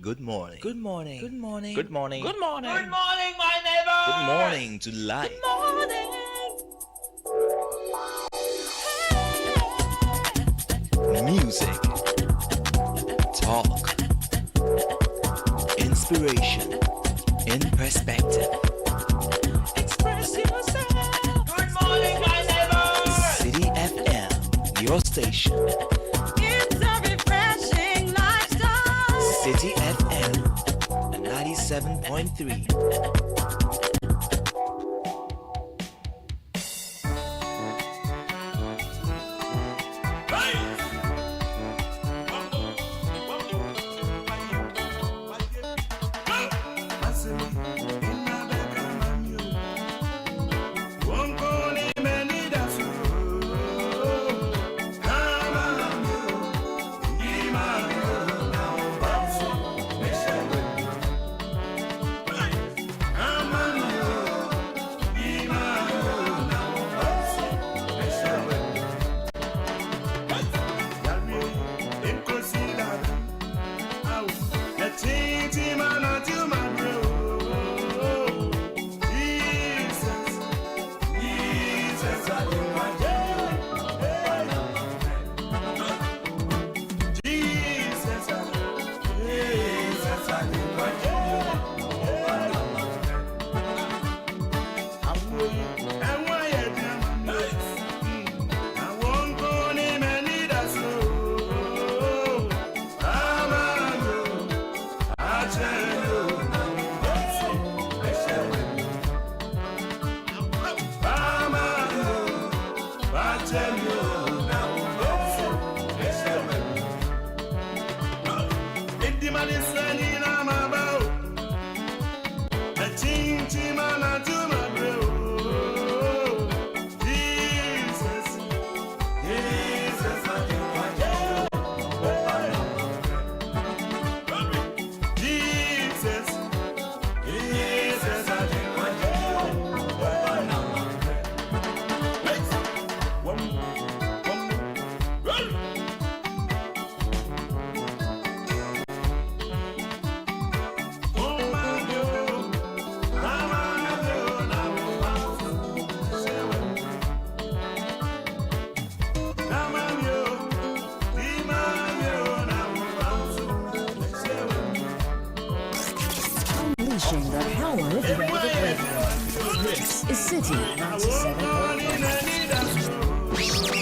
Good morning. Good morning. Good morning. Good morning. Good morning. Good morning, my neighbor. Good morning to life. Good morning. Music. Talk. Inspiration. In perspective. Express yourself. Good morning, my neighbor. Citi FM, your station. It's a refreshing lifestyle. Citi FM 97.3.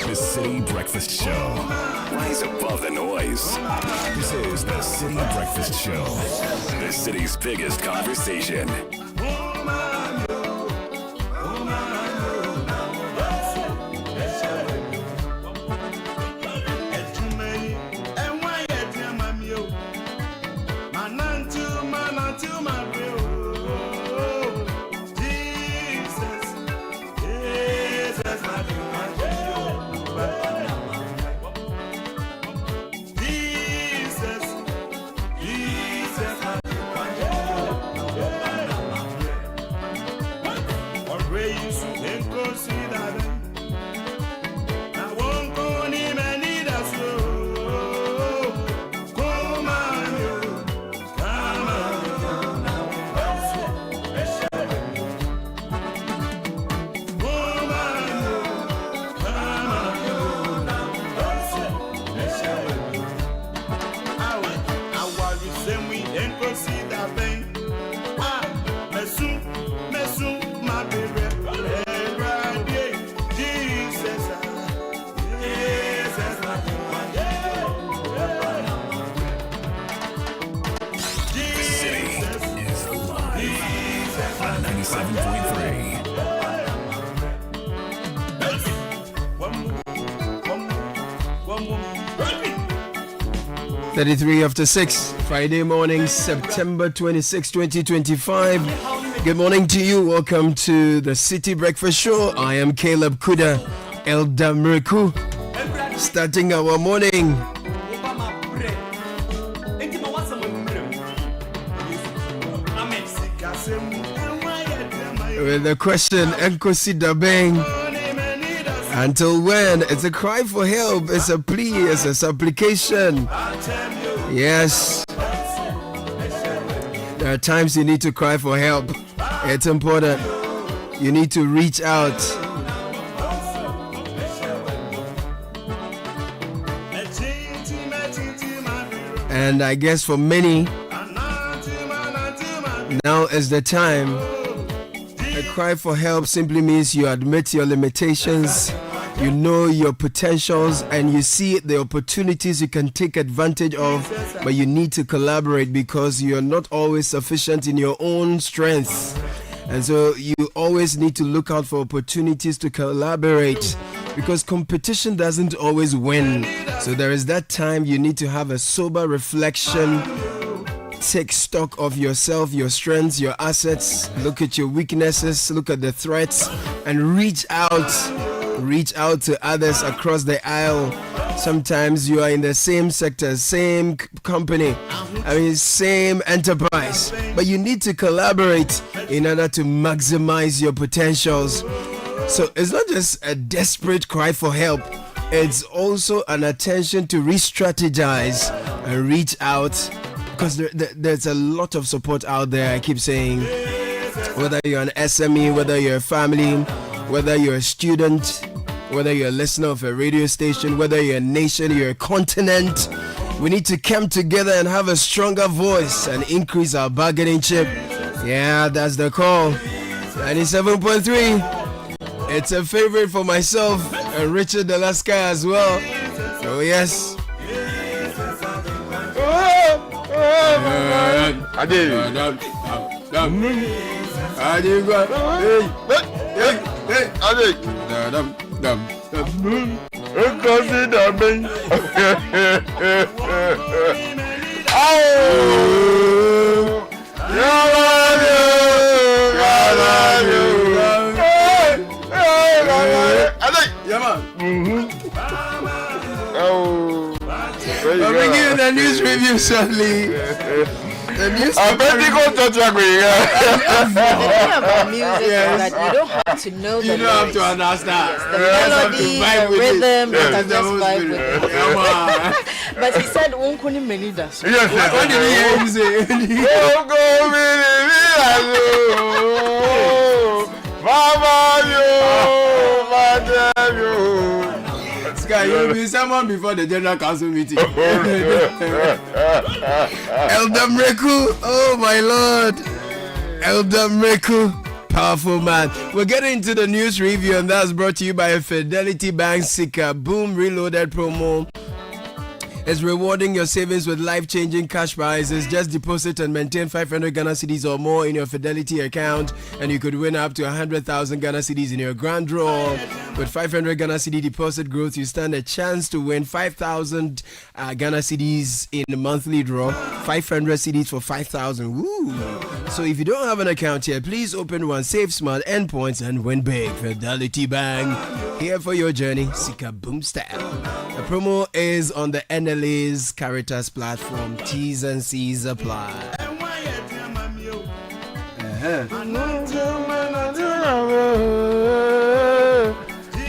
The Citi Breakfast Show. Rise above the noise. This is the Citi Breakfast Show. The city's biggest conversation. Thirty-three after 6, Friday morning, September 26, 2025. Good morning to you. Welcome to the Citi Breakfast Show. I am Caleb Kuda Elda Mriku. Starting our morning with the question, Enkosi Dabeng. Until when? It's a cry for help, it's a plea, it's a supplication. Yes. are times you need to cry for help. It's important. You need to reach out. And I guess for many, now is the time. A cry for help simply means you admit your limitations, you know your potentials, and you see the opportunities you can take advantage of, but you need to collaborate because you're not always sufficient in your own strengths. And so you always need to look out for opportunities to collaborate because competition doesn't always win. So there is that time you need to have a sober reflection. Take stock of yourself, your strengths, your assets. Look at your weaknesses, look at the threats, and reach out. Reach out to others across the aisle. Sometimes you are in the same sector, same company, same enterprise, but you need to collaborate in order to maximize your potentials. So it's not just a desperate cry for help, it's also an attention to re-strategize and reach out, because there's a lot of support out there. I keep saying, whether you're an SME, whether you're a family, whether you're a student, whether you're a listener of a radio station, whether you're a nation, you're a continent, we need to come together and have a stronger voice and increase our bargaining chip. Yeah, that's the call. 97.3. It's a favorite for myself and Richard Delaska as well. Oh yes. We'll bring you the news review shortly. The news I bet you go to Jaguar. The thing about music is that you don't have to know the You don't have to lyrics. understand. The melody, the rhythm, you can just vibe with it. Come on. But he said, "Unkuni menida." Yes, What did he hear him say? This guy, you'll be someone before the general council meeting. Elder Mreku, oh my lord. Elder Mreku, powerful man. We're getting into the news review, and that's brought to you by Fidelity Bank Sika Boom Reloaded promo. Is rewarding your savings with life-changing cash prizes. Just deposit and maintain 500 Ghana cedis or more in your Fidelity account, and you could win up to 100,000 Ghana cedis in your grand draw. With 500 Ghana cedi deposit growth, you stand a chance to win 5,000 Ghana cedis in a monthly draw. 500 cedis for 5,000. Woo! So if you don't have an account yet, please open one, save smart, end points, and win big. Fidelity Bank, here for your journey. Sika Boom style. The promo is on the NLA's Caritas platform. T's and C's apply.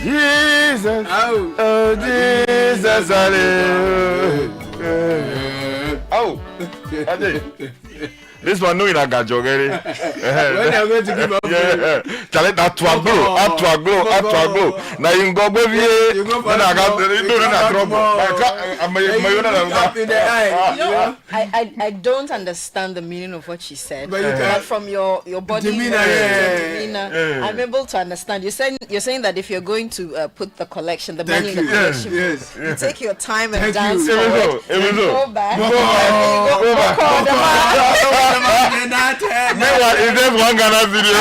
Jesus, oh Jesus, oh, this one no in a gajogeri. When are going to give up? Tell it that to a glow. Now you go baby. Then I got I don't understand the meaning of what she said. But from your body demeanor, I'm able to understand. You're saying that if you're going to put the collection, the money in the collection, you take your time and dance for it, and go back. Meanwhile, is there one Ghana video?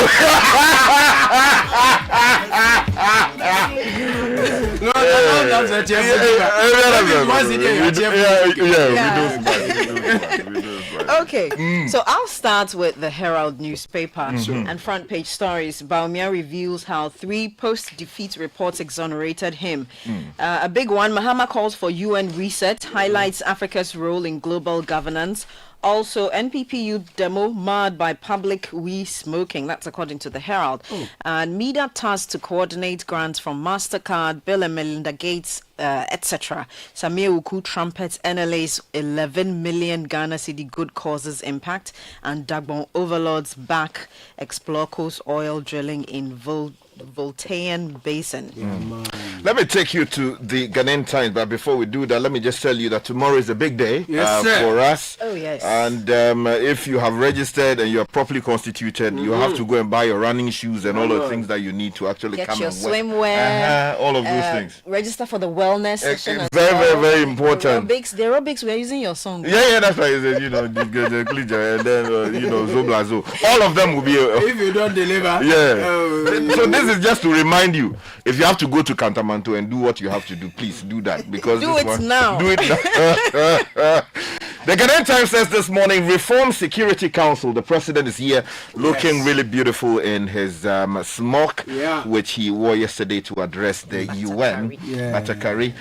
Okay, so I'll start with the Herald newspaper and front page stories. Baumia reveals how 3 post-defeat reports exonerated him. A big one, Mahama calls for UN reset, highlights Africa's role in global governance. Also, NPP youth demo marred by public weed smoking. That's according to the Herald. And MEDA tasked to coordinate grants from MasterCard, Bill and Melinda Gates, etc. Samir Uku trumpets NLA's 11 million Ghana cedi good root causes impact, and Dagbon overlords back explore coast oil drilling in Voltaian Basin. Let me take you to the Ghanaian Times, but before we do that, let me just tell you that tomorrow is a big day for us. Oh, yes. And if you have registered and you are properly constituted, you have to go and buy your running shoes and all the things that you need to actually Get come your and work. swimwear. All of those things. Register for the wellness session. as Very, well. very, very important. The aerobics, we are using your song. Yeah, that's why I said, you know, the Klija and then, Zoblazo. All of them will be... If you don't deliver. Yeah. So this is just to remind you, if you have to go to Kantamanto and do what you have to do, please do that. Because Do it now. Do it now. The Ghanaian Times says this morning, Reform Security Council, the president is here looking really beautiful in his smock, which he wore yesterday to address the UN. Batakari.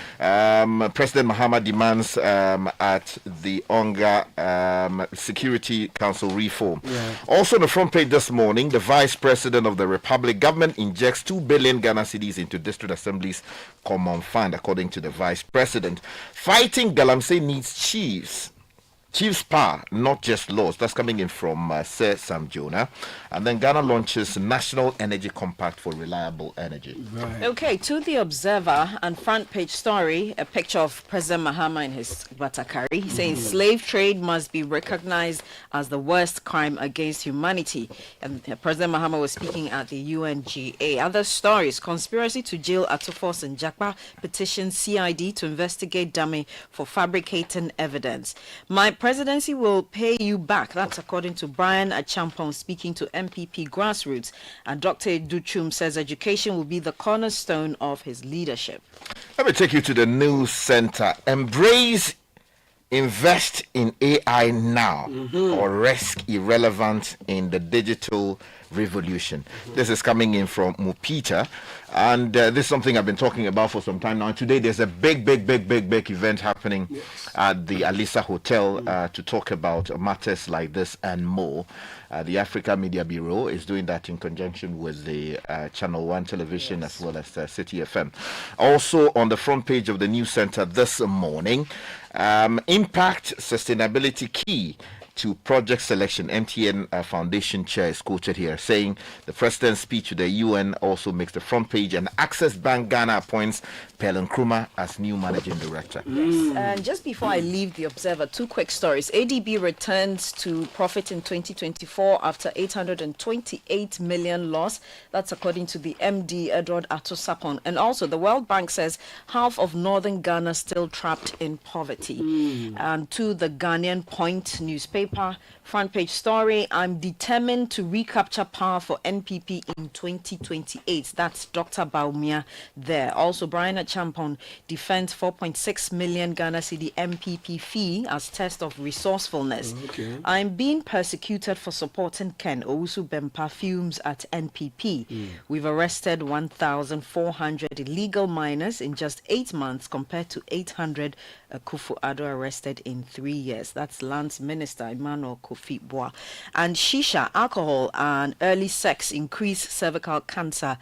President Mahama demands at the ONGA Security Council reform. Also on the front page this morning, the Vice President of the Republic, government injects 2 billion Ghana cedis into District Assembly's Common Fund, according to the Vice President. Fighting Galamsey needs chiefs. Chiefs power, not just laws. That's coming in from Sir Sam Jonah. And then Ghana launches National Energy Compact for Reliable Energy. Okay, to the Observer and front page story, a picture of President Mahama in his Batakari saying slave trade must be recognized as the worst crime against humanity. And President Mahama was speaking at the UNGA. Other stories, conspiracy to jail Atufos and Jakpa, petition CID to investigate Dame for fabricating evidence. My presidency will pay you back. That's according to Brian Achampong speaking to MPP Grassroots. And Dr. Duchum says education will be the cornerstone of his leadership. Let me take you to the news center. Embrace, invest in AI now, or risk irrelevant in the digital revolution. This is coming in from Mupita, and this is something I've been talking about for some time now. Today there's a big event happening at the Alisa Hotel to talk about matters like this and more. The Africa Media Bureau is doing that in conjunction with the Channel 1 television as well as Citi FM. Also on the front page of the news center this morning, impact sustainability key to project selection. MTN Foundation chair is quoted here saying the president's speech to the UN also makes the front page, and Access Bank Ghana appoints Pelen Nkrumah as new managing director. And just before I leave the Observer, 2 quick stories. ADB returns to profit in 2024 after 828 million loss. That's according to the MD Edward Atosapon. And also the World Bank says half of northern Ghana still trapped in poverty. And to the Ghanaian Point newspaper, front page story, I'm determined to recapture power for NPP in 2028. That's Dr. Baumia there. Also, Brian Achampon defends 4.6 million Ghana cedi MPP fee as test of resourcefulness. I'm being persecuted for supporting Ken Owusu Bempa fumes at NPP. We've arrested 1,400 illegal miners in just 8 months compared to 800 Kufu-Addo arrested in 3 years. That's Lance Minister Emmanuel Kofi Boa. And shisha, alcohol, and early sex increase cervical cancer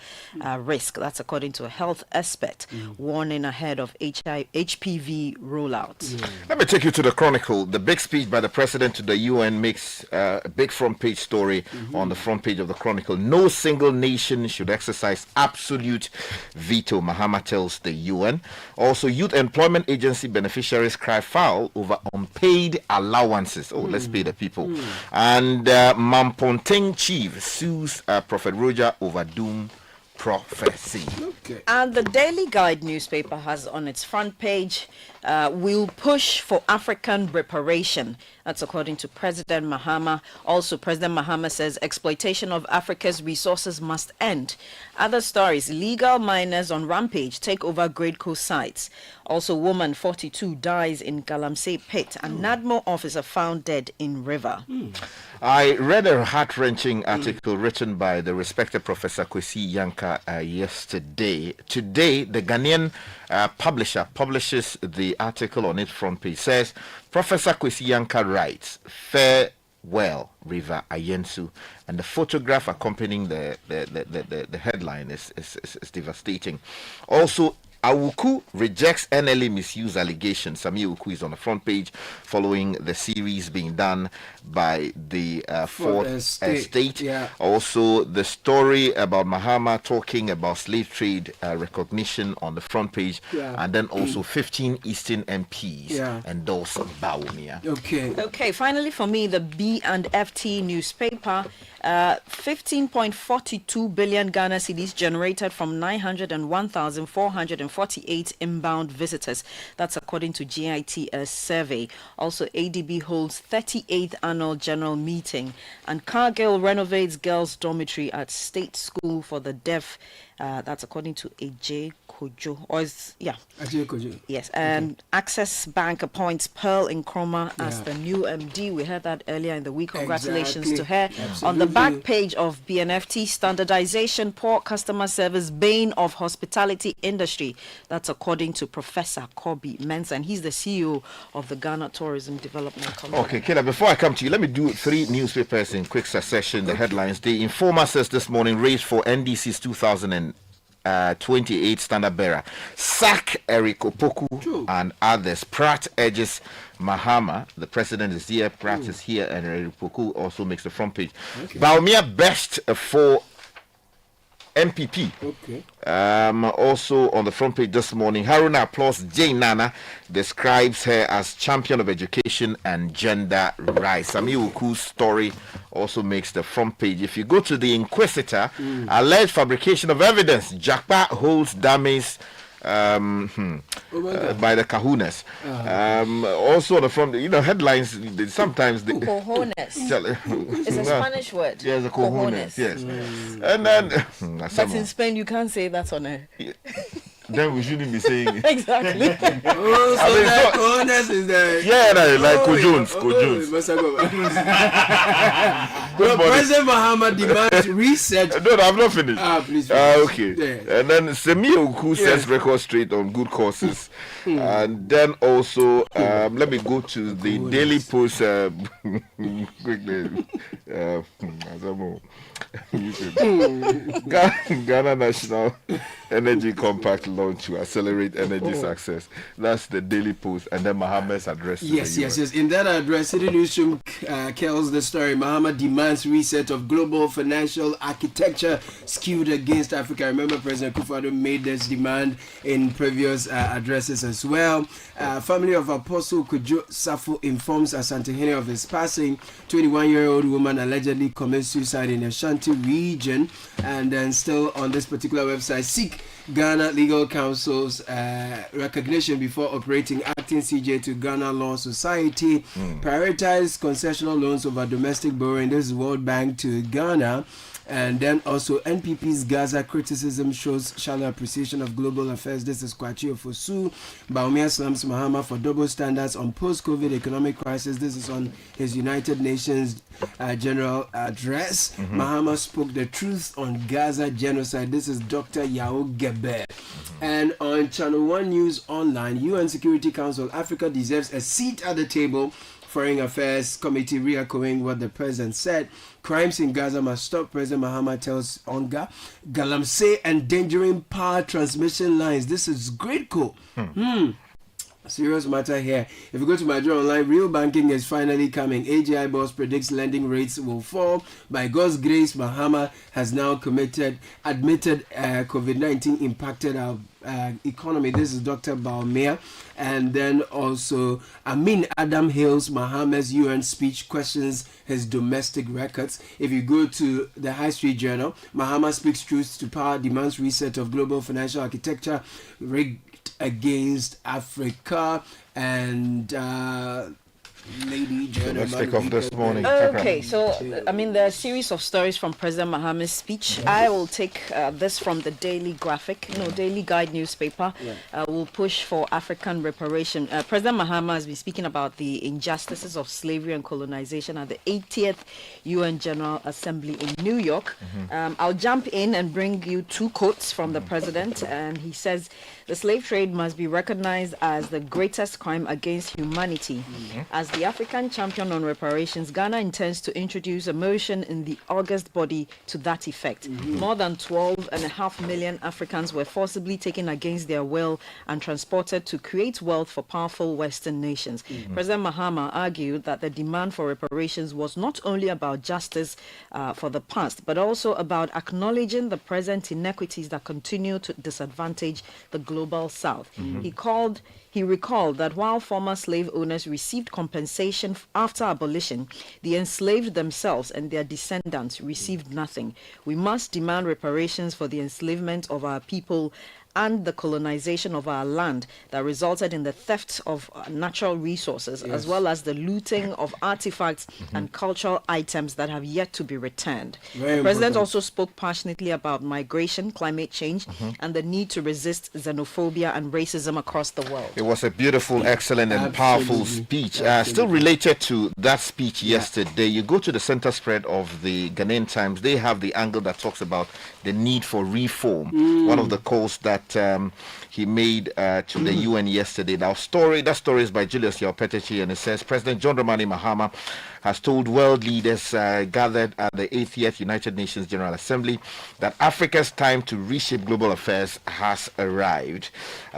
risk. That's according to a health expert warning ahead of HPV rollout. Let me take you to the Chronicle. The big speech by the president to the UN makes a big front page story on the front page of the Chronicle. No single nation should exercise absolute veto, Mahama tells the UN. Also, Youth Employment Agency beneficiaries cry foul over unpaid allowances. Oh, let's pay the people. And Mamponteng chief sues Prophet Roger over doom prophecy. And the Daily Guide newspaper has on its front page, we'll push for African reparation. That's according to President Mahama. Also, President Mahama says exploitation of Africa's resources must end. Other stories, illegal miners on rampage take over Great Coast sites. Also, woman 42 dies in Galamsey pit, and NADMO officer found dead in river. I read a heart-wrenching article written by the respected Professor Kwesi Yanka yesterday. Today, the Ghanaian publisher publishes the article on its front page. Says, Professor Kwesi Yanka writes, farewell, River Ayensu. And the photograph accompanying the headline is devastating. Also, Awuku rejects NLA misuse allegations. Sami Awuku is on the front page following the series being done by the Fourth Estate. Yeah. Also, the story about Mahama talking about slave trade recognition on the front page. Yeah. And then also 15 Eastern MPs Yeah. endorse Bawumia. Okay. Okay, finally for me, the B&FT newspaper, 15.42 billion Ghana cedis generated from 901,448 inbound visitors. That's according to GIT's survey. Also, ADB holds 38th annual general meeting, and Cargill renovates girls' dormitory at State School for the Deaf. That's according to AJ Kojo. Ajay Kojo. Yes, and Access Bank appoints Pearl Nkrumah as Yeah. the new MD. We heard that earlier in the week. Congratulations Exactly. to her. Absolutely. On the back page of BNFT, standardization, poor customer service, bane of hospitality industry. That's according to Professor Kobe Mensah, and he's the CEO of the Ghana Tourism Development Company. Okay, Kayla, before I come to you, let me do 3 newspapers in quick succession. The headlines. The Informer says this morning, raised for NDC's 2028 standard bearer. Sack Eric Opoku and others. Pratt urges Mahama. The president is here. Pratt is here, and Eric Opoku also makes the front page. Bawumia best for MPP. Okay. Also on the front page this morning, Haruna applauds Jane Nana, describes her as champion of education and gender rights. Sami Uku's story also makes the front page. If you go to the Inquisitor, alleged fabrication of evidence, Jakpa holds dummies by the kahunas. Also on the front, headlines, sometimes they Cojones. It's a Spanish word. Yes, the cojones. Yes. And then But in Spain, you can't say that on air. then we shouldn't be saying Exactly. Oh, so I mean, that so- corners is the like Oh, Kojones. yeah. Kojones. Oh, Mr. Goba. Good Well, morning. President Mahama demands reset. No, I've not finished. Please. Okay. Yeah. And then Semio who sets record straight on good courses. And then also, let me go to the Daily Post quickly. Ghana National Energy Compact launch to accelerate energy success. That's the Daily Post. And then Mohammed's address. to Yes, the yes, US. yes. In that address, City Newsroom tells the story. Mahama demands reset of global financial architecture skewed against Africa. Remember, President Kufuor made this demand in previous addresses as well. Family of Apostle Kujo Safo informs Asantehene of his passing. 21-year-old woman allegedly commits suicide in Ashanti region. And then still on this particular website, seek Ghana Legal Council's recognition before operating acting CJ to Ghana Law Society. Prioritize concessional loans over domestic borrowing. This is World Bank to Ghana. And then also NPP's Gaza criticism shows shallow appreciation of global affairs. This is Kwachi Ofosu. Bawumia slams Mahama for double standards on post-COVID economic crisis. This is on his United Nations general address. Mahama spoke the truth on Gaza genocide. This is Dr. Yao Geber. And on Channel 1 News Online, UN Security Council, Africa deserves a seat at the table. Foreign Affairs Committee re-echoing what the president said. Crimes in Gaza must stop, President Mahama tells Onga. Galamsey endangering power transmission lines. This is great, cool. Serious matter here. If you go to my journal online, real banking is finally coming. AGI boss predicts lending rates will fall. By God's grace, Mahama has now admitted COVID-19 impacted our economy. This is Dr. Bawumia. And then also Amin Adam Hills, Mahama's UN speech questions his domestic records. If you go to the High Street Journal, Mahama speaks truth to power, demands reset of global financial architecture, rigged against Africa. And Lady Journal. Let's take off this morning. Okay, so there are a series of stories from President Mahama's speech. I will take this from the Daily Guide newspaper. We'll push for African reparation. President Mahama has been speaking about the injustices of slavery and colonization at the 80th UN General Assembly in New York. I'll jump in and bring you 2 quotes from the president. And he says, The slave trade must be recognized as the greatest crime against humanity. As the African champion on reparations, Ghana intends to introduce a motion in the August body to that effect. More than 12.5 million Africans were forcibly taken against their will and transported to create wealth for powerful Western nations. President Mahama argued that the demand for reparations was not only about justice for the past, but also about acknowledging the present inequities that continue to disadvantage the global South. He recalled that while former slave owners received compensation after abolition, the enslaved themselves and their descendants received nothing. We must demand reparations for the enslavement of our people and the colonization of our land that resulted in the theft of natural resources, as well as the looting of artifacts and cultural items that have yet to be returned. The president also spoke passionately about migration, climate change, and the need to resist xenophobia and racism across the world. It was a beautiful, excellent, and powerful speech. Still related to that speech yesterday, you go to the center spread of the Ghanaian Times, they have the angle that talks about the need for reform. One of the calls that he made to the UN yesterday. That story is by Julius Yaopetechi, and it says President John Dramani Mahama has told world leaders gathered at the 80th United Nations General Assembly that Africa's time to reshape global affairs has arrived.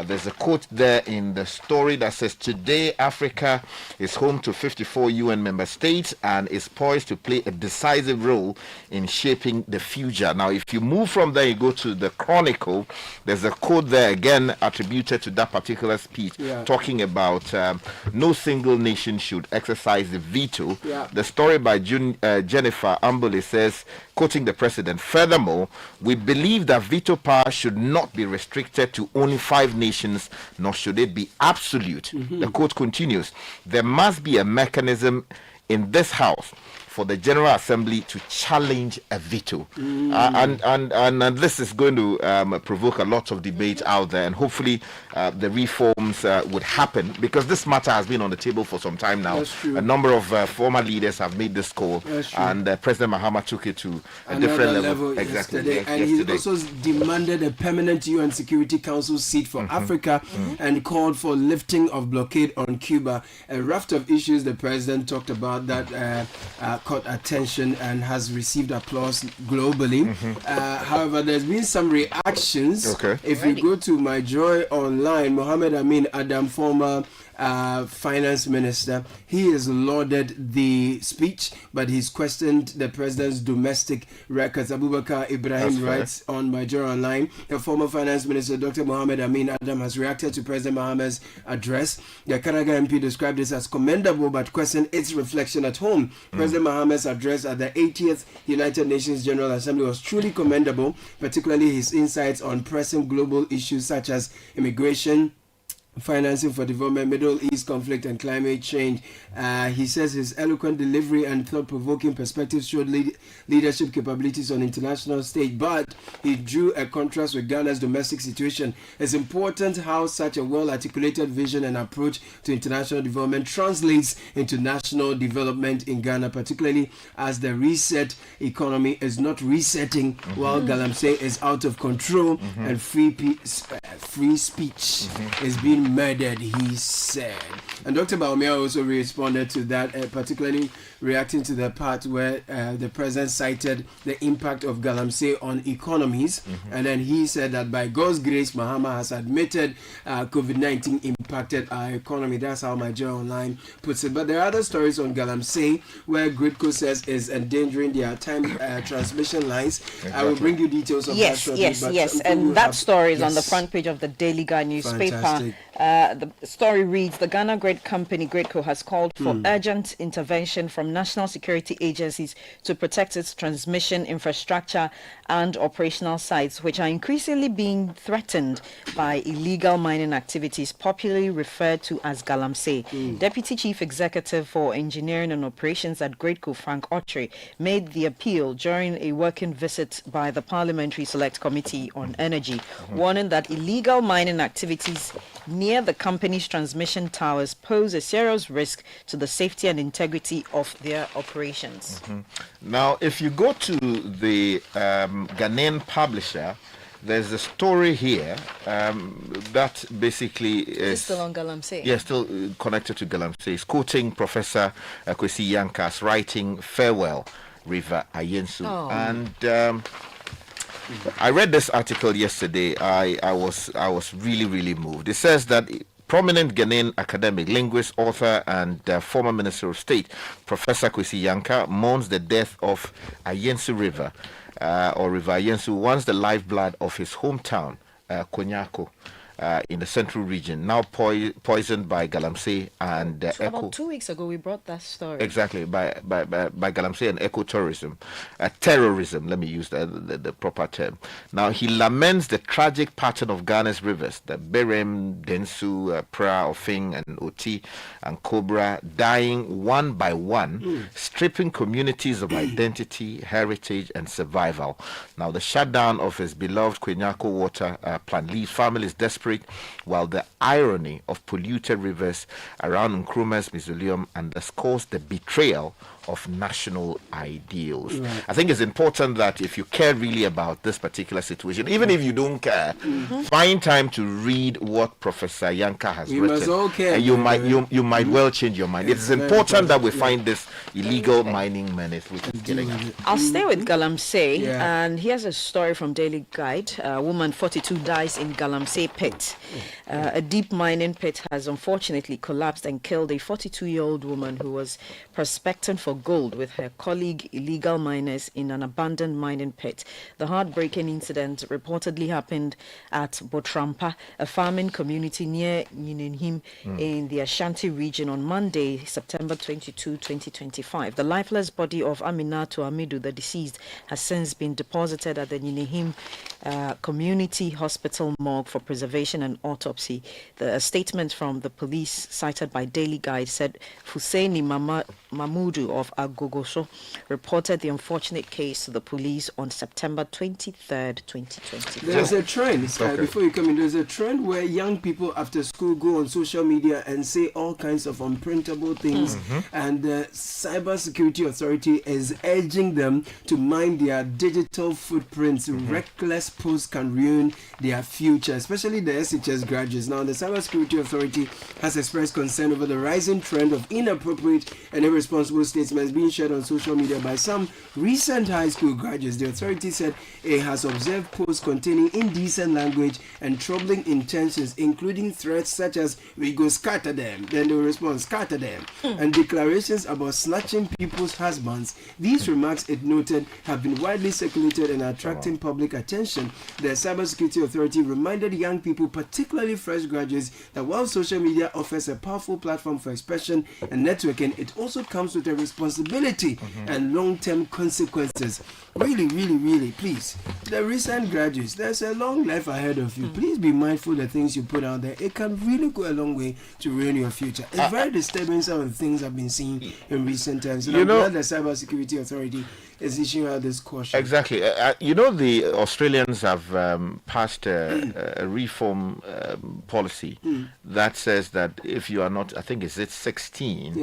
There's a quote there in the story that says, today Africa is home to 54 UN member states and is poised to play a decisive role in shaping the future. Now, if you move from there, you go to the Chronicle, there's a quote there again attributed to that particular speech, talking about no single nation should exercise the veto. The story by Jennifer Ambole says, quoting the president, furthermore, we believe that veto power should not be restricted to only 5 nations, nor should it be absolute. The quote continues, there must be a mechanism in this house for the General Assembly to challenge a veto. And this is going to provoke a lot of debate out there, and hopefully the reforms would happen, because this matter has been on the table for some time now. A number of former leaders have made this call, and President Mahama took it to a different level. Exactly. And he also demanded a permanent UN Security Council seat for Africa and called for lifting of blockade on Cuba. A raft of issues the president talked about that caught attention and has received applause globally. However, there's been some reactions. If you go to My Joy Online, Mohammed Amin Adam, former finance minister, he has lauded the speech, but he's questioned the president's domestic records. Abubakar Ibrahim writes on My Joy Online, the former finance minister Dr. Mohammed Amin Adam has reacted to President Mahama's address. The Kanaga MP described this as commendable, but questioned its reflection at home. President Mahama's address at the 80th United Nations General Assembly was truly commendable, particularly his insights on pressing global issues such as immigration, financing for development, Middle East conflict, and climate change. He says his eloquent delivery and thought-provoking perspectives showed leadership capabilities on international stage, but he drew a contrast with Ghana's domestic situation. It's important how such a well-articulated vision and approach to international development translates into national development in Ghana, particularly as the reset economy is not resetting while Galamsey is out of control and free speech is being murdered, he said. And Dr. Baumia also responded to that, particularly reacting to the part where the president cited the impact of Galamsey on economies. And then he said that by God's grace, Mahama has admitted COVID-19 impacted our economy. That's how My Joy Online puts it. But there are other stories on Galamsey where Gridco says is endangering their time transmission lines. I will bring you details of that shortly. Yes. And that story is on the front page of the Daily Guide newspaper. Fantastic. The story reads, the Ghana Great Company, Gridco, has called for urgent intervention from national security agencies to protect its transmission infrastructure and operational sites, which are increasingly being threatened by illegal mining activities, popularly referred to as Galamsey. Deputy Chief Executive for Engineering and Operations at Gridco, Frank Autry, made the appeal during a working visit by the Parliamentary Select Committee on Energy, warning that illegal mining activities near the company's transmission towers pose a serious risk to the safety and integrity of their operations. Now, if you go to the Ghanaian publisher, There's a story here that basically Is is still on Galamsey? yeah, still connected to Galamsey. It's quoting Professor Kwesi Yankas writing "Farewell, River Ayensu," and I read this article yesterday. I was really moved. It says that prominent Ghanaian academic, linguist, author, and former Minister of State, Professor Kwesi Yanka, mourns the death of Ayensu River, or River Ayensu, once the lifeblood of his hometown, Konyako, in the central region, now poisoned by Galamsey and So about 2 weeks ago, we brought that story. Exactly, by Galamsey and ecotourism, terrorism, let me use the proper term. Now, he laments the tragic pattern of Ghana's rivers, the Berem, Densu, Pra, Ofing, and Oti, and Cobra, dying one by one, stripping communities of identity, heritage, and survival. Now, the shutdown of his beloved Kwenyako water plant leaves families desperate, while the irony of polluted rivers around Nkrumah's mausoleum underscores the betrayal of national ideals. Right. I think it's important that if you care really about this particular situation, even if you don't care, find time to read what Professor Yanka has We written. must all care, And you man. might well change your mind. It's very important that we important, find this illegal mining menace which is killing us. I'll stay with Galamsey, Yeah. and here's a story from Daily Guide. A woman 42 dies in Galamsey pit. A deep mining pit has unfortunately collapsed and killed a 42-year-old woman who was prospecting for gold with her colleague illegal miners in an abandoned mining pit. The heartbreaking incident reportedly happened at Botrampa, a farming community near Nyinenhim in the Ashanti region on Monday, September 22, 2025. The lifeless body of Aminatou Amidu, the deceased, has since been deposited at the Nyinenhim Community Hospital morgue for preservation and autopsy. The statement from the police cited by Daily Guide said Fusaini Mamudu of Agogoso reported the unfortunate case to the police on September 23rd, 2020. There's a trend, before you come in, there's a trend where young people after school go on social media and say all kinds of unprintable things, and the Cyber Security Authority is urging them to mind their digital footprints. Reckless posts can ruin their future, especially the SHS graduates. Now, the Cyber Security Authority has expressed concern over the rising trend of inappropriate and irresponsible statements being shared on social media by some recent high school graduates. The authority said it has observed posts containing indecent language and troubling intentions, including threats such as "we go scatter them," then they will respond "scatter them," and declarations about snatching people's husbands. These remarks, it noted, have been widely circulated and attracting public attention. The Cybersecurity Authority reminded young people, particularly fresh graduates, that while social media offers a powerful platform for expression and networking, it also comes with a responsibility and long-term consequences. Really, please, the recent graduates, there's a long life ahead of you. Please be mindful of the things you put out there. It can really go a long way to ruin your future. It's very disturbing, some of the things I've been seeing in recent times. And I'm glad the Cybersecurity Authority is issuing out this caution. Exactly. The Australians have passed a reform policy that says that if you are not, I think it's 16,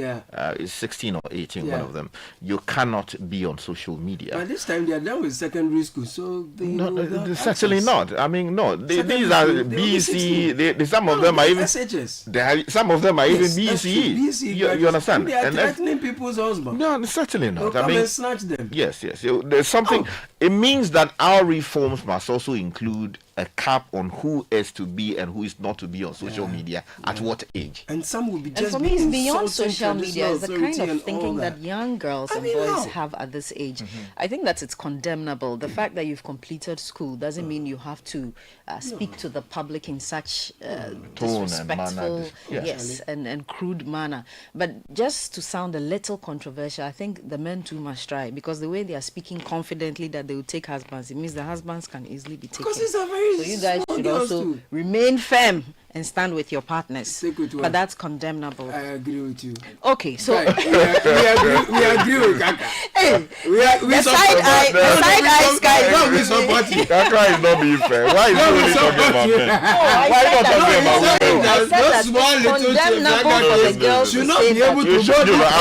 it's 16 or 18, one of them, you cannot be on social media. By this time, they are done with secondary school, so they No, certainly not. I mean, no. These are BC. Some of them are even SHS. Some of them are even BCE. BCE You understand? And they are threatening people's husbands. No, certainly not. They'll come and snatch them. Yes. There's something. It means that our reforms must also include a cap on who is to be and who is not to be on social media at what age. And some will be And just for me, it's being beyond insulting social media. It's the kind traditional of authority thinking and all that young girls and mean, boys how? have at this age. I think that it's condemnable. The fact that you've completed school doesn't mean you have to speak to the public in such Tone and manner, disrespectful, yes. and crude manner. But just to sound a little controversial, I think the men too must try, because the way they are speaking confidently that they will take husbands, it means the husbands can easily be taken. Because it's a very So you guys small should girls also too. remain firm and stand with your partners. Stick with what? But that's condemnable. I agree with you. Okay, so Right. we agree with Kaka. hey, We the support side eye, the side eye guy. No, we support you. That guy is not being fair. Why is he No, we only talking support about you. men? I Why not said talking that- about women? I said Those that small it's little condemnable children, for the girls should to not say be that. able to You should do that. I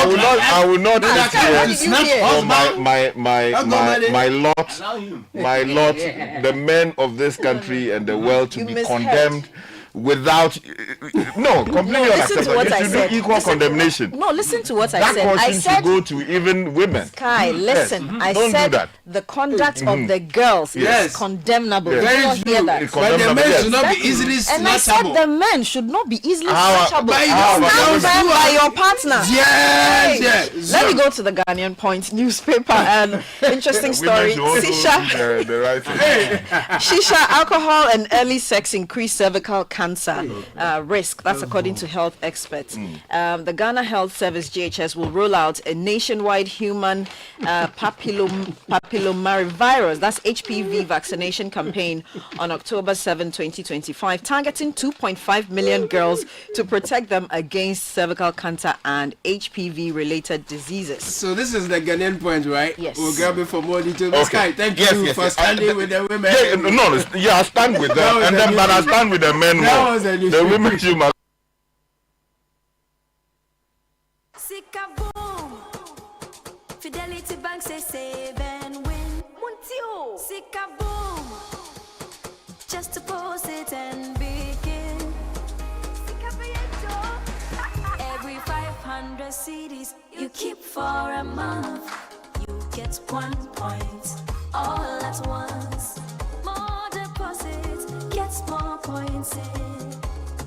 will not Sky, this what year. did you hear? Oh, my lot, the men of this country and the world to You be misheard. condemned without completely No, listen to unacceptable. what It I should said. be equal Listen- condemnation. No, listen to what I That said. I caution said should go to even women. Sky, listen. I Don't do said that. the conduct of the girls Yes. is condemnable. Yes. Did you Very not hear true. that? It's But the men condemnable, should not be Exactly. easily And I said snatchable. the men should not be easily How- snatchable. By how your about Stand women? by your partner. Yes, yes. Let me go to the Ghanaian Point newspaper and interesting story. Women should also Shisha, do the right thing. shisha, alcohol, and early sex increase cervical cancer risk. That's according to health experts. The Ghana Health Service (GHS) will roll out a nationwide human papillomavirus, that's HPV vaccination campaign on October 7, 2025, targeting 2.5 million girls to protect them against cervical cancer and HPV-related diseases. So this is the Ghanaian Point, right? Yes. We'll grab it for more details. Okay. Sky, thank Yes, you yes, for yes. standing with the women. I stand with That them, was and a then new but I thing. stand with the men That more. was a new The thing. women should must. Sika boom. Fidelity Bank say save and win. Muntio. Sika boom. Just deposit and begin. Sika Beyeto. Every 500 CDs you keep for a month, you get 1 point all at once. More deposits, gets more points in.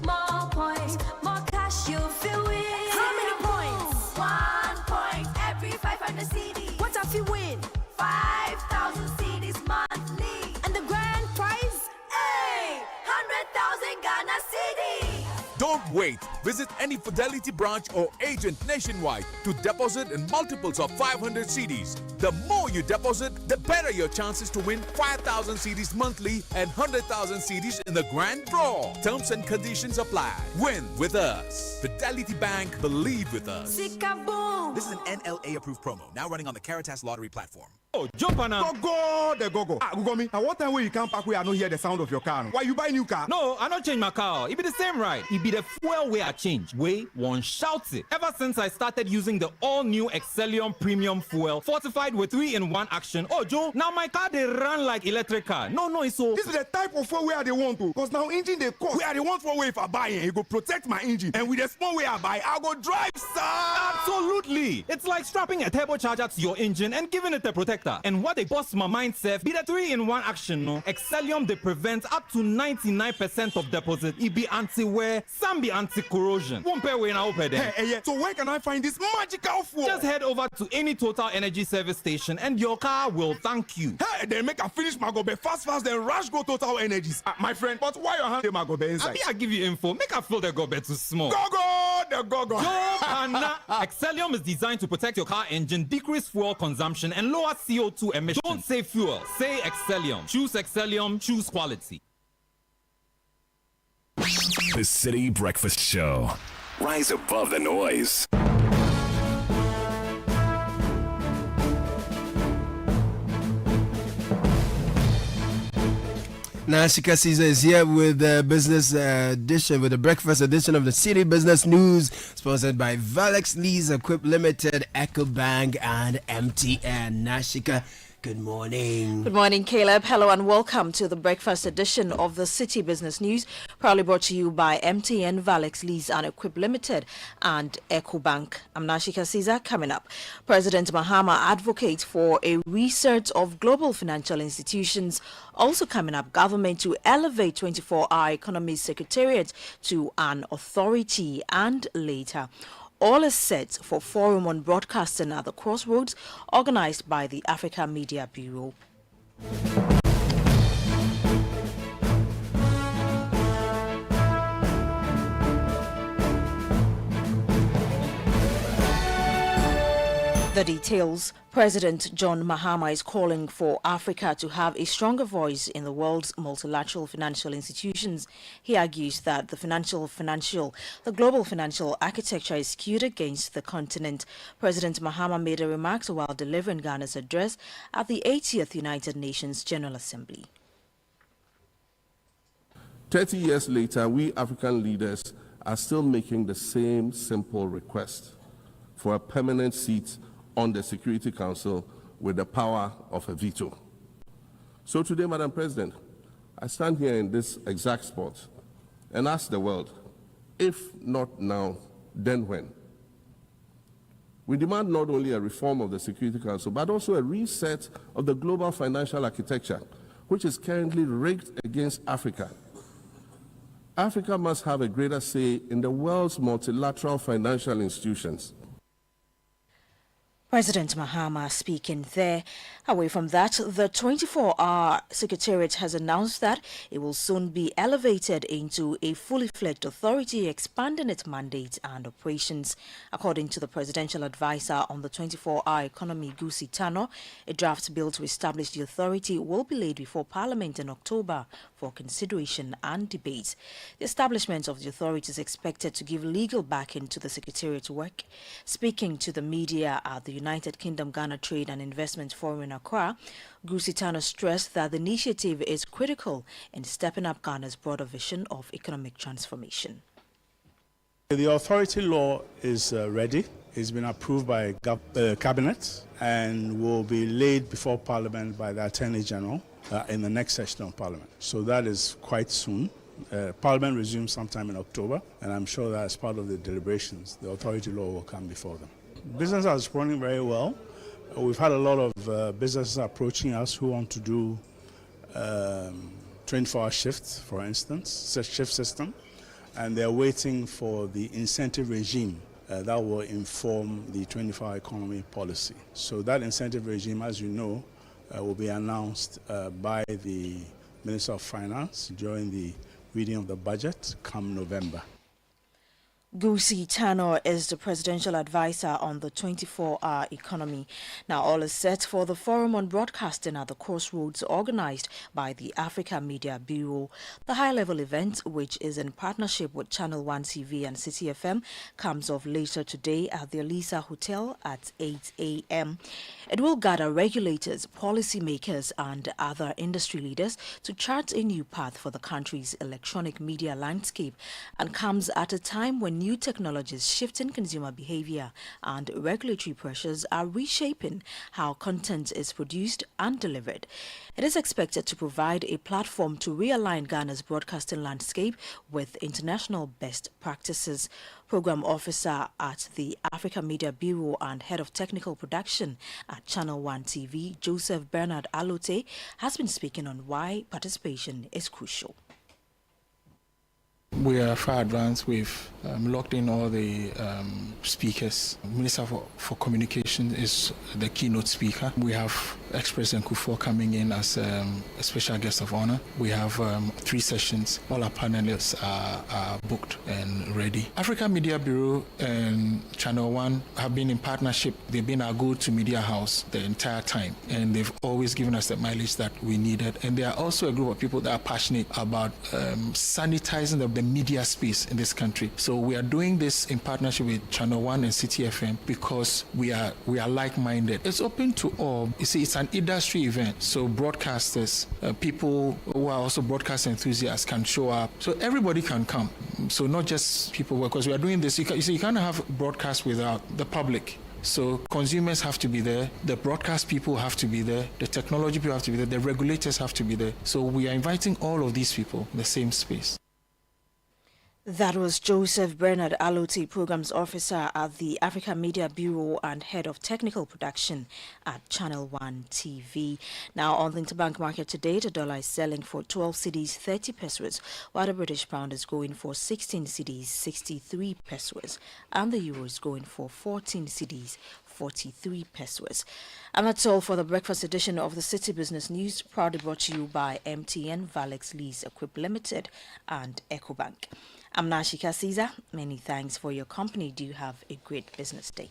More points, more cash you feel win. How many points? 1 point every 500 CDs. What if you win? 5,000 CDs monthly. And the grand prize? Hey! 100,000 Ghana CDs. Don't wait. Visit any Fidelity branch or agent nationwide to deposit in multiples of 500 CDs. The more you deposit, the better your chances to win 5,000 CDs monthly and 100,000 CDs in the grand draw. Terms and conditions apply. Win with us. Fidelity Bank, believe with us. Sika boom. This is an NLA approved promo, now running on the Caritas Lottery platform. Oh, jump on now. Go, the go. Google me. Now, what time will you come back where I don't hear the sound of your car? Why you buy new car? No, I don't change my car. It be the same right. It be the fuel way I change. Way one shouts it. Ever since I started using the all-new Excellium Premium Fuel, fortified with 3-in-1 action. Oh, Joe, now my car they run like electric car. No, it's so. This is the type of fuel where they want to. Because now engine they cost. Where they want for way if I buy it, it go protect my engine. And with the small way I buy, I go drive, sir. Absolutely. It's like strapping a turbocharger to your engine and giving it a protector. And what they bust my mind, Seth, be the 3-in-1 action, no? Excellium, they prevent up to 99% of deposit. It be anti-wear, some be anti-corrosion. Won't pay when I open them. Hey, so where can I find this magical fuel? Just head over to any Total Energy service station and your car will thank you. Hey, then make a finish my gobe fast, then rush go Total Energies. My friend, but why your hand my gobe inside? I give you info. Make her feel the go too small. The go. Yo, Anna. Excellium is designed to protect your car engine, decrease fuel consumption, and lower CO2 emissions. Don't say fuel, say Excellium. Choose Excellium, choose quality. The City Breakfast Show. Rise above the noise. Nashika Caesar is here with the business edition, with the breakfast edition of the City Business News, sponsored by Valex Lease Equip Limited, EcoBank, and MTN. Nashika, good morning. Good morning, Caleb. Hello and welcome to the breakfast edition of the City Business News, proudly brought to you by MTN, Valex Lease and Equip Limited, and EcoBank. I'm Nashika Caesar. Coming up, President Mahama advocates for a research of global financial institutions. Also coming up, government to elevate 24-hour economy secretariat to an authority, and later, all is set for Forum on Broadcasting at the Crossroads, organized by the Africa Media Bureau. The The details. President John Mahama is calling for Africa to have a stronger voice in the world's multilateral financial institutions. He argues that the global financial architecture is skewed against the continent. President Mahama made a remark while delivering Ghana's address at the 80th United Nations General Assembly. 30 years later, we African leaders are still making the same simple request for a permanent seat on the Security Council with the power of a veto. So today, Madam President, I stand here in this exact spot and ask the world, if not now, then when? We demand not only a reform of the Security Council, but also a reset of the global financial architecture, which is currently rigged against Africa. Africa must have a greater say in the world's multilateral financial institutions. President Mahama speaking there. Away from that, the 24-hour Secretariat has announced that it will soon be elevated into a fully fledged authority, expanding its mandate and operations. According to the presidential advisor on the 24-hour economy, Gusi Tano, a draft bill to establish the authority will be laid before Parliament in October for consideration and debate. The establishment of the authority is expected to give legal backing to the Secretariat's work. Speaking to the media at the United Kingdom Ghana Trade and Investment Forum in Accra, Gusitano stressed that the initiative is critical in stepping up Ghana's broader vision of economic transformation. The authority law is ready. It's been approved by Cabinet and will be laid before Parliament by the Attorney General in the next session of Parliament. So that is quite soon. Parliament resumes sometime in October, and I'm sure that as part of the deliberations, the authority law will come before them. Business is running very well. We've had a lot of businesses approaching us who want to do 24-hour shifts, for instance, shift system, and they're waiting for the incentive regime that will inform the 24-hour economy policy. So that incentive regime, as you know, will be announced by the Minister of Finance during the reading of the budget come November. Gusi Tano is the presidential advisor on the 24-hour economy. Now, all is set for the Forum on Broadcasting at the Crossroads organized by the Africa Media Bureau. The high-level event, which is in partnership with Channel 1 TV and Citi FM, comes off later today at the Elisa Hotel at 8 a.m. It will gather regulators, policymakers, and other industry leaders to chart a new path for the country's electronic media landscape, and comes at a time when new technologies shifting consumer behavior and regulatory pressures are reshaping how content is produced and delivered. It is expected to provide a platform to realign Ghana's broadcasting landscape with international best practices. Program Officer at the Africa Media Bureau and Head of Technical Production at Channel 1 TV, Joseph Bernard Alote, has been speaking on why participation is crucial. We are far advanced. We've locked in all the speakers. Minister for Communication is the keynote speaker. We have ex-President Kufuor coming in as a special guest of honor. We have 3 sessions. All our panelists are booked and ready. Africa Media Bureau and Channel 1 have been in partnership. They've been our go-to media house the entire time, and they've always given us the mileage that we needed. And they are also a group of people that are passionate about sanitizing the media space in this country. So we are doing this in partnership with Channel 1 and Citi FM because we are like-minded. It's open to all. You see, it's an industry event, so broadcasters, people who are also broadcast enthusiasts can show up. So everybody can come. So not just people, because we are doing this. You can't have broadcast without the public. So consumers have to be there, the broadcast people have to be there, the technology people have to be there, the regulators have to be there. So we are inviting all of these people in the same space. That was Joseph Bernard Alote, Programs Officer at the Africa Media Bureau and Head of Technical Production at Channel 1 TV. Now, on the interbank market today, the dollar is selling for 12 cedis 30 pesos, while the British pound is going for 16 cedis 63 pesos, and the euro is going for 14 cedis 43 pesos. And that's all for the breakfast edition of the Citi Business News, proudly brought to you by MTN, Valex Lease Equip Limited, and EcoBank. I'm Nashika Caesar. Many thanks for your company. Do have a great business day.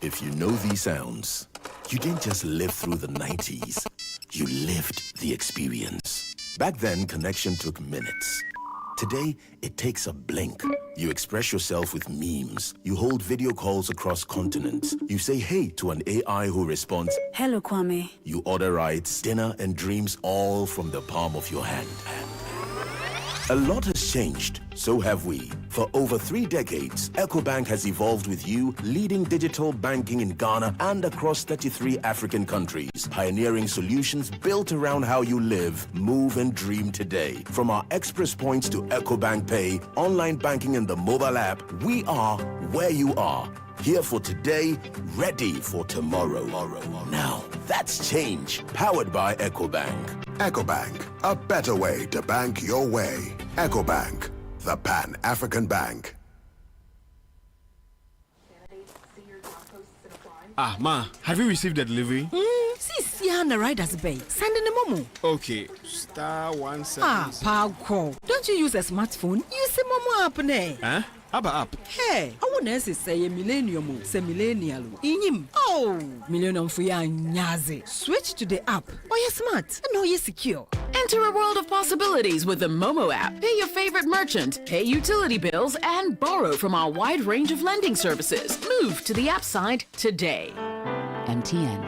If you know these sounds, you didn't just live through the 90s. You lived the experience. Back then, connection took minutes. Today, it takes a blink. You express yourself with memes. You hold video calls across continents. You say hey to an AI who responds, "Hello, Kwame." You order rides, dinner, and dreams all from the palm of your hand. A lot has changed, so have we. For over 3 decades, EcoBank has evolved with you, leading digital banking in Ghana and across 33 African countries, pioneering solutions built around how you live, move, and dream today. From our express points to EcoBank Pay, online banking, and the mobile app, we are where you are. Here for today, ready for tomorrow. Now, that's change, powered by EcoBank. EcoBank, a better way to bank your way. EcoBank, the Pan-African Bank. Ah, Ma, have you received the delivery? See, the rider's bay. Send in the Momo. Okay, *176. Pow. Don't you use a smartphone? Use the Momo app, ne? Huh? App. Hey, I want to say a millennium, say millennial. Inim. Oh, millennium for ya nyaze. Switch to the app. Or you're smart and know you're secure. Enter a world of possibilities with the Momo app. Pay your favorite merchant, pay utility bills, and borrow from our wide range of lending services. Move to the app side today. MTN.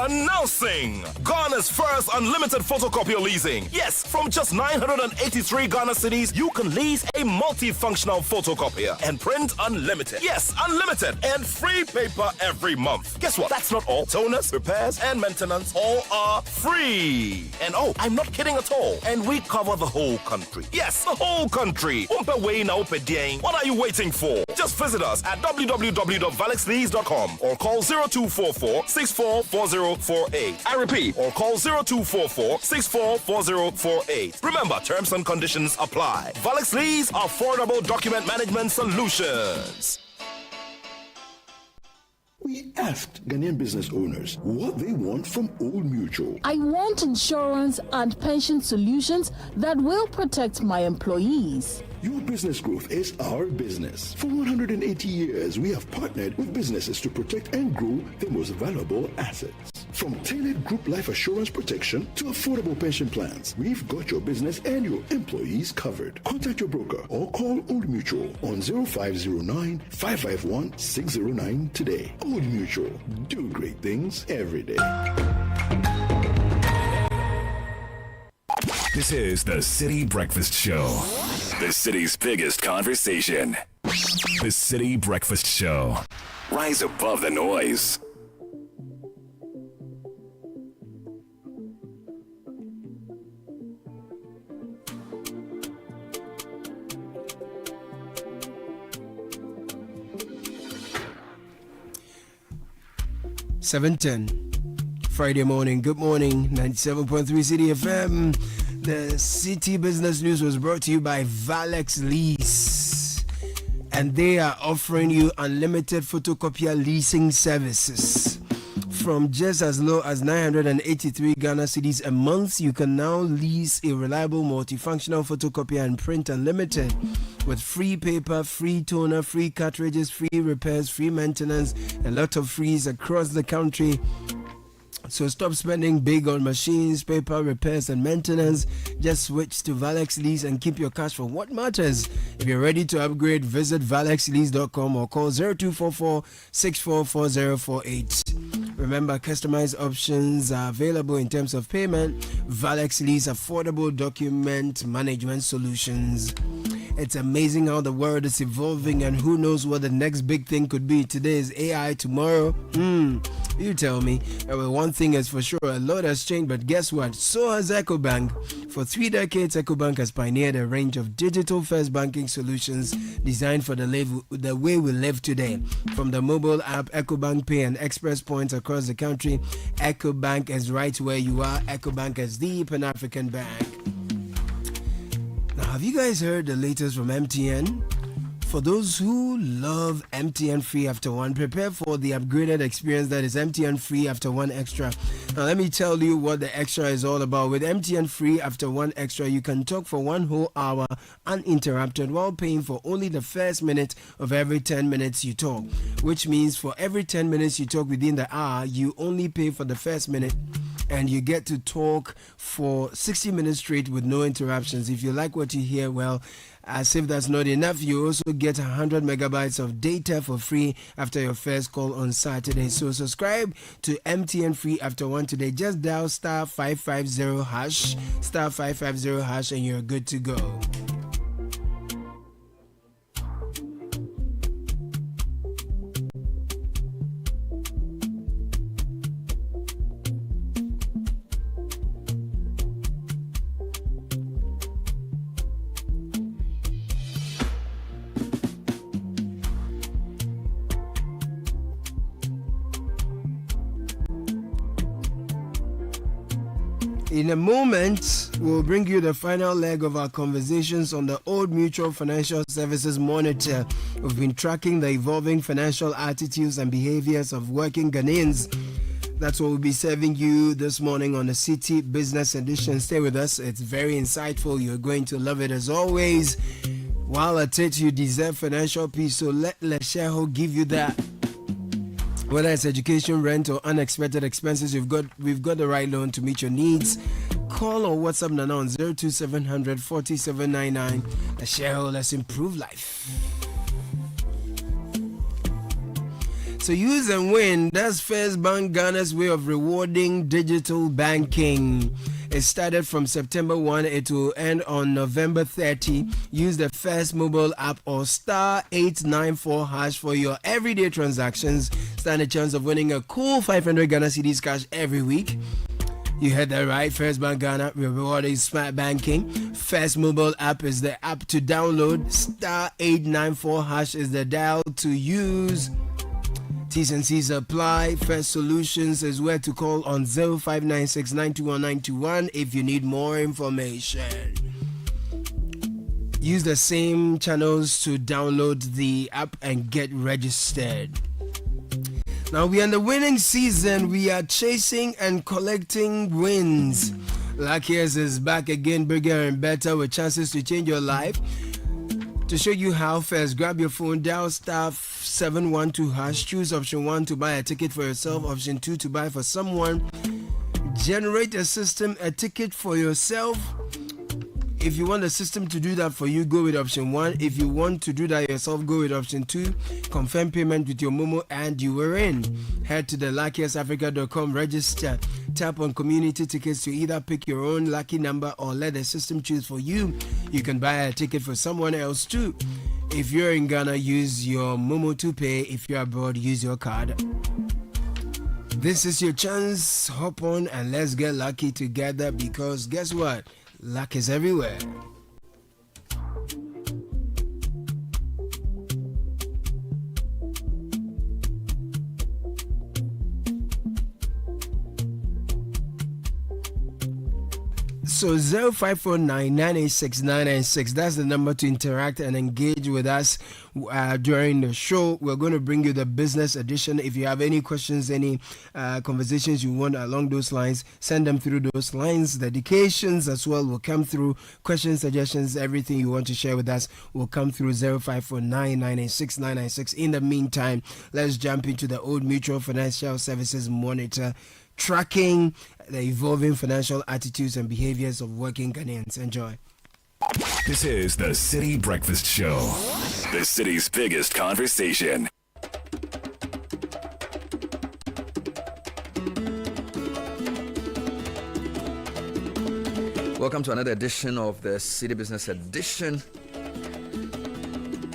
Announcing Ghana's first unlimited photocopier leasing. Yes, from just 983 Ghana cedis, you can lease a multifunctional photocopier and print unlimited. Yes, unlimited and free paper every month. Guess what? That's not all. Toners, repairs, and maintenance all are free. And oh, I'm not kidding at all. And we cover the whole country. Yes, the whole country. What are you waiting for? Just visit us at www.valexlease.com or call 0244-644048. I repeat, or call 0244-644048. Remember, terms and conditions apply. Valex Lease, affordable document management solutions. We asked Ghanaian business owners what they want from Old Mutual. I want insurance and pension solutions that will protect my employees. Your business growth is our business. For 180 years, we have partnered with businesses to protect and grow their most valuable assets. From tailored group life assurance protection to affordable pension plans, we've got your business and your employees covered. Contact your broker or call Old Mutual on 0509-551-609 today. Old Mutual, do great things every day. This is the Citi Breakfast Show. The city's biggest conversation. The Citi Breakfast Show. Rise above the noise. $7:10 Friday morning. Good morning, 97.3 City FM. The City Business News was brought to you by Valex Lease, and they are offering you unlimited photocopier leasing services. From just as low as 983 Ghana cedis a month, you can now lease a reliable multifunctional photocopier and print unlimited with free paper, free toner, free cartridges, free repairs, free maintenance, a lot of frees across the country. So stop spending big on machines, paper, repairs, and maintenance. Just switch to Valex Lease and keep your cash for what matters. If you're ready to upgrade, visit valexlease.com or call 0244-644048. Remember, customized options are available in terms of payment. Valex Lease, affordable document management solutions. It's amazing how the world is evolving, and who knows what the next big thing could be. Today is AI, tomorrow, you tell me. Well, one thing is for sure, a lot has changed, but guess what? So has EcoBank. For 3 decades, EcoBank has pioneered a range of digital-first banking solutions designed for the way we live today. From the mobile app, EcoBank Pay, and express points across the country, EcoBank is right where you are. EcoBank is the Pan-African Bank. Now, have you guys heard the latest from MTN? for those who love MTN Free After One, prepare for the upgraded experience that is MTN Free After One Extra. Now, let me tell you what the extra is all about. With MTN Free After One Extra, you can talk for 1 whole hour uninterrupted while paying for only the first minute of every 10 minutes you talk, which means for every 10 minutes you talk within the hour, you only pay for the first minute, and you get to talk for 60 minutes straight with no interruptions. If you like what you hear, well, as if that's not enough, you also get 100 megabytes of data for free after your first call on Saturday. So subscribe to MTN Free After One today. Just dial star 550 hash, star 550 hash, and you're good to go. In a moment, we'll bring you the final leg of our conversations on the Old Mutual Financial Services Monitor. We've been tracking the evolving financial attitudes and behaviors of working Ghanaians. That's what we'll be serving you this morning on the Citi Business Edition. Stay with us. It's very insightful. You're going to love it as always. While at it, you deserve financial peace, so let Lesheho give you that. Whether it's education, rent, or unexpected expenses, we've got the right loan to meet your needs. Call or WhatsApp Nana on 02700 4799. Lesheho, let's improve life. So use and win. That's First Bank Ghana's way of rewarding digital banking. It started from September 1. It will end on November 30. Use the First mobile app or star 894 hash for your everyday transactions. Stand a chance of winning a cool 500 Ghana cedis cash every week. You heard that right. First Bank Ghana rewarding smart banking. First mobile app is the app to download. Star 894 hash is the dial to use. T's and C's apply. First Solutions is where to call on 0596 921 921 if you need more information. Use the same channels to download the app and get registered. Now we are in the winning season. We are chasing and collecting wins. Luckiest is back again, bigger and better with chances to change your life. To show you how, first grab your phone, dial star 712 hash, choose option 1 to buy a ticket for yourself, option 2 to buy for someone. Generate a ticket for yourself. If you want the system to do that for you, go with option 1. If you want to do that yourself, go with option 2. Confirm payment with your Momo and you were in. Head to the luckiestafrica.com, register. Tap on community tickets to either pick your own lucky number or let the system choose for you. You can buy a ticket for someone else too. If you're in Ghana, use your Momo to pay. If you're abroad, use your card. This is your chance. Hop on and let's get lucky together, because guess what? Luck is everywhere. So 0549986996, that's the number to interact and engage with us during the show. We're going to bring you the business edition. If you have any questions, any conversations you want along those lines, send them through those lines. Dedications as well will come through. Questions, suggestions, everything you want to share with us will come through 0549986996. In the meantime, let's jump into the Old Mutual Financial Services Monitor, tracking the evolving financial attitudes and behaviors of working Ghanaians. Enjoy. This is the Citi Breakfast Show, the city's biggest conversation. Welcome to another edition of the Citi Business Edition.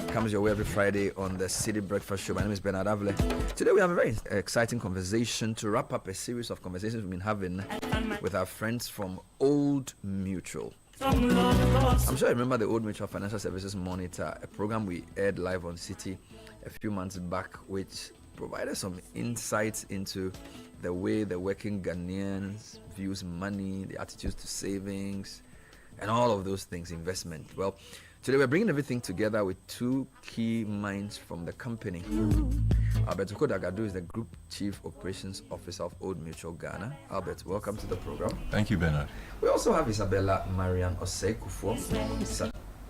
Comes your way every Friday on the Citi Breakfast Show. My name is Bernard Avle. Today we have a very exciting conversation to wrap up a series of conversations we've been having with our friends from Old Mutual. I'm sure you remember the Old Mutual Financial Services Monitor, a program we aired live on Citi a few months back, which provided some insights into the way the working Ghanaians views money, the attitudes to savings, and all of those things, investment. Well, Today we're bringing everything together with two key minds from the company. Albert Okodagadu is the Group Chief Operations Officer of Old Mutual Ghana. Albert, welcome to the program. Thank you, Bernard. We also have Isabella Marion Osei-Kufo.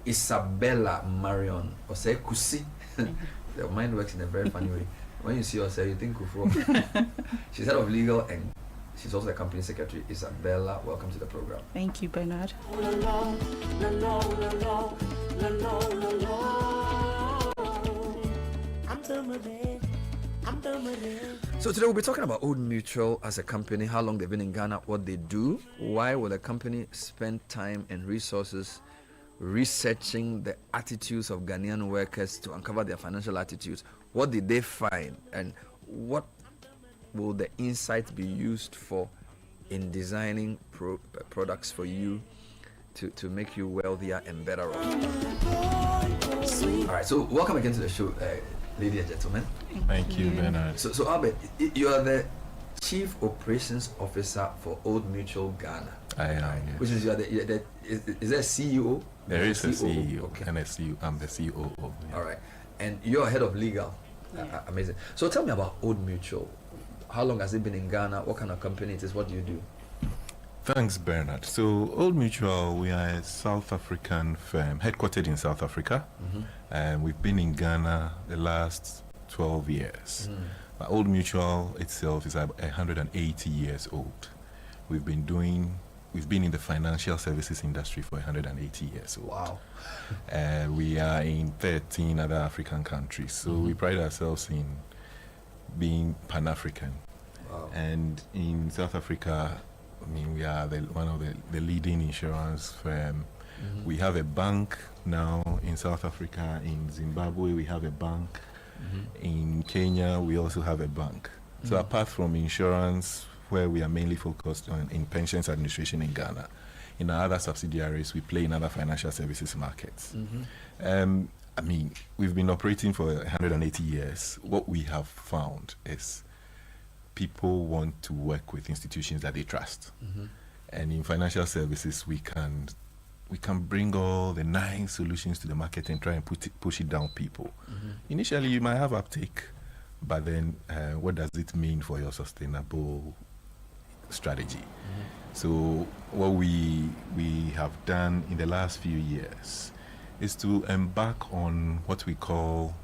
Isabella Marion Osei-Kusi. The mind works in a very funny way. When you see Osei, you think Kufo. She's head of legal and she's also the company secretary. Isabella, welcome to the program. Thank you, Bernard. So today we'll be talking about Old Mutual as a company, how long they've been in Ghana, what they do, why will the company spend time and resources researching the attitudes of Ghanaian workers to uncover their financial attitudes, what did they find, and what will the insights be used for in designing products for you to make you wealthier and better off. All right, so welcome again to the show, ladies and gentlemen. Thank you, Bernard. So Albert, you are the Chief Operations Officer for Old Mutual Ghana. I am, yes. Which is is there a CEO? There is a CEO, okay. And a CEO. I'm the COO. Yeah. All right, and you're head of legal. Yeah. Amazing. So tell me about Old Mutual. How long has it been in Ghana? What kind of company it is? What do you do? Thanks, Bernard. So Old Mutual, we are a South African firm headquartered in South Africa, and we've been in Ghana the last 12 years. But Old Mutual itself is 180 years old. We've been in the financial services industry for 180 years old. Wow. We are in 13 other African countries, so we pride ourselves in being Pan-African. Wow. And in South Africa, I mean, we are one of the leading insurance firm. We have a bank now in South Africa. In Zimbabwe, we have a bank. In Kenya, we also have a bank. So apart from insurance, where we are mainly focused on in pensions administration in Ghana, in our other subsidiaries, we play in other financial services markets. I mean, we've been operating for 180 years. What we have found is people want to work with institutions that they trust. And in financial services, we can bring all the nice solutions to the market and try and push it down people. Initially, you might have uptake, but then what does it mean for your sustainable strategy? So what we have done in the last few years is to embark on what we call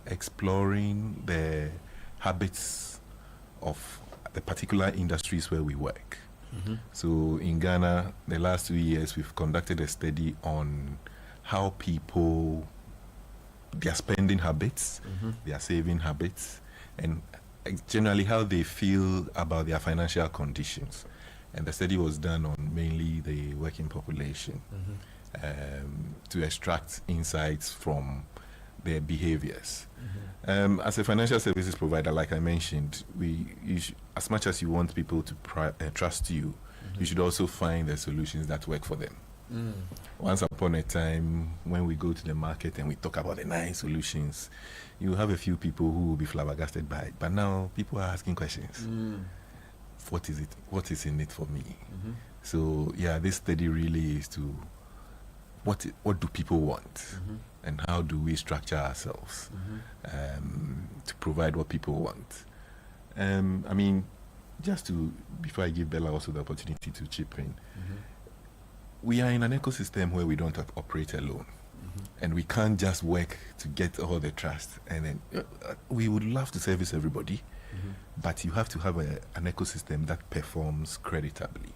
exploring the habits of the particular industries where we work. So in Ghana, the last 2 years, we've conducted a study on how people, their spending habits, their saving habits, and generally how they feel about their financial conditions. And the study was done on mainly the working population to extract insights from their behaviors. As a financial services provider, like I mentioned, as much as you want people to trust you, you should also find the solutions that work for them. Once upon a time, when we go to the market and we talk about the nice solutions, you have a few people who will be flabbergasted by it. But now people are asking questions. What is it? What is in it for me? So yeah, this study really is to what do people want, and how do we structure ourselves to provide what people want. I mean, before I give Bella also the opportunity to chip in, we are in an ecosystem where we don't operate alone. And we can't just work to get all the trust. And then we would love to service everybody, but you have to have an ecosystem that performs creditably.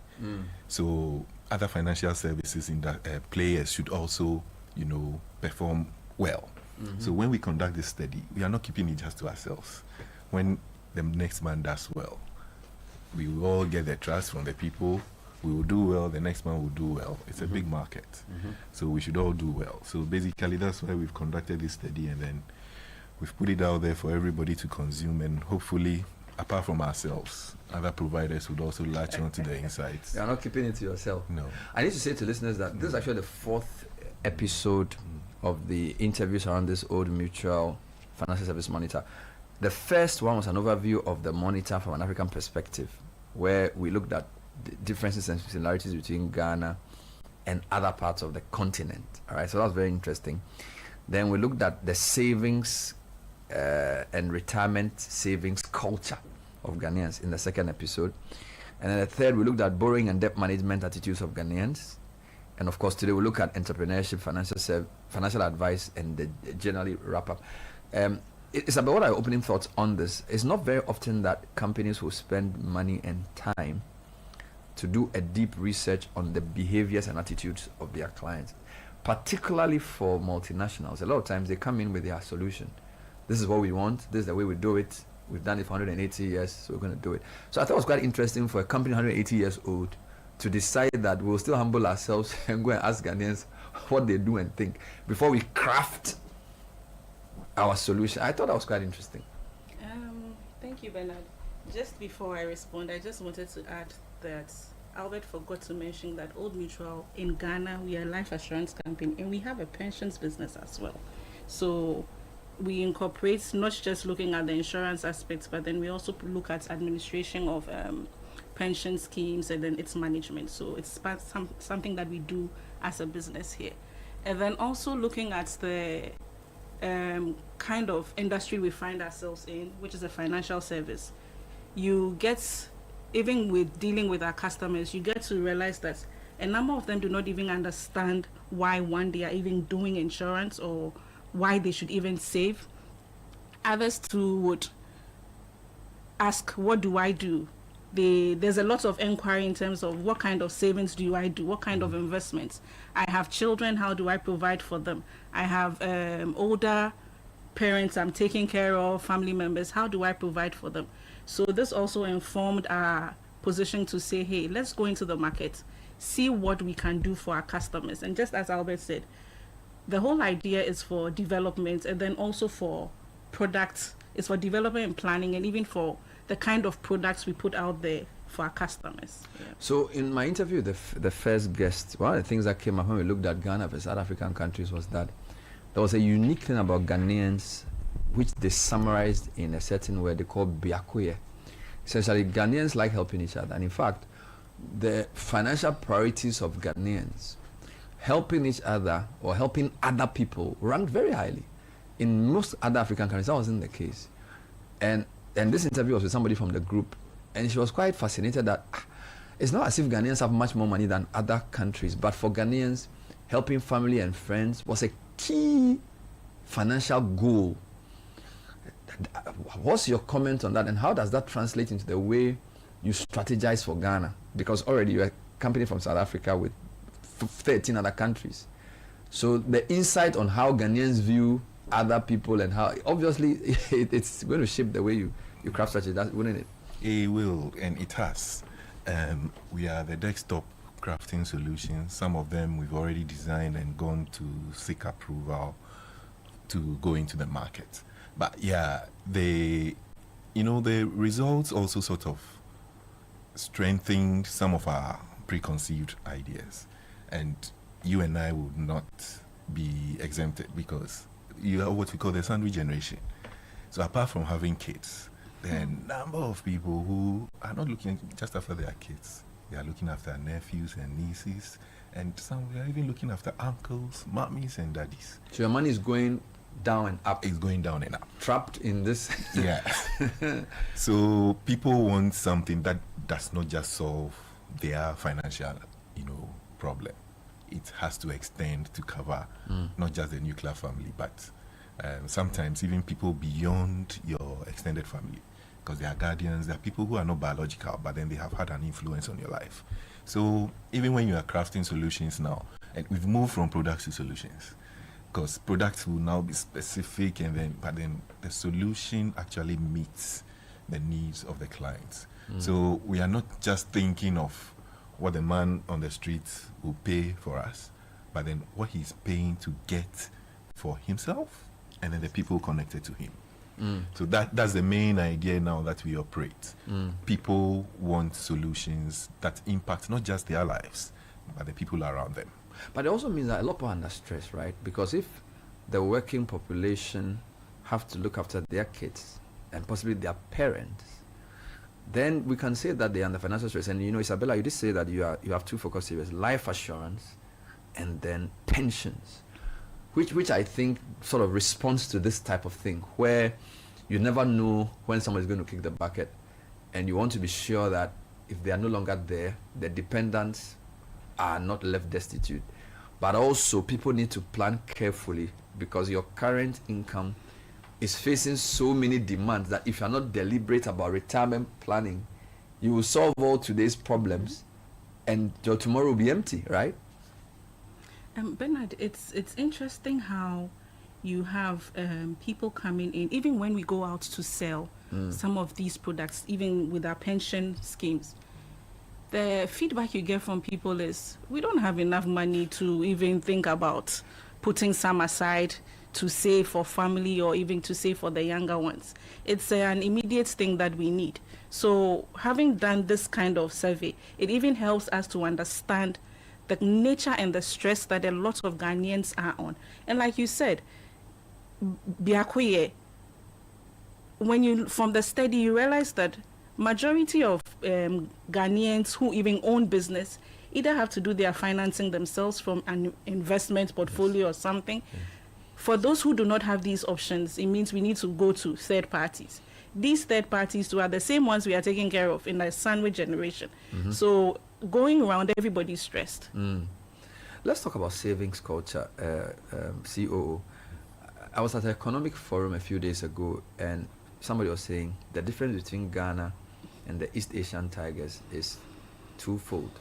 So other financial services in that players should also, perform well. So when we conduct this study, we are not keeping it just to ourselves. When the next man does well, we will all get the trust from the people. We will do well, the next man will do well. It's a big market. So we should all do well. So basically that's why we've conducted this study, and then we've put it out there for everybody to consume, and hopefully, apart from ourselves, other providers would also latch on to the insights. You're not keeping it to yourself. No. I need to say to listeners that this is actually the 4th episode of the interviews around this Old Mutual Financial Service Monitor. The first one was an overview of the monitor from an African perspective, where we looked at the differences and similarities between Ghana and other parts of the continent. All right, so that was very interesting. Then we looked at the savings and retirement savings culture of Ghanaians in the second episode. And then the third, we looked at borrowing and debt management attitudes of Ghanaians. And of course, today we look at entrepreneurship, financial advice, and the generally wrap up. It's about what our opening thoughts on this. It's not very often that companies will spend money and time to do a deep research on the behaviors and attitudes of their clients, particularly for multinationals. A lot of times they come in with their solution. This is what we want. This is the way we do it. We've done it for 180 years, so we're going to do it. So I thought it was quite interesting for a company 180 years old to decide that we'll still humble ourselves and go and ask Ghanaians what they do and think before we craft our solution. I thought that was quite interesting. Thank you, Bernard. Just before I respond, I just wanted to add that Albert forgot to mention that Old Mutual in Ghana, we are a life assurance company and we have a pensions business as well. So we incorporate not just looking at the insurance aspects, but then we also look at administration of pension schemes and then its management. So it's something that we do as a business here. And then also looking at the kind of industry we find ourselves in, which is a financial service. You get, even with dealing with our customers, you get to realize that a number of them do not even understand why they are even doing insurance or why they should even save. Others too would ask, what do I do? There's a lot of inquiry in terms of what kind of savings do I do, what kind of investments. I have children, how do I provide for them? I have older parents I'm taking care of, family members, how do I provide for them? So this also informed our position to say, hey, let's go into the market, see what we can do for our customers. And just as Albert said, the whole idea is for development and then also for products. It's for development and planning and even for the kind of products we put out there for our customers. Yeah. So in my interview, the first guest, one of the things that came up when we looked at Ghana versus South African countries was that there was a unique thing about Ghanaians which they summarized in a certain word they call biakoye. Essentially, Ghanaians like helping each other. And in fact, the financial priorities of Ghanaians, helping each other or helping other people, ranked very highly. In most other African countries, that wasn't the case. And this interview was with somebody from the group, and she was quite fascinated that it's not as if Ghanaians have much more money than other countries, but for Ghanaians, helping family and friends was a key financial goal. What's your comment on that, and how does that translate into the way you strategize for Ghana? Because already you're a company from South Africa with 13 other countries. So the insight on how Ghanaians view other people and how, obviously, it's going to shape the way you craft strategy, wouldn't it? It will, and it has. We are the desktop crafting solutions. Some of them we've already designed and gone to seek approval to go into the market. But yeah, the results also sort of strengthened some of our preconceived ideas. And you and I would not be exempted because you are what we call the sandwich generation. So apart from having kids, there are a number of people who are not looking just after their kids. They are looking after nephews and nieces, and some are even looking after uncles, mummies, and daddies. So your money is going down and up. It's going down and up. Trapped in this. Yeah. So people want something that does not just solve their financial, problem. It has to extend to cover not just the nuclear family, but sometimes even people beyond your extended family, because they are guardians. They are people who are not biological, but then they have had an influence on your life. So even when you are crafting solutions now, and we've moved from products to solutions, because products will now be specific, but then the solution actually meets the needs of the clients. So we are not just thinking of what the man on the street will pay for us, but then what he's paying to get for himself and then the people connected to him. So that's the main idea now that we operate. People want solutions that impact not just their lives, but the people around them. But it also means that a lot of people are under stress, right? Because if the working population have to look after their kids and possibly their parents, then we can say that they are under financial stress. And Isabella, you did say that you have two focus areas: life assurance and then pensions, which I think sort of responds to this type of thing, where you never know when somebody's going to kick the bucket, and you want to be sure that if they are no longer there, the dependents are not left destitute. But also, people need to plan carefully, because your current income is facing so many demands that if you're not deliberate about retirement planning, you will solve all today's problems and your tomorrow will be empty, right? Bernard, it's interesting how you have people coming in, even when we go out to sell some of these products, even with our pension schemes. The feedback you get from people is, we don't have enough money to even think about putting some aside to save for family or even to save for the younger ones. It's an immediate thing that we need. So having done this kind of survey, it even helps us to understand the nature and the stress that a lot of Ghanaians are on. And like you said, Biakoye, when you, from the study, you realize that majority of Ghanaians who even own business either have to do their financing themselves from an investment portfolio or something. For those who do not have these options, it means we need to go to third parties. These third parties too are the same ones we are taking care of in the sandwich generation. So going around, everybody's stressed. Let's talk about savings culture, COO. I was at an economic forum a few days ago, and somebody was saying the difference between Ghana and the East Asian tigers is twofold.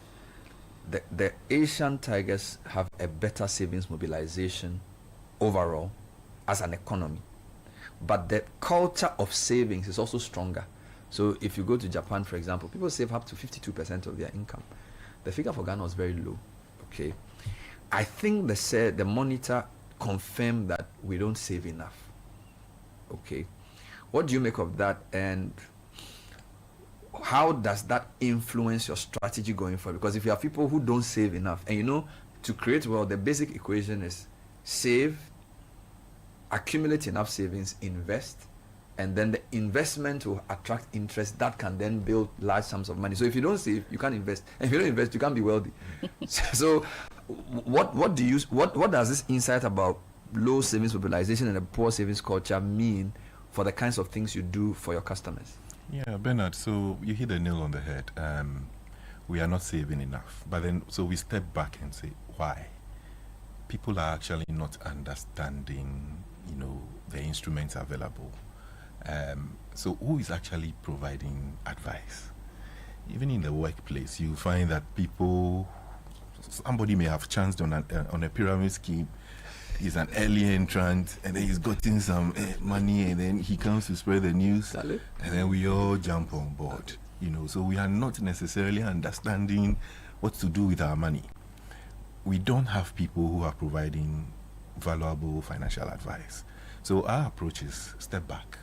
The Asian tigers have a better savings mobilization overall as an economy, but the culture of savings is also stronger. So if you go to Japan, for example, people save up to 52% of their income. The figure for Ghana was very low. Okay, I think the monitor confirmed that we don't save enough. Okay, what do you make of that, and how does that influence your strategy going forward? Because if you have people who don't save enough, and you know, to create wealth, the basic equation is save, accumulate enough savings, invest, and then the investment will attract interest that can then build large sums of money. So if you don't save, you can't invest, and if you don't invest, you can't be wealthy. So what does this insight about low savings mobilization and a poor savings culture mean for the kinds of things you do for your customers? Yeah, Bernard, so you hit the nail on the head. We are not saving enough. But then, so we step back and say, why? People are actually not understanding, the instruments available. So who is actually providing advice? Even in the workplace, you find that somebody may have chanced on a pyramid scheme. He's an early entrant, and then he's gotten some money, and then he comes to spread the news, and then we all jump on board. So we are not necessarily understanding what to do with our money. We don't have people who are providing valuable financial advice. So our approach is step back,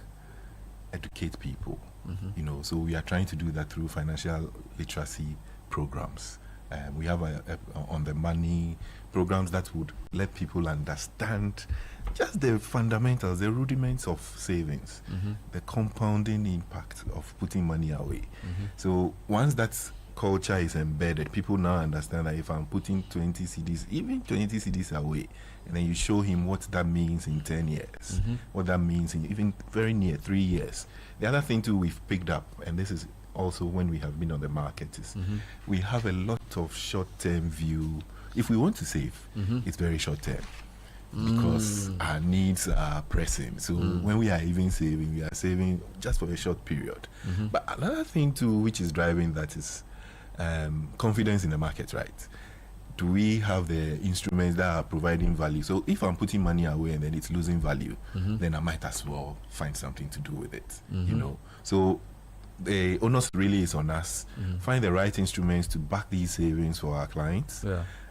educate people. So we are trying to do that through financial literacy programs. We have on the money programs that would let people understand just the fundamentals, the rudiments of savings, the compounding impact of putting money away. So once that culture is embedded, people now understand that if I'm putting 20 CDs, even 20 CDs away, and then you show him what that means in 10 years, what that means in even very near 3 years. The other thing too we've picked up, and this is also when we have been on the market, is we have a lot of short-term view. If we want to save, it's very short-term because our needs are pressing. So when we are even saving, we are saving just for a short period. But another thing too which is driving that is confidence in the market, right? Do we have the instruments that are providing value? So if I'm putting money away and then it's losing value, then I might as well find something to do with it, So the onus really is on us. Find the right instruments to back these savings for our clients.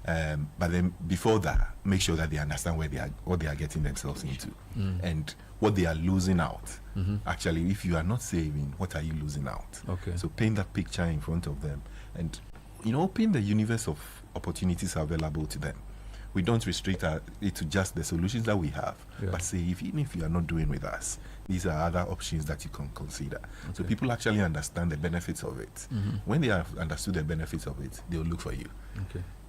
But then before that, make sure that they understand what they are getting themselves into and what they are losing out. Actually, if you are not saving, what are you losing out? So paint that picture in front of them and open the universe of opportunities available to them. We don't restrict it to just the solutions that we have, but say even if you are not doing with us, these are other options that you can consider. So people actually understand the benefits of it. When they have understood the benefits of it, they will look for you.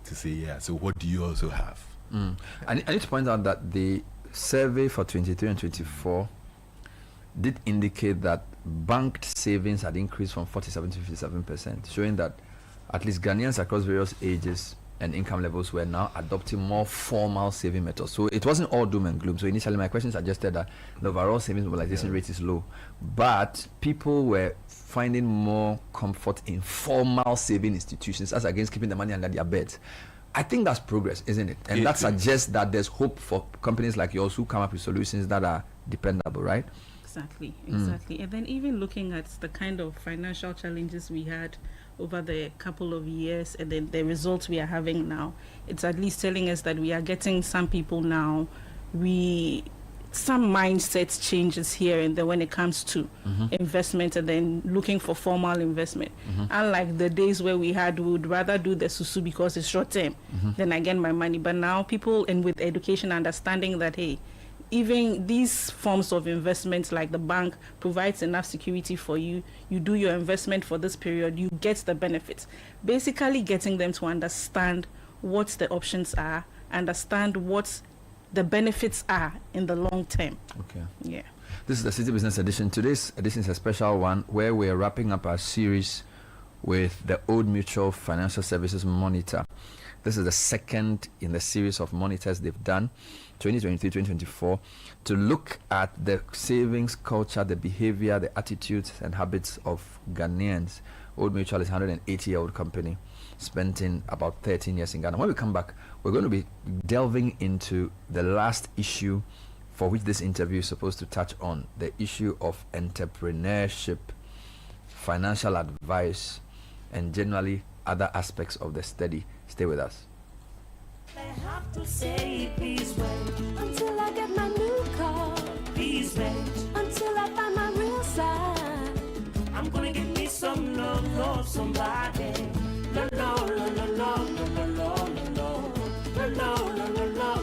to say, yeah, so what do you also have? I need to point out that the survey for 23 and 24 did indicate that banked savings had increased from 47 to 57%, showing that at least Ghanaians across various ages and income levels were now adopting more formal saving methods. So it wasn't all doom and gloom. So initially my question suggested that the overall savings mobilization rate is low, but people were finding more comfort in formal saving institutions as against keeping the money under their beds. I think that's progress, isn't it? And that suggests that there's hope for companies like yours who come up with solutions that are dependable, right? Exactly. And then even looking at the kind of financial challenges we had over the couple of years and then the results we are having now, it's at least telling us that we are getting some people now, some mindset changes here and there when it comes to investment and then looking for formal investment. Unlike the days where we would rather do the susu because it's short term, then I get my money. But now people, and with education, understanding that, hey, even these forms of investments like the bank provides enough security for you, you do your investment for this period, you get the benefits. Basically getting them to understand what the options are, understand what the benefits are in the long term. Okay. Yeah. This is the City Business Edition. Today's edition is a special one where we're wrapping up our series with the Old Mutual Financial Services Monitor. This is the second in the series of monitors they've done, 2023-2024, to look at the savings culture, the behavior, the attitudes and habits of Ghanaians. Old Mutual is a 180-year-old company, spending about 13 years in Ghana. When we come back, we're going to be delving into the last issue for which this interview is supposed to touch on, the issue of entrepreneurship, financial advice, and generally other aspects of the study. Stay with us. I have to say, please wait until I get my new car. Please wait until I find my real side. I'm gonna give me some love, somebody. La la la la la la la la la la la la.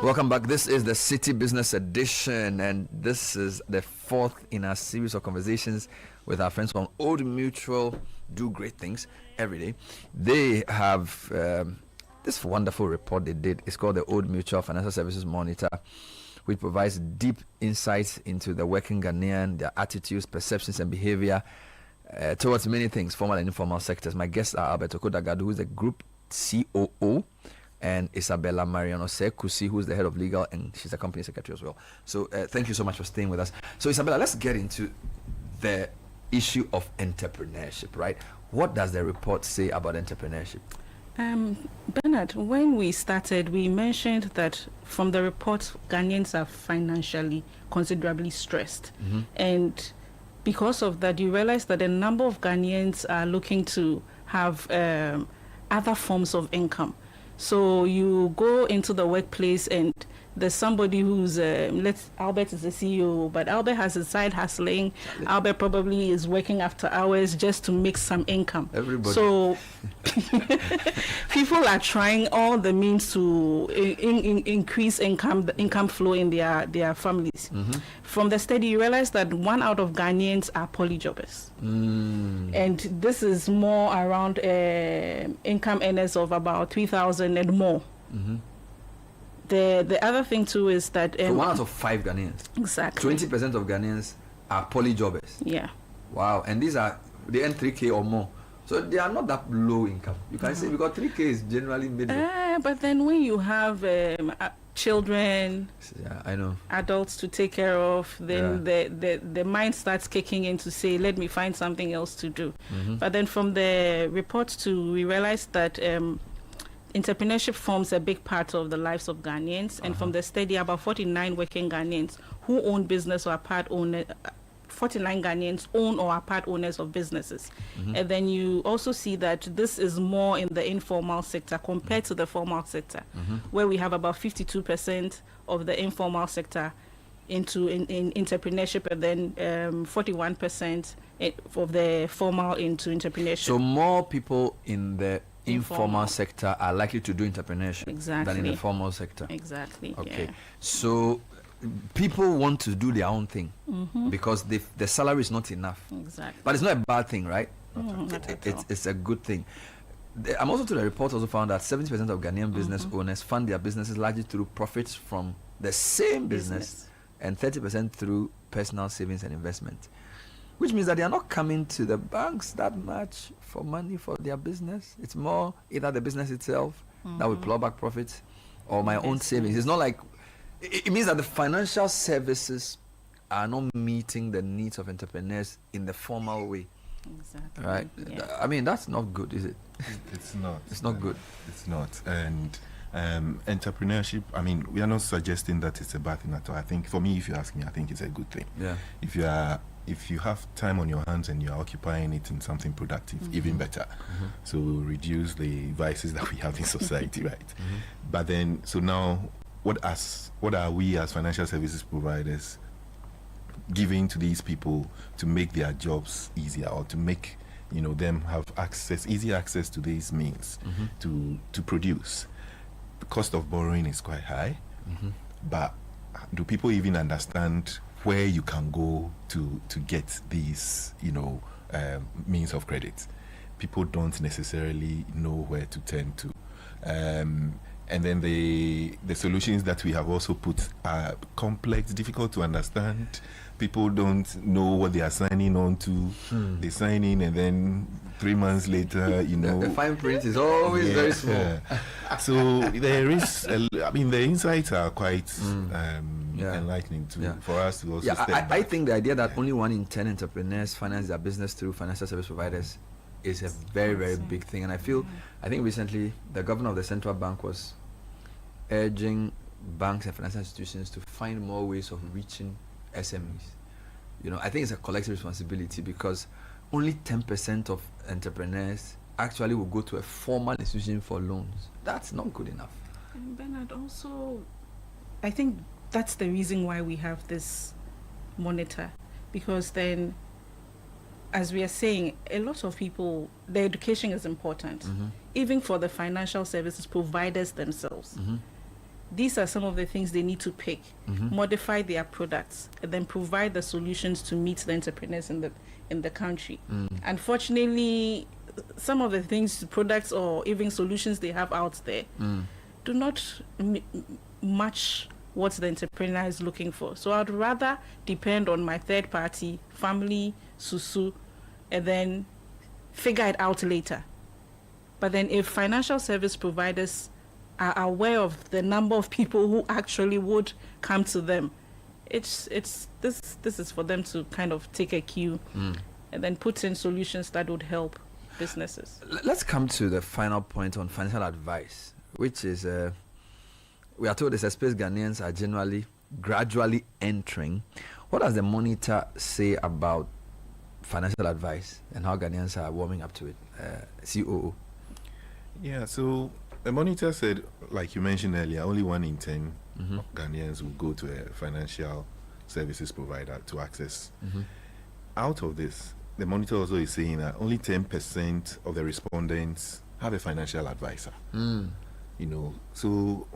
Welcome back. This is the City Business Edition, and this is the fourth in our series of conversations with our friends from Old Mutual. Do great things every day. They have this wonderful report they did. It's called the Old Mutual Financial Services Monitor, which provides deep insights into the working Ghanaian, their attitudes, perceptions, and behavior towards many things, formal and informal sectors. My guests are Albert Okodagadu, who is the Group COO, and Isabella Mariano Sekusi, who's the head of legal, and she's a company secretary as well. So thank you so much for staying with us. So Isabella, let's get into the issue of entrepreneurship, right? What does the report say about entrepreneurship? Bernard, when we started, we mentioned that from the report, Ghanaians are financially considerably stressed. And because of that, you realize that a number of Ghanaians are looking to have other forms of income. So you go into the workplace and there's somebody who's, Albert is the CEO, but Albert has a side hustling. Albert probably is working after hours just to make some income. Everybody. So people are trying all the means to increase the income flow in their families. From the study, you realize that 1 out of Ghanaians are polyjobbers. And this is more around income earners of about 3,000 and more. The other thing too is that so 1 out of 5 Ghanaians. Exactly. 20% of Ghanaians are polyjobbers. Yeah. Wow. And these are, they earn 3K or more. So they are not that low income. You can say, because 3K is generally middle. But then when you have children, I know, adults to take care of, then the mind starts kicking in to say, let me find something else to do. But then from the report too, we realized that entrepreneurship forms a big part of the lives of Ghanaians, and from the study, about 49 working Ghanaians who own business or are part owner, 49 Ghanaians own or are part owners of businesses. And then you also see that this is more in the informal sector compared to the formal sector, where we have about 52% of the informal sector in entrepreneurship, and then 41% of the formal into entrepreneurship. So more people in the informal sector are likely to do entrepreneurship than in the formal sector. Exactly. Okay. Yeah. So people want to do their own thing. because the salary is not enough. Exactly. But it's not a bad thing, right? Not at all. It's a good thing. I'm also to the report also found that 70% of Ghanaian business owners fund their businesses largely through profits from the same business and 30% through personal savings and investment, which means that they are not coming to the banks that much for money for their business. It's more either the business itself that will plow back profits or my own savings. It's not like it means that the financial services are not meeting the needs of entrepreneurs in the formal way. Exactly. Right? Yeah. I mean, that's not good, is it? It's not. It's not good. It's not. And entrepreneurship, I mean, we are not suggesting that it's a bad thing at all. I think, for me, if you ask me, I think it's a good thing. Yeah. If you have time on your hands and you're occupying it in something productive, even better. So we'll reduce the vices that we have in society, right? But then, so now, what are we as financial services providers giving to these people to make their jobs easier, or to make them have easy access to these means to produce? The cost of borrowing is quite high, but do people even understand where you can go to get these means of credit? People don't necessarily know where to turn to, and then the solutions that we have also put are complex, difficult to understand. People don't know what they are signing on to. They sign in, and then 3 months later, the fine print is always very small. So there is, the insights are quite enlightening for us to also step back. I think the idea that only 1 in 10 entrepreneurs finance their business through financial service providers is a very, very big thing. And I think recently the governor of the central bank was urging banks and financial institutions to find more ways of reaching SMEs. I think it's a collective responsibility, because only 10% of entrepreneurs actually will go to a formal institution for loans. That's not good enough. And Bernard, also, I think that's the reason why we have this monitor, because then, as we are saying, a lot of people, their education is important, even for the financial services providers themselves. These are some of the things they need to pick, modify their products, and then provide the solutions to meet the entrepreneurs in the country. Unfortunately, some of the things, products or even solutions they have out there do not match what the entrepreneur is looking for. So I'd rather depend on my third party, family, susu, and then figure it out later. But then if financial service providers are aware of the number of people who actually would come to them, this is for them to kind of take a cue and then put in solutions that would help businesses. Let's come to the final point on financial advice, which is we are told it's a space Ghanaians are gradually entering. What does the monitor say about financial advice and how Ghanaians are warming up to it? COO. Yeah, so the monitor said, like you mentioned earlier, only 1 in 10 Ghanaians will go to a financial services provider to access. Out of this, the monitor also is saying that only 10% of the respondents have a financial advisor. So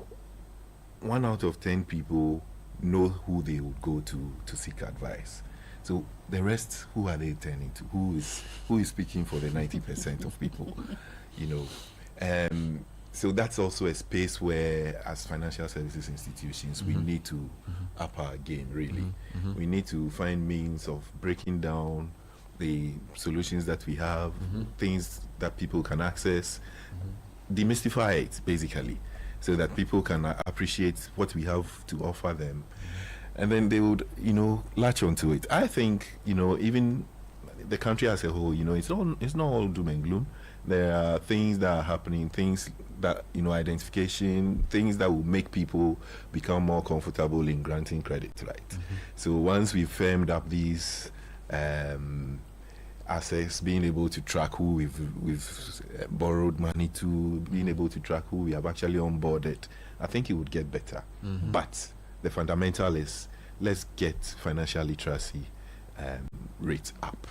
1 out of 10 people know who they would go to seek advice. So the rest, who are they turning to? Who is speaking for the 90% of people? So that's also a space where, as financial services institutions, we need to up our game, really. We need to find means of breaking down the solutions that we have, things that people can access, demystify it, basically, so that people can appreciate what we have to offer them. And then they would, latch onto it. I think, even the country as a whole, it's not all doom and gloom. There are things that are happening, things that, identification, things that will make people become more comfortable in granting credit, right? So once we've firmed up these assets, being able to track who we've borrowed money to, being able to track who we have actually onboarded, I think it would get better. But the fundamental is, let's get financial literacy rates up.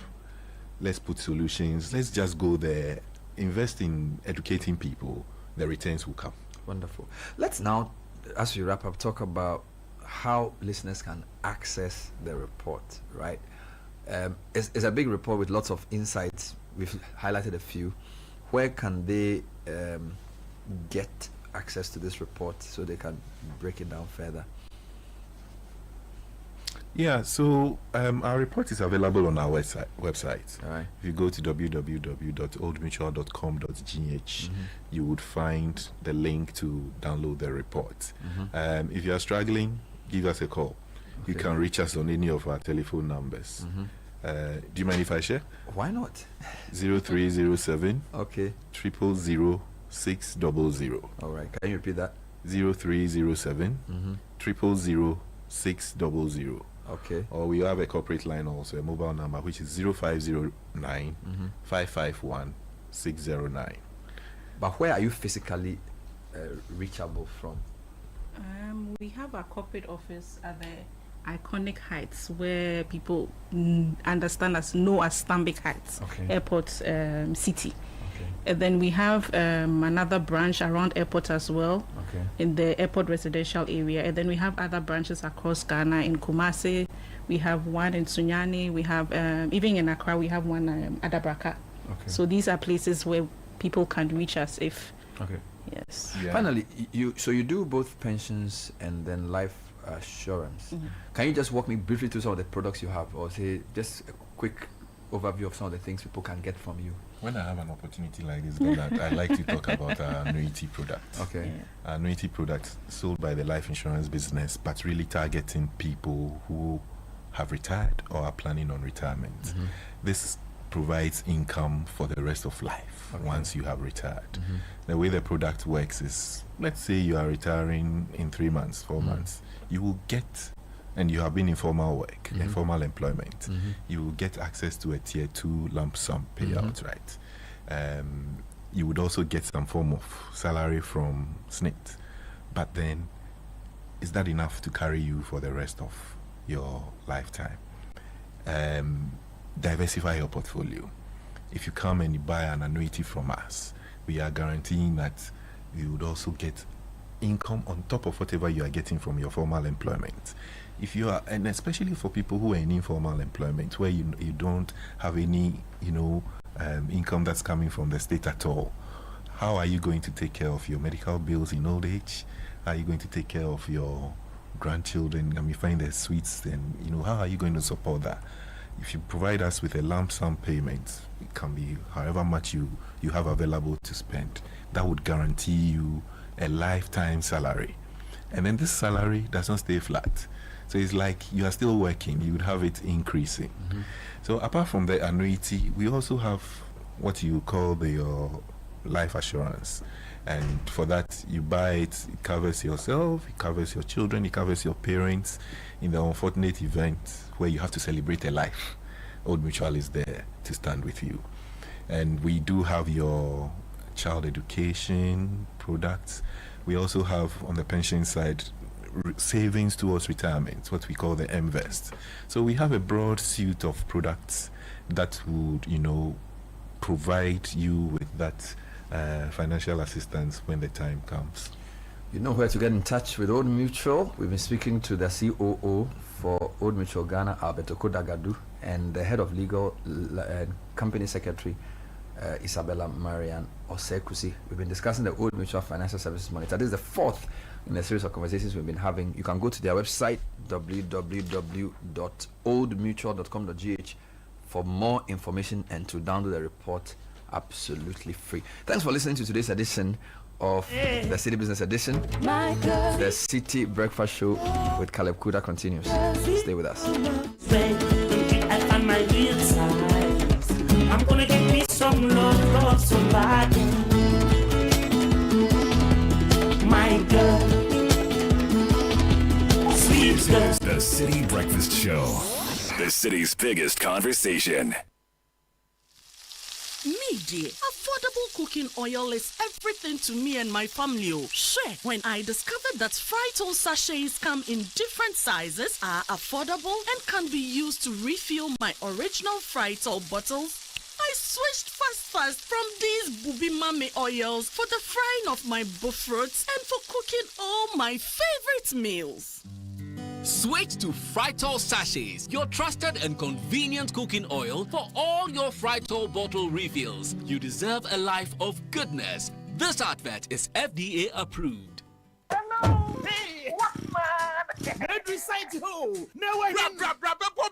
Let's put solutions. Let's just go there, invest in educating people. The returns will come. Wonderful. Let's now, as we wrap up, talk about how listeners can access the report, right? It's a big report with lots of insights. We've highlighted a few. Where can they get access to this report so they can break it down further? Yeah, so our report is available on our website. All right. If you go to www.oldmutual.com.gh, you would find the link to download the report. If you are struggling, give us a call. You can reach us on any of our telephone numbers. Do you mind if I share? Why not? 0307 okay 000 600. All right, can you repeat that? 0307 000 600. Okay. Or we have a corporate line also, a mobile number, which is 0509 551 609. But where are you physically reachable from? We have a corporate office at the iconic Heights, where people understand as Stanbic Heights Airport City. And then we have another branch around airport as well, in the airport residential area. And then we have other branches across Ghana, in Kumasi. We have one in Sunyani. We have, even in Accra, we have one at Adabraka. So these are places where people can reach us if... Yes. Yeah. Finally, you do both pensions and then life assurance. Can you just walk me briefly through some of the products you have, or say just a quick overview of some of the things people can get from you? When I have an opportunity like this, Bernard, I like to talk about our annuity products. Annuity products sold by the life insurance business, but really targeting people who have retired or are planning on retirement. This provides income for the rest of life once you have retired. The way the product works is, let's say you are retiring in 3 months, 4 months, you will get, and you have been in formal work, informal employment, you will get access to a tier 2 lump sum payout, right? You would also get some form of salary from SNIT, but then is that enough to carry you for the rest of your lifetime? Diversify your portfolio. If you come and you buy an annuity from us, we are guaranteeing that you would also get income on top of whatever you are getting from your formal employment. If you are, and especially for people who are in informal employment, where you don't have any, income that's coming from the state at all, how are you going to take care of your medical bills in old age? How are you going to take care of your grandchildren? I mean, find their sweets, and how are you going to support that? If you provide us with a lump sum payment, it can be however much you have available to spend. That would guarantee you a lifetime salary. And then this salary doesn't stay flat. So it's like you are still working, you would have it increasing. So apart from the annuity, we also have what you call your life assurance. And for that, you buy it, it covers yourself, it covers your children, it covers your parents in the unfortunate event where you have to celebrate a life. Old Mutual is there to stand with you. And we do have your child education products. We also have, on the pension side, savings towards retirement, what we call the MVest. So we have a broad suite of products that would, provide you with that financial assistance when the time comes. You know where to get in touch with Old Mutual. We've been speaking to the COO for Old Mutual Ghana, Alberto Kodagadu, and the head of legal company secretary, Isabella Marian Osekusi. We've been discussing the Old Mutual Financial Services Monitor. This is the fourth in a series of conversations we've been having. You can go to their website, www.oldmutual.com.gh, for more information and to download the report absolutely free. Thanks for listening to today's edition of the Citi Business Edition. The Citi Breakfast Show with Caleb Kuda continues. Stay with us. I find my real size. I'm gonna get me some love, somebody. My girl, sweet This girl. is the Citi Breakfast Show, the city's biggest conversation. Me, dear, affordable cooking oil is everything to me and my family. Sure, when I discovered that Frytol sachets come in different sizes, are affordable, and can be used to refill my original Frytol bottles, I switched fast from these Bubi Mame oils for the frying of my buffets and for cooking all my favorite meals. Switch to Frytol sachets, your trusted and convenient cooking oil for all your Frytol bottle refills. You deserve a life of goodness. This advert is FDA approved. Hey, what man? Every site ho. No way.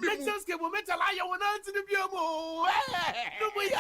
Nexus cable metal I want to the biomo. No way.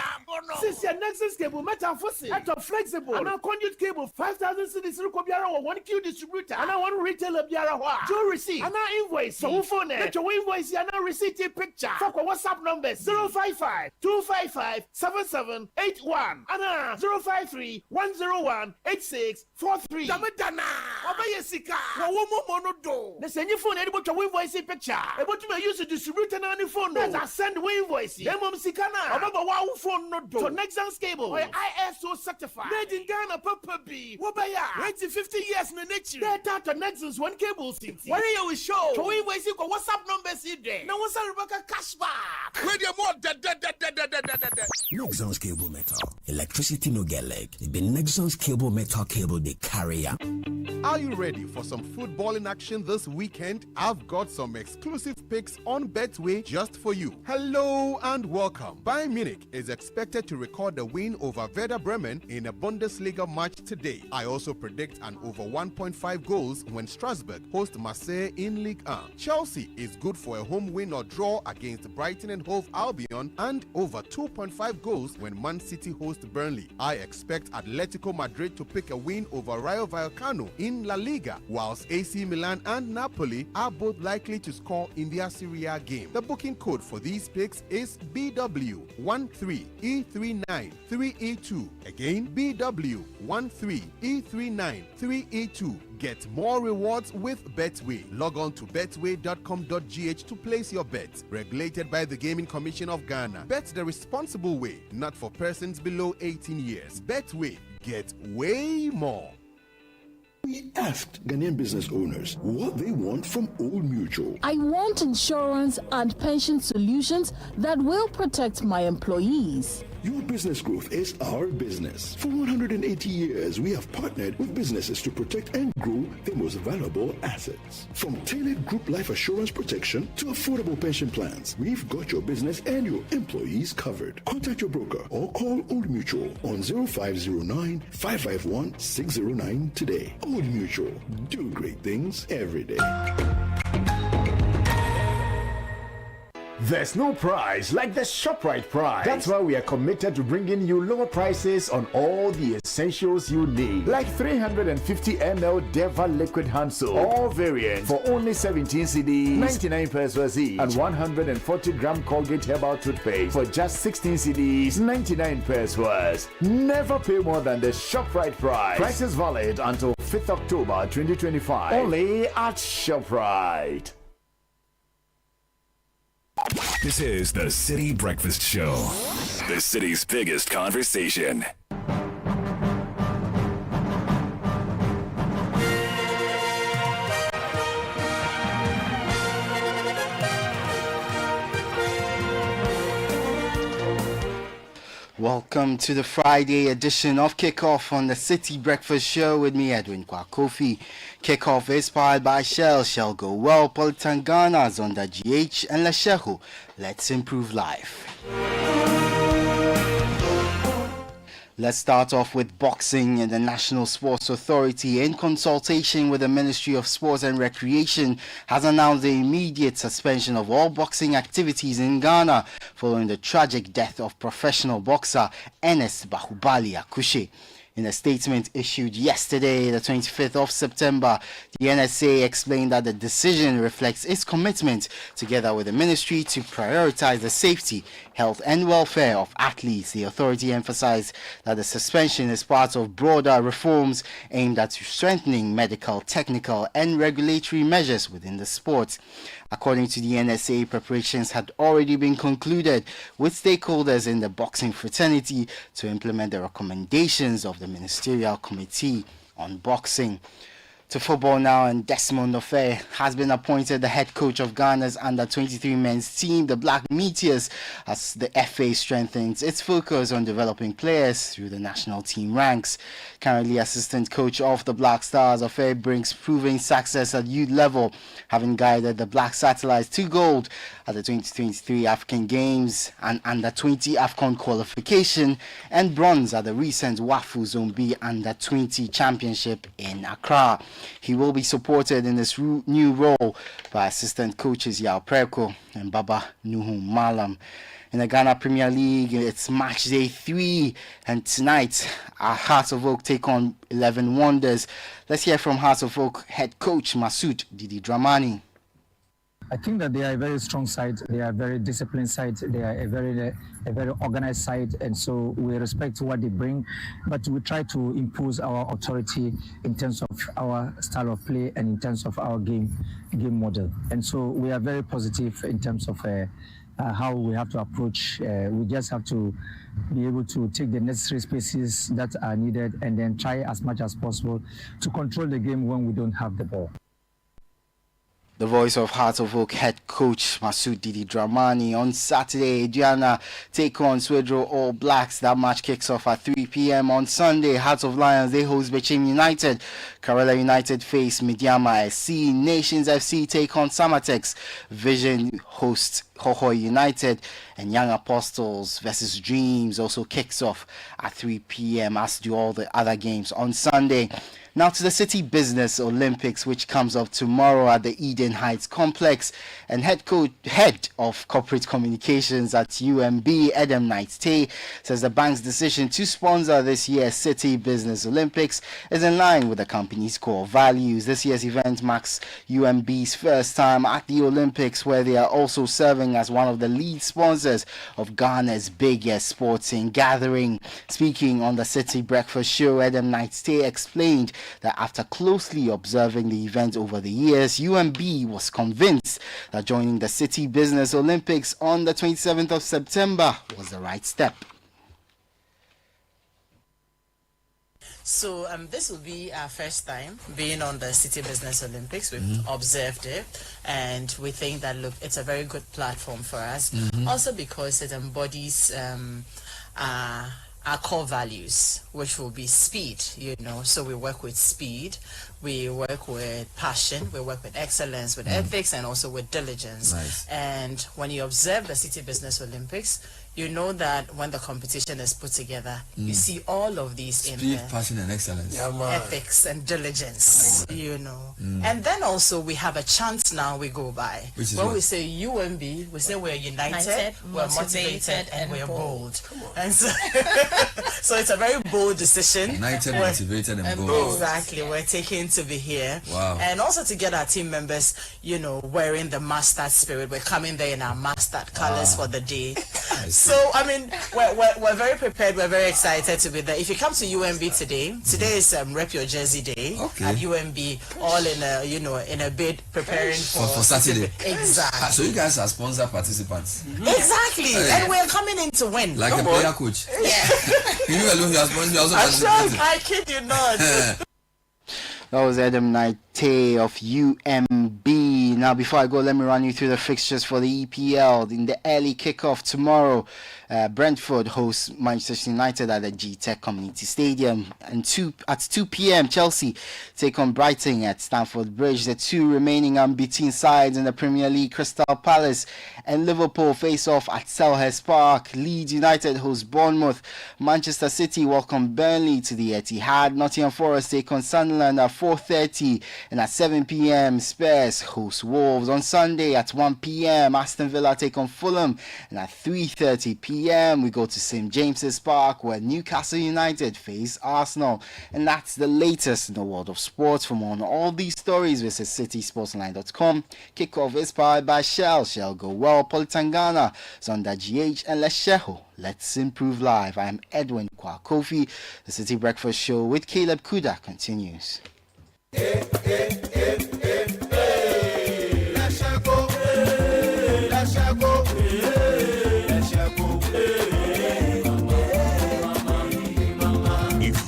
Since your Nexus cable metal fossil, at flexible. And a conduit cable 5,000 cities Rukobiara or 1Q distributor. And I want retailer Biara. Joe receipt. And I invoice. So phone it. Your invoice and I receipt a picture. Fuck WhatsApp numbers 055 255 7781 and 053 101 8643. Damadana. Obayesika. Womomono. The same phone able to invoice a picture. Able to use a distributor on the phone. That's a send invoice. Demom Sikana. About wow phone no do. To Nexans cable. Where ISO certified. Made in Ghana Papa B. Wobaya. 50 years in the nature. Data to Nexans one cable city. Where you will show. To invoice you WhatsApp numbers in there. Now what's Rebecca cashback? Where you more Nexans cable metal. Electricity no get leg. The Nexans cable metal cable they carry up. Are you ready for some footballing action this weekend? I've got some exclusive picks on Betway just for you. Hello and welcome. Bayern Munich is expected to record a win over Werder Bremen in a Bundesliga match today. I also predict an over 1.5 goals when Strasbourg host Marseille in Ligue 1. Chelsea is good for a home win or draw against Brighton and Hove Albion and over 2.5 goals when Man City host Burnley. I expect Atletico Madrid to pick a win over Rayo Vallecano in La Liga, whilst AC Milan and Napoli are both likely to score in their Serie A game. The booking code for these picks is BW13E393E2. Again, BW13E393E2. Get more rewards with Betway. Log on to betway.com.gh to place your bet. Regulated by the Gaming Commission of Ghana. Bet the responsible way, not for persons below 18 years. Betway. Get way more. We asked Ghanaian business owners what they want from Old Mutual. I want insurance and pension solutions that will protect my employees. Your business growth is our business. For 180 years, we have partnered with businesses to protect and grow their most valuable assets. From tailored group life assurance protection to affordable pension plans, we've got your business and your employees covered. Contact your broker or call Old Mutual on 0509 551 609 today. Old Mutual, do great things every day. There's no price like the ShopRite price. That's why we are committed to bringing you lower prices on all the essentials you need. Like 350 ml Deva liquid hand soap, all variants for only 17 cedis, 99 pesos each, and 140 gram Colgate herbal toothpaste for just 16 cedis, 99 pesos. Never pay more than the ShopRite price. Prices valid until 5th October 2025. Only at ShopRite. This is the City Breakfast Show, the city's biggest conversation. Welcome to the Friday edition of Kickoff on the City Breakfast Show with me, Edwin Kwakofi. Kickoff is powered by Shell. Shell Go Well, Politangana, Zonda GH, and Leshehu. Let's improve life. Let's start off with boxing. And the National Sports Authority, in consultation with the Ministry of Sports and Recreation, has announced the immediate suspension of all boxing activities in Ghana following the tragic death of professional boxer Ernest Bahubali Akushe. In a statement issued yesterday, the 25th of September, the NSA explained that the decision reflects its commitment, together with the ministry, to prioritize the safety, health and welfare of athletes. The authority emphasized that the suspension is part of broader reforms aimed at strengthening medical, technical and regulatory measures within the sport. According to the NSA, preparations had already been concluded with stakeholders in the boxing fraternity to implement the recommendations of the Ministerial Committee on Boxing. To football now, and Desmond Ofe has been appointed the head coach of Ghana's under-23 men's team, the Black Meteors, as the FA strengthens its focus on developing players through the national team ranks. Currently assistant coach of the Black Stars, Ofe brings proving success at youth level, having guided the Black Satellites to gold at the 2023 African Games and under-20 AFCON qualification, and bronze at the recent WAFU Zone B under-20 championship in Accra. He will be supported in this new role by assistant coaches Yao Preko and Baba Nuhu Malam. In the Ghana Premier League, it's match day 3, and tonight our Hearts of Oak take on 11 Wonders. Let's hear from Hearts of Oak head coach Masood Didi Dramani. I think that they are a very strong side. They are a very disciplined side. They are a very organized side, and so we respect what they bring, but we try to impose our authority in terms of our style of play and in terms of our game model. And so we are very positive in terms of how we have to approach. We just have to be able to take the necessary spaces that are needed and then try as much as possible to control the game when we don't have the ball. The voice of Hearts of Oak head coach Masood Didi Dramani. On Saturday, Diana take on Swedro All Blacks. That match kicks off at 3 p.m. On Sunday, Hearts of Lions, they host Bechem United. Kerala United face Midyama SC. Nations FC take on Samatex. Vision hosts Hoho United, and Young Apostles versus Dreams also kicks off at 3 p.m. as do all the other games on Sunday. Now to the City Business Olympics, which comes up tomorrow at the Eden Heights Complex, and head of corporate communications at UMB, Adam Knight-Tay, says the bank's decision to sponsor this year's City Business Olympics is in line with the company's core values. This year's event marks UMB's first time at the Olympics, where they are also serving as one of the lead sponsors of Ghana's biggest sporting gathering. Speaking on the City Breakfast Show, Adam Knight-Tay explained that after closely observing the event over the years, UMB was convinced that joining the City Business Olympics on the 27th of September was the right step. So this will be our first time being on the City Business Olympics. We've observed it, and we think that, look, it's a very good platform for us. Also because it embodies our core values, which will be speed, so we work with speed, we work with passion, we work with excellence, with ethics, and also with diligence. Nice. And when you observe the City Business Olympics, you know that when the competition is put together, you see all of these in Speed, there. passion, and excellence. Ethics and diligence, And then also we have a chant now we go by. Which is when what? we say UMB, we say we're united, we're motivated, and we're bold. And so, so it's a very bold decision. United, motivated, and bold. Exactly. We're taking to be here. Wow. And also to get our team members, wearing the mustard spirit. We're coming there in our mustard colors for the day. So, I mean, we're very prepared. We're very excited to be there. If you come to UMB today is Rep Your Jersey Day at UMB, all in a bid preparing for Saturday. Exactly. So you guys are sponsor participants. Exactly. And we're coming in to win. Like a player coach. Yeah. You alone, you are sponsor, you also participating. I kid you not. That was Adam Knight-Tay of UMB. Now, before I go, let me run you through the fixtures for the EPL. In the early kickoff tomorrow, Brentford hosts Manchester United at the G-Tech Community Stadium. And at 2 p.m, Chelsea take on Brighton at Stamford Bridge. The two remaining unbeaten sides in the Premier League, Crystal Palace and Liverpool, face off at Selhurst Park. Leeds United host Bournemouth. Manchester City welcome Burnley to the Etihad. Nottingham Forest take on Sunderland at 4:30. And at 7 p.m, Spurs host Wolves. On Sunday at 1 p.m, Aston Villa take on Fulham. And at 3:30 p.m, we go to St James's Park, where Newcastle United face Arsenal. And that's the latest in the world of sports. For more on all these stories, visit citysportsline.com. Kickoff is powered by Shell. Shell go well. Politangana, Zonda GH, and Lesheho. Let's improve live. I am Edwin Kwakofi. The City Breakfast Show with Caleb Kuda continues. If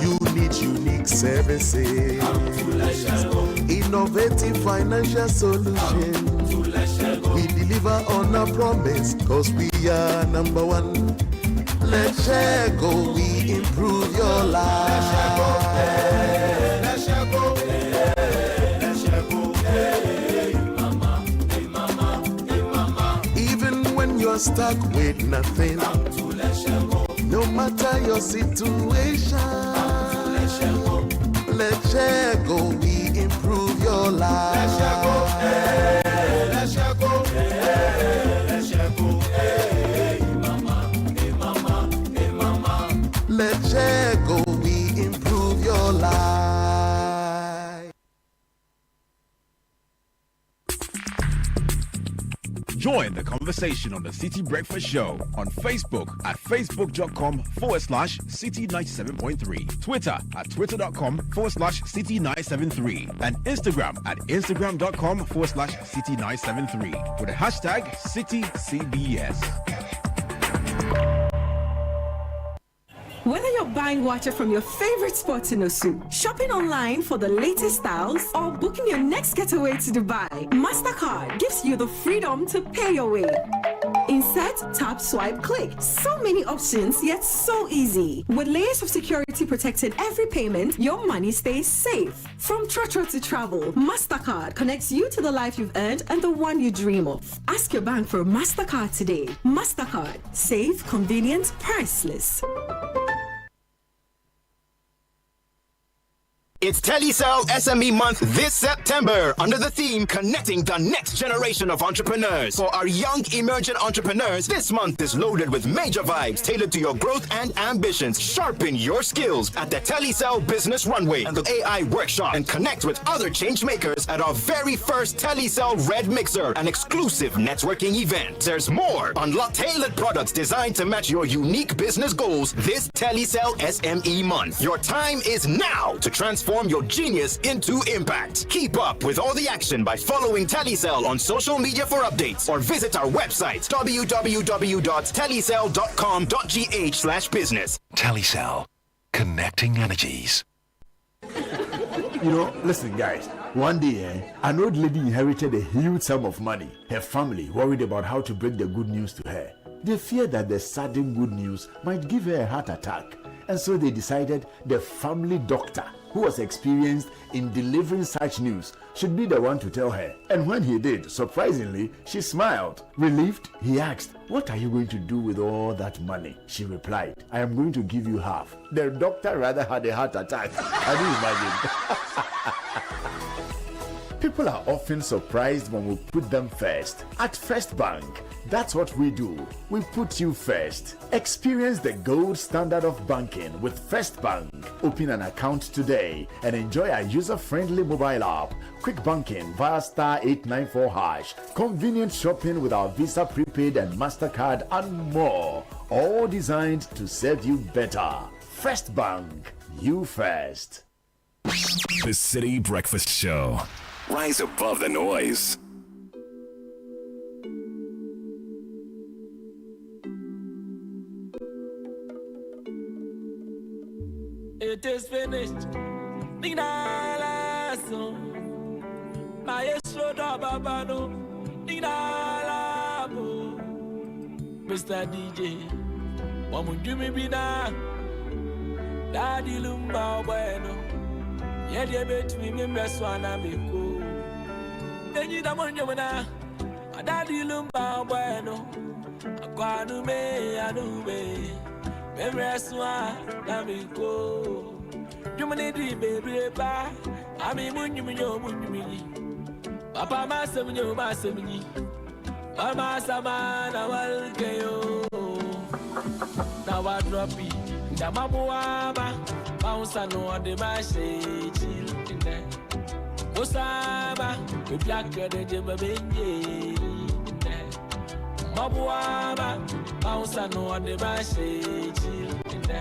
you need unique services, innovative financial solution. We deliver on our promise, cause we are number one. Let's share go, we improve your life. Let's share go, let's share go, hey mama, hey mama, hey mama. Even when you're stuck with nothing, come to let's share go. No matter your situation, come to let's share go. Let's share go, we improve your life. Let's share go, hey, let's share go, hey, let's share go, hey mama, hey mama, hey mama. Let's share go, we improve your life. Join the conversation on the City Breakfast Show on Facebook at facebook.com/City97.3, Twitter at twitter.com/City973, and Instagram at instagram.com/City973 with the hashtag CityCBS. Whether you're buying water from your favorite spot in Osu, shopping online for the latest styles, or booking your next getaway to Dubai, MasterCard gives you the freedom to pay your way. Insert, tap, swipe, click. So many options, yet so easy. With layers of security protecting every payment, your money stays safe. From Trotro to travel, MasterCard connects you to the life you've earned and the one you dream of. Ask your bank for a MasterCard today. MasterCard. Safe, convenient, priceless. It's Telecel SME Month this September under the theme Connecting the Next Generation of Entrepreneurs. For our young emerging entrepreneurs, this month is loaded with major vibes tailored to your growth and ambitions. Sharpen your skills at the Telecel Business Runway and the AI Workshop, and connect with other change makers at our very first Telecel Red Mixer, an exclusive networking event. There's more. Unlock tailored products designed to match your unique business goals this Telecel SME Month. Your time is now to transform your genius into impact. Keep up with all the action by following Telecel on social media for updates, or visit our website www.telecel.com.gh/business. Telecel, connecting energies. You know, listen guys, one day an old lady inherited a huge sum of money. Her family worried about how to break the good news to her. They feared that the sudden good news might give her a heart attack, and so they decided the family doctor, who was experienced in delivering such news, should be the one to tell her. And when he did, surprisingly, she smiled. Relieved, he asked, "What are you going to do with all that money?" She replied, "I am going to give you half." The doctor rather had a heart attack. Can you imagine? People are often surprised when we put them first. At First Bank, that's what we do. We put you first. Experience the gold standard of banking with First Bank. Open an account today and enjoy our user-friendly mobile app, quick banking via *894#, convenient shopping with our Visa Prepaid and MasterCard, and more. All designed to serve you better. First Bank, you first. The City Breakfast Show. Rise above the noise. It is finished. Ninalaso. Maestro da babano. Ninalabo. Mr. DJ. Wamujumi bina. Daddy Lumba bueno. Yede betwi mimeswana miko. Enyi da monyo na. Daddy Lumba bueno. Akwanu me anube. Memreswa namiko. Jumani di baby ba. Ami munyumi. Papa masemni. Mama sama na walkeyo. Na wadropi. Ndamabuaba. Bounce no de mashe chilinde. Osama. Upiaka de jebabenye. Mabuaba. Bounce no de mashe chilinde.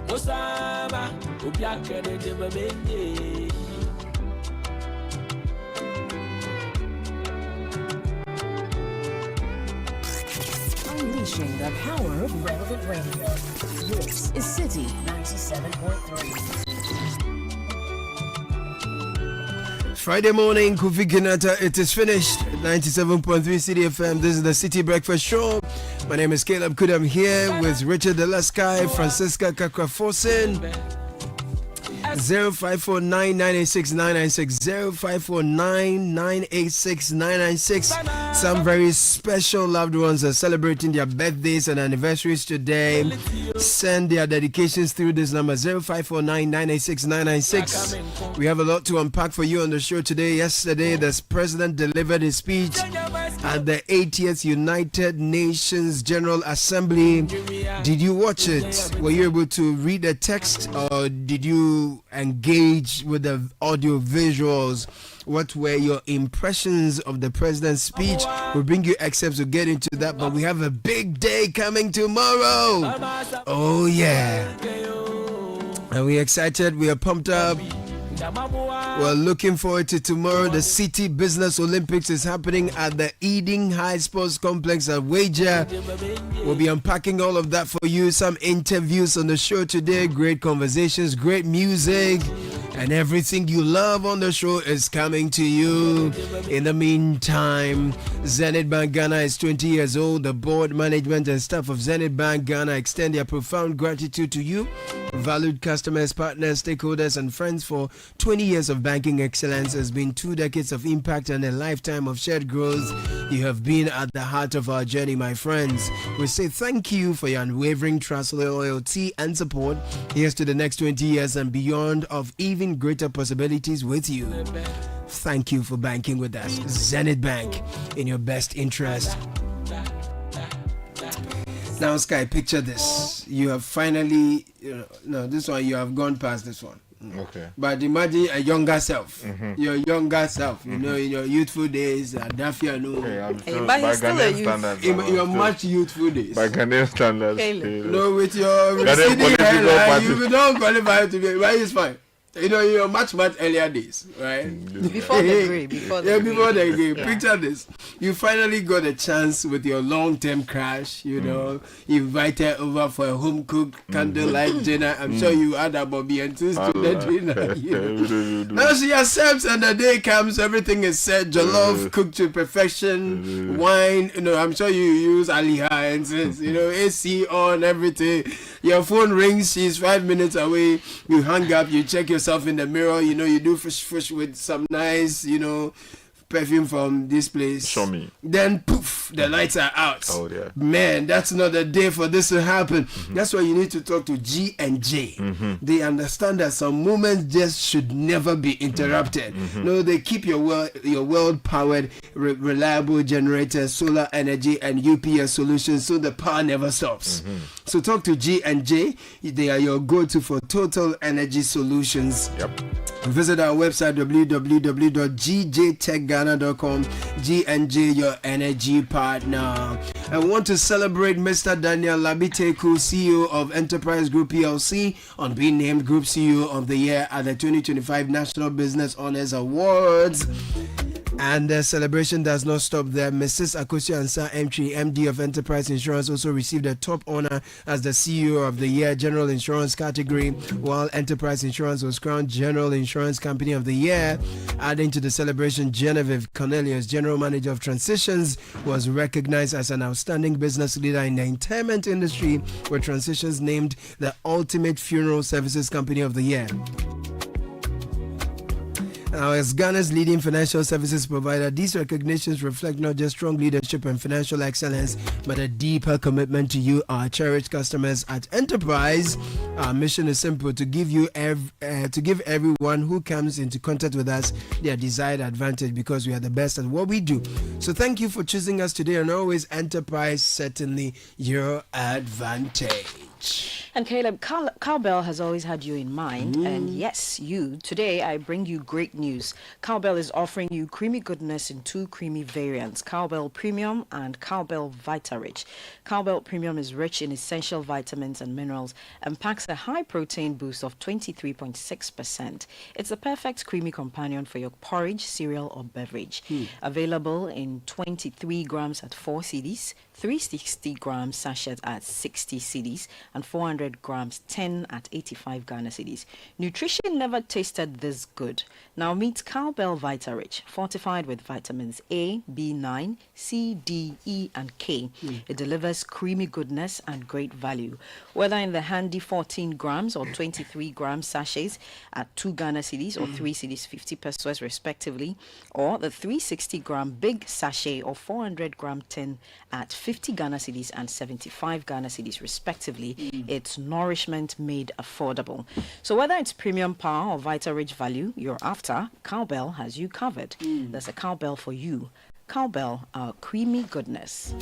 Osama. Upiaka de jebabenye. Unleashing the power of relevant radio. This is City 97.3. Friday morning, Kofi Kinata, it is finished. 97.3 Citi FM. This is the City Breakfast Show. My name is Caleb Could. I'm here with Richard Delasky, Francisca Kakrafosin. 0549986996 0549986996. Some very special loved ones are celebrating their birthdays and anniversaries today. Send their dedications through this number 0549986996. We have a lot to unpack for you on the show today. Yesterday, the president delivered his speech at the 80th United Nations General Assembly. Did you watch it? Were you able to read the text, or did you engage with the audio visuals? What were your impressions of the president's speech? We'll bring you excerpts to get into that, but we have a big day coming tomorrow. Oh yeah, and we're excited, we are pumped up. We're looking forward to tomorrow. The City Business Olympics is happening at the Eden High Sports Complex at Wager. We'll be unpacking all of that for you. Some interviews on the show today, great conversations, great music, and everything you love on the show is coming to you. In the meantime, Zenith Bank Ghana is 20 years old. The board, management, and staff of Zenith Bank Ghana extend their profound gratitude to you, valued customers, partners, stakeholders, and friends, for 20 years of banking excellence. Has been 2 decades of impact and a lifetime of shared growth. You have been at the heart of our journey, my friends. We say thank you for your unwavering trust, loyalty, and support. Here's to the next 20 years and beyond of even greater possibilities with you. Thank you for banking with us. Zenith Bank, in your best interest. Now, Sky, picture this. You have finally, this one, you have gone past this one. Okay. But imagine a younger self. Your younger self, in your youthful days, Dafia, by Ghanaian standards. Your much youthful days. By Ghanaian standards. No, with your CD hairline, you don't qualify to be, but it's fine. You're much earlier days, right? Before the grey. Before the grey. Yeah. Picture this. You finally got a chance with your long-term crash, you invited over for a home-cooked candlelight dinner. I'm sure you had a Bobby and twist to the dinner. Now she accepts, and the day comes, everything is set. Jollof cooked to perfection, wine, I'm sure you use Aliha and since, AC on, everything. Your phone rings, she's 5 minutes away, you hang up, you check yourself in the mirror, you do fish with some nice, perfume from this place. Show me. Then poof, the lights are out. Oh yeah. Man, that's not the day for this to happen. That's why you need to talk to G&J. They understand that some moments just should never be interrupted. No, they keep your world powered, reliable generators, solar energy, and UPS solutions, so the power never stops. So talk to G&J. They are your go-to for total energy solutions. Yep. Visit our website www.gjtechghana.com. G&J, your energy partner. I want to celebrate Mr. Daniel Labiteku, CEO of Enterprise Group PLC, on being named Group CEO of the Year at the 2025 National Business Honors Awards. And the celebration does not stop there. Mrs. Akosia Ansa Entry, MD of Enterprise Insurance, also received a top honor as the CEO of the Year General Insurance category, while Enterprise Insurance was crowned General Insurance Company of the Year. Adding to the celebration, Genevieve Cornelius, General Manager of Transitions, was recognized as an outstanding business leader in the interment industry, with Transitions named the Ultimate Funeral Services Company of the Year. Now, as Ghana's leading financial services provider, these recognitions reflect not just strong leadership and financial excellence, but a deeper commitment to you, our cherished customers at Enterprise. Our mission is simple: to give everyone who comes into contact with us their desired advantage, because we are the best at what we do. So thank you for choosing us today, and always Enterprise, certainly your advantage. And Caleb, Cowbell has always had you in mind, and yes, you. Today, I bring you great news. Cowbell is offering you creamy goodness in 2 creamy variants, Cowbell Premium and Cowbell Vita-Rich. Cowbell Premium is rich in essential vitamins and minerals and packs a high protein boost of 23.6%. It's the perfect creamy companion for your porridge, cereal, or beverage. Available in 23 grams at 4 cedis, 360 grams sachet at 60 cedis, and 400 400 grams, 10 at 85 Ghana cedis. Nutrition never tasted this good. Now meet Cowbell Vita Rich, fortified with vitamins A, B9, C, D, E, and K. It delivers creamy goodness and great value. Whether in the handy 14 grams or 23 gram sachets at 2 Ghana cedis or 3 cedis 50 pesos respectively, or the 360 gram big sachet or 400 gram tin at 50 Ghana cedis and 75 Ghana cedis respectively, it's nourishment made affordable. So whether it's premium power or Vita Rich value you're after, Cowbell has you covered. There's a Cowbell for you. Cowbell, our creamy goodness.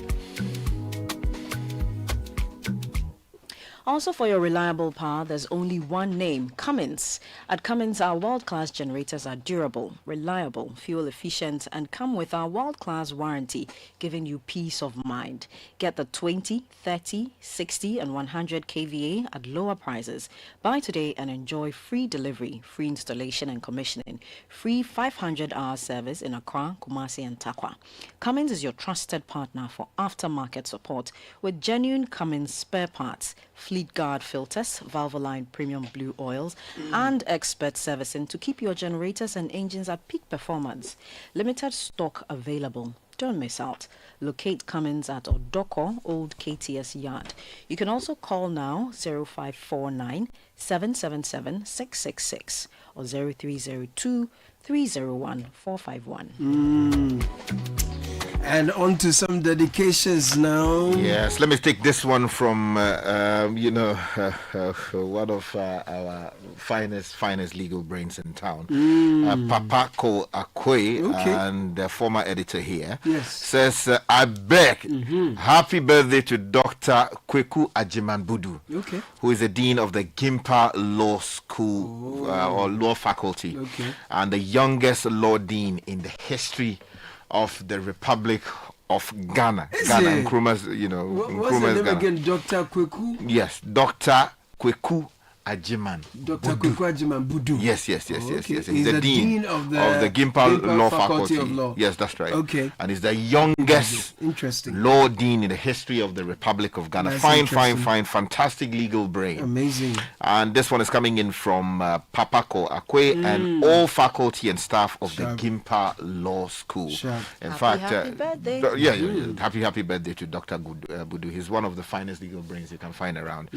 Also for your reliable power, there's only one name, Cummins. At Cummins, our world-class generators are durable, reliable, fuel efficient, and come with our world-class warranty, giving you peace of mind. Get the 20, 30, 60, and 100 kVA at lower prices. Buy today and enjoy free delivery, free installation and commissioning, free 500-hour service in Accra, Kumasi, and Takwa. Cummins is your trusted partner for aftermarket support with genuine Cummins spare parts, Fleet Guard filters, Valvoline premium blue oils, and expert servicing to keep your generators and engines at peak performance. Limited stock available. Don't miss out. Locate Cummins at Odoko, Old KTS Yard. You can also call now 0549 777 666 or 0302 301 451. And on to some dedications now. Yes, let me take this one from, one of our finest legal brains in town. Papa Ko Akwe, and the former editor here, says, I beg, happy birthday to Dr. Kweku Ajiman-Budu, who is the Dean of the Gimpa Law School or Law Faculty, and the youngest law dean in the history of the Republic of Ghana. Ghana and Nkrumah's, What's the name again? Dr. Kweku? Yes, Dr. Kweku Ajiman. Dr. Kweku Ajiman-Budu. Yes. He's the dean of the Gimpa Law Faculty of Law. Yes, that's right. Okay. And he's the youngest law dean in the history of the Republic of Ghana. Fine, fantastic legal brain. Amazing. And this one is coming in from Papako Akwe and all faculty and staff of the Gimpa Law School. In fact, happy birthday. Happy birthday to Dr. Budu. He's one of the finest legal brains you can find around.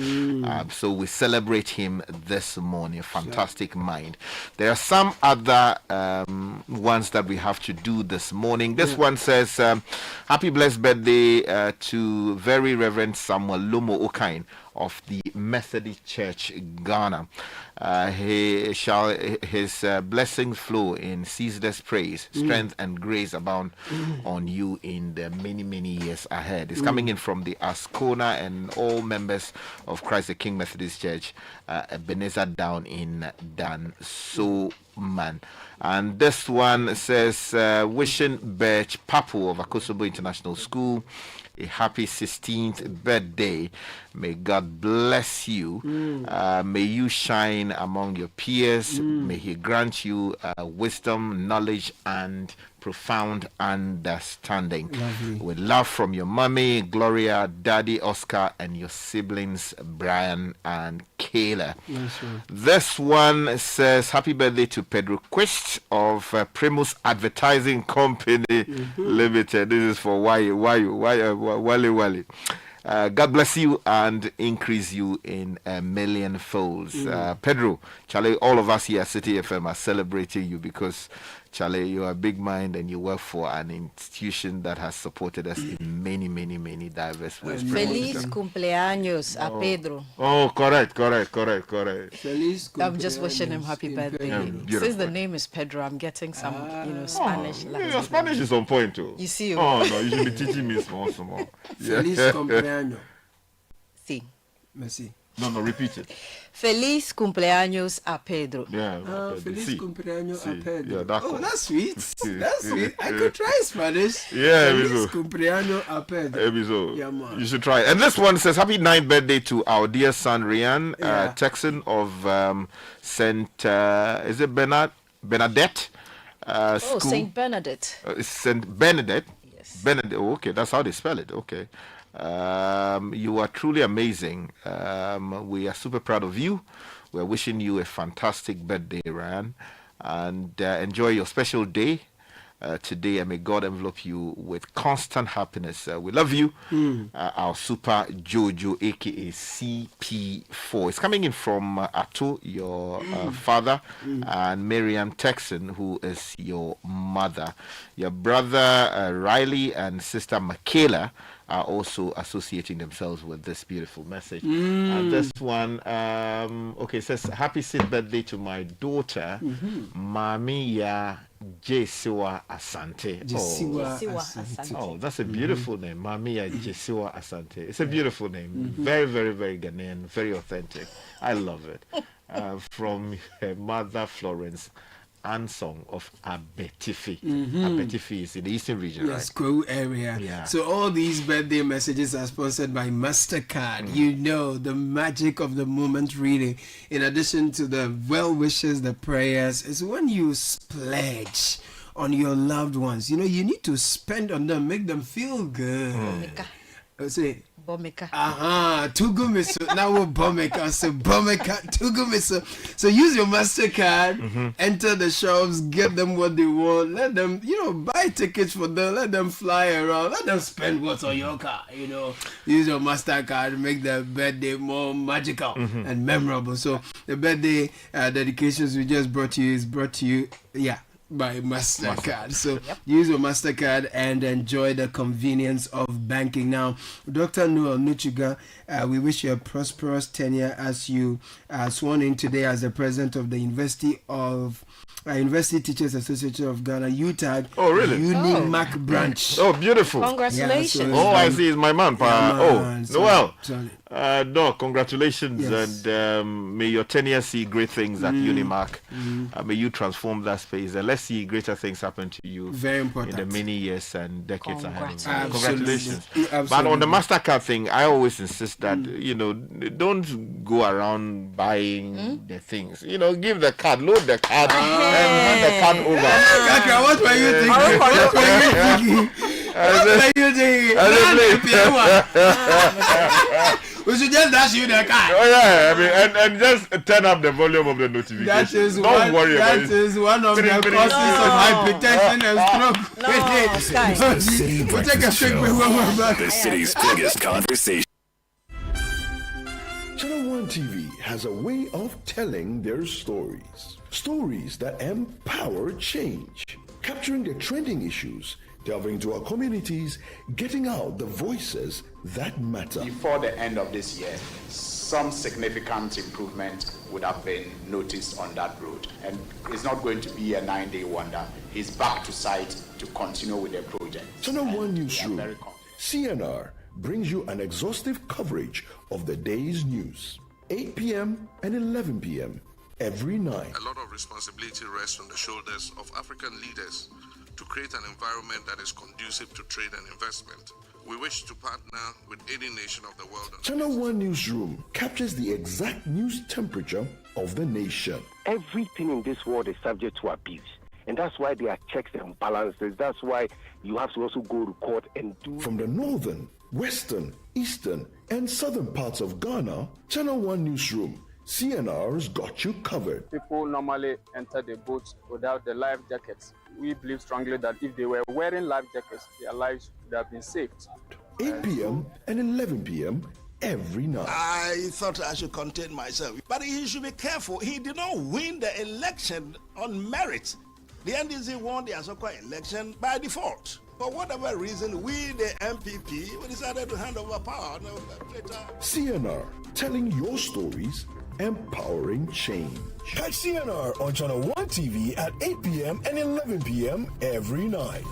So we celebrate him this morning. Fantastic mind. There are some other ones that we have to do this morning. This one says, happy blessed birthday to very Reverend Samuel Lomo Okain of the Methodist Church, Ghana. His blessings flow in ceaseless praise, strength and grace abound on you in the many years ahead. It's coming in from the Ascona and all members of Christ the King Methodist Church, Ebenezer down in Dansoman. And this one says, wishing Birch Papu of Akosobo International School a happy 16th birthday. May God bless you. May you shine among your peers. May He grant you wisdom, knowledge, and profound understanding. Lovely. With love from your mommy, Gloria, Daddy Oscar, and your siblings, Brian and Kayla. Nice one. This one says, happy birthday to Pedro Quist of Primus Advertising Company Limited. This is for Wale. God bless you and increase you in a million folds. Pedro, Charlie, all of us here at City FM are celebrating you because, Charlie, you are a big mind and you work for an institution that has supported us in many diverse ways. Feliz cumpleaños a Pedro. Oh, correct. Feliz cumpleaños. I'm just wishing him happy birthday. Since the name is Pedro, I'm getting some, Spanish. Your Spanish is on point too. You see? Oh no, you should be teaching me small. Feliz cumpleaños. Sí. Merci. No, repeat it. Feliz cumpleaños a Pedro. Yeah. Feliz cumpleaños a Pedro. Yeah, that's sweet. That's sweet. I could try Spanish. Yeah, Feliz cumpleaños a Pedro. Yeah, man. You should try. And this one says, happy 9th birthday to our dear son Rian, Texan of Saint, is it Bernadette? Saint Bernadette. Saint Bernadette. Benedict. Oh, okay, that's how they spell it. Okay. You are truly amazing. We are super proud of you. We're wishing you a fantastic birthday, Ryan, and enjoy your special day today, and may God envelop you with constant happiness. We love you. Our super Jojo, aka CP4. It's coming in from Ato, your father, and Miriam Texan, who is your mother. Your brother Riley and sister Michaela are also associating themselves with this beautiful message. And this one, it says, happy 6th birthday to my daughter, Mami Ya Jesiwa Asante. Asante. Oh, that's a beautiful name, Mami Ya Jesiwa Asante. It's a beautiful name. Very, very, very Ghanaian, very authentic. I love it. From her mother, Florence. Ansong of Abetifi. Abetifi is in the eastern region, right? Yes, Crew area. Yeah. So all these birthday messages are sponsored by MasterCard. You know, the magic of the moment really. In addition to the well wishes, the prayers, is when you splurge on your loved ones. You know, you need to spend on them, make them feel good. Say, Bomeka. Tugumiso. Now we're Bomeka. So Bomeka, Tugumiso. So use your MasterCard, enter the shops, get them what they want, let them, buy tickets for them, let them fly around, let them spend what's on your car, Use your MasterCard, make the birthday more magical and memorable. So the birthday dedications we just brought to you is brought to you, by MasterCard. So use your MasterCard and enjoy the convenience of banking. Now, Dr. Noel Nuchuga, we wish you a prosperous tenure as you are sworn in today as the president of the University Teachers Association of Ghana, UTAG. Oh, really? Unimac branch. Oh, beautiful. Congratulations. I see. It's my man. Noel. Sorry. Congratulations, and may your tenure see great things at Unimac. May you transform that space, and let's see greater things happen to you. Very important. In the many years and decades ahead. Congratulations. But on the MasterCard thing, I always insist that don't go around buying the things. Give the card, load the card, and hand the card over. What were you thinking? What were you thinking? We should just dash you the card. Oh yeah, and just turn up the volume of the notification. That is one of the causes of hypertension and stroke. We'll take a quick break when we're back. The city's biggest conversation. Channel One TV has a way of telling their stories. Stories that empower change, capturing the trending issues, delving into our communities, getting out the voices that matter. Before the end of this year, some significant improvement would have been noticed on that road. And it's not going to be a 9-day wonder. He's back to site to continue with the project. Channel One Newsroom, CNR, brings you an exhaustive coverage of the day's news. 8 p.m. and 11 p.m. every night. A lot of responsibility rests on the shoulders of African leaders to create an environment that is conducive to trade and investment. We wish to partner with any nation of the world. Channel One Newsroom captures the exact news temperature of the nation. Everything in this world is subject to abuse. And that's why there are checks and balances. That's why you have to also go to court and do... From the northern, western, eastern, and southern parts of Ghana, Channel One Newsroom, CNR's got you covered. People normally enter the boats without the life jackets. We believe strongly that if they were wearing life jackets, their lives would have been saved. 8 p.m. and 11 p.m. every night. I thought I should contain myself. But he should be careful. He did not win the election on merit. The NDC won the Asokwa election by default. For whatever reason, we, the MPP, we decided to hand over power. CNR, telling your stories, empowering change. Catch CNR on Channel 1 TV at 8 p.m. and 11 p.m. every night.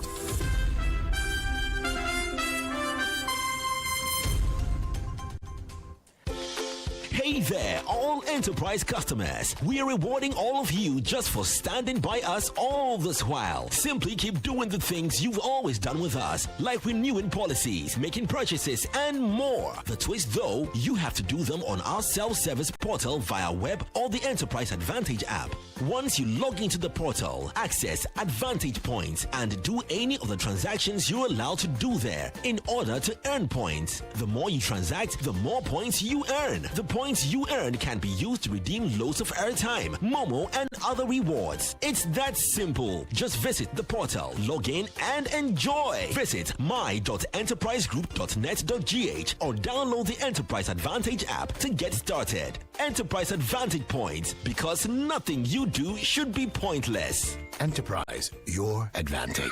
Hey Hey there, all Enterprise customers. We are rewarding all of you just for standing by us all this while. Simply keep doing the things you've always done with us, like renewing policies, making purchases, and more. The twist, though, you have to do them on our self-service portal via web or the Enterprise Advantage app. Once you log into the portal, access Advantage points and do any of the transactions you're allowed to do there in order to earn points. The more you transact, the more points you earn. The points you earn can be used to redeem loads of airtime, Momo, and other rewards. It's that simple. Just visit the portal, log in, and enjoy. Visit my.enterprisegroup.net.gh or download the Enterprise Advantage app to get started. Enterprise Advantage points, because nothing you do should be pointless. Enterprise, your advantage.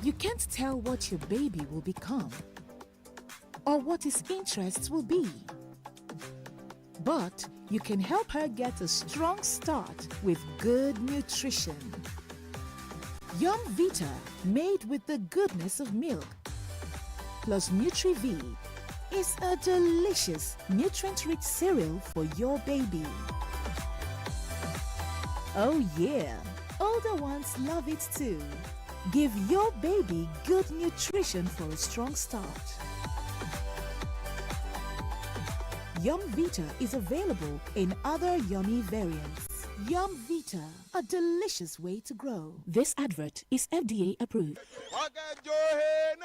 You can't tell what your baby will become or what his interests will be. But you can help her get a strong start with good nutrition. Yum Vita, made with the goodness of milk, plus Nutri-V, is a delicious, nutrient-rich cereal for your baby. Oh yeah, older ones love it too. Give your baby good nutrition for a strong start. Yum Vita is available in other yummy variants. Yum Vita, a delicious way to grow. This advert is FDA approved.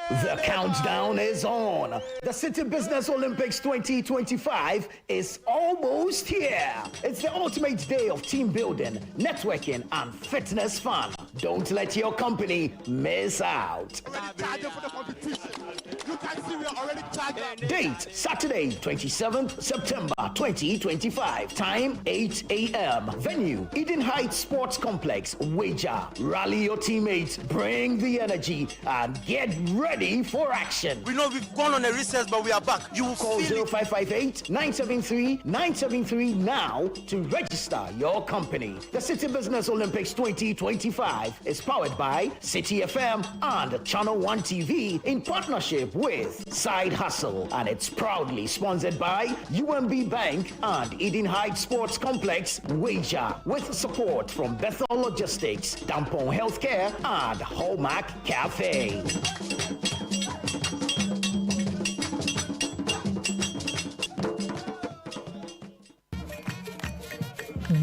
The countdown is on. The City Business Olympics 2025 is almost here. It's the ultimate day of team building, networking, and fitness fun. Don't let your company miss out. Date Saturday, 27th September 2025. Time 8 a.m. Venue Eden Heights Sports Complex. Wager. Rally your teammates, bring the energy, and get ready for action. We know we've gone on a recess, but we are back. You will call 0558-973-973 now to register your company. The City Business Olympics 2025 is powered by Citi FM and Channel 1 TV in partnership with Side Hustle, and it's proudly sponsored by UMB Bank and Eden Heights Sports Complex. Wager, with support from Bethel Logistics, Dampon Healthcare, and Hallmark Cafe.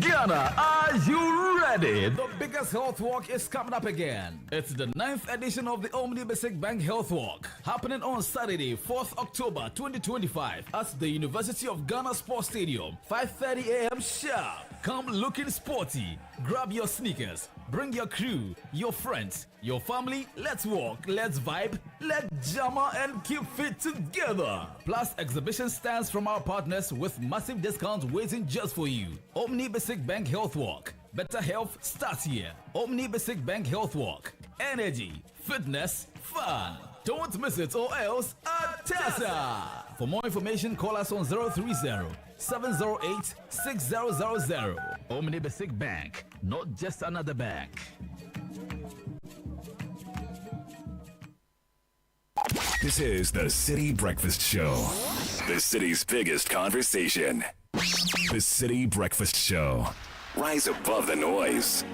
Ghana, are you ready? The biggest health walk is coming up again. It's the 9th edition of the Omni Basic Bank Health Walk, happening on Saturday, 4th October 2025 at the University of Ghana Sports Stadium, 5:30 a.m. sharp. Come looking sporty. Grab your sneakers. Bring your crew, your friends, your family. Let's walk, let's vibe, let's jammer and keep fit together. Plus exhibition stands from our partners with massive discounts waiting just for you. Omni Basic Bank Health Walk. Better health starts here. Omni Basic Bank Health Walk. Energy, fitness, fun. Don't miss it or else Atasa. For more information, call us on 030-708-6000. Omni Basic Bank, not just another bank. This is the City Breakfast Show. The city's biggest conversation. The City Breakfast Show. Rise above the noise.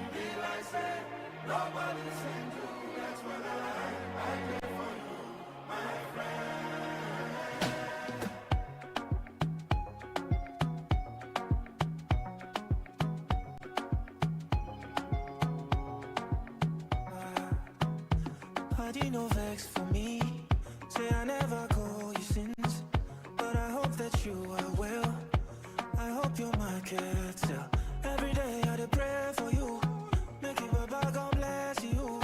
No vex for me. Say I never call you since, but I hope that you are well. I hope you're my caretaker. Every day I pray for you. Make it Baba God bless you.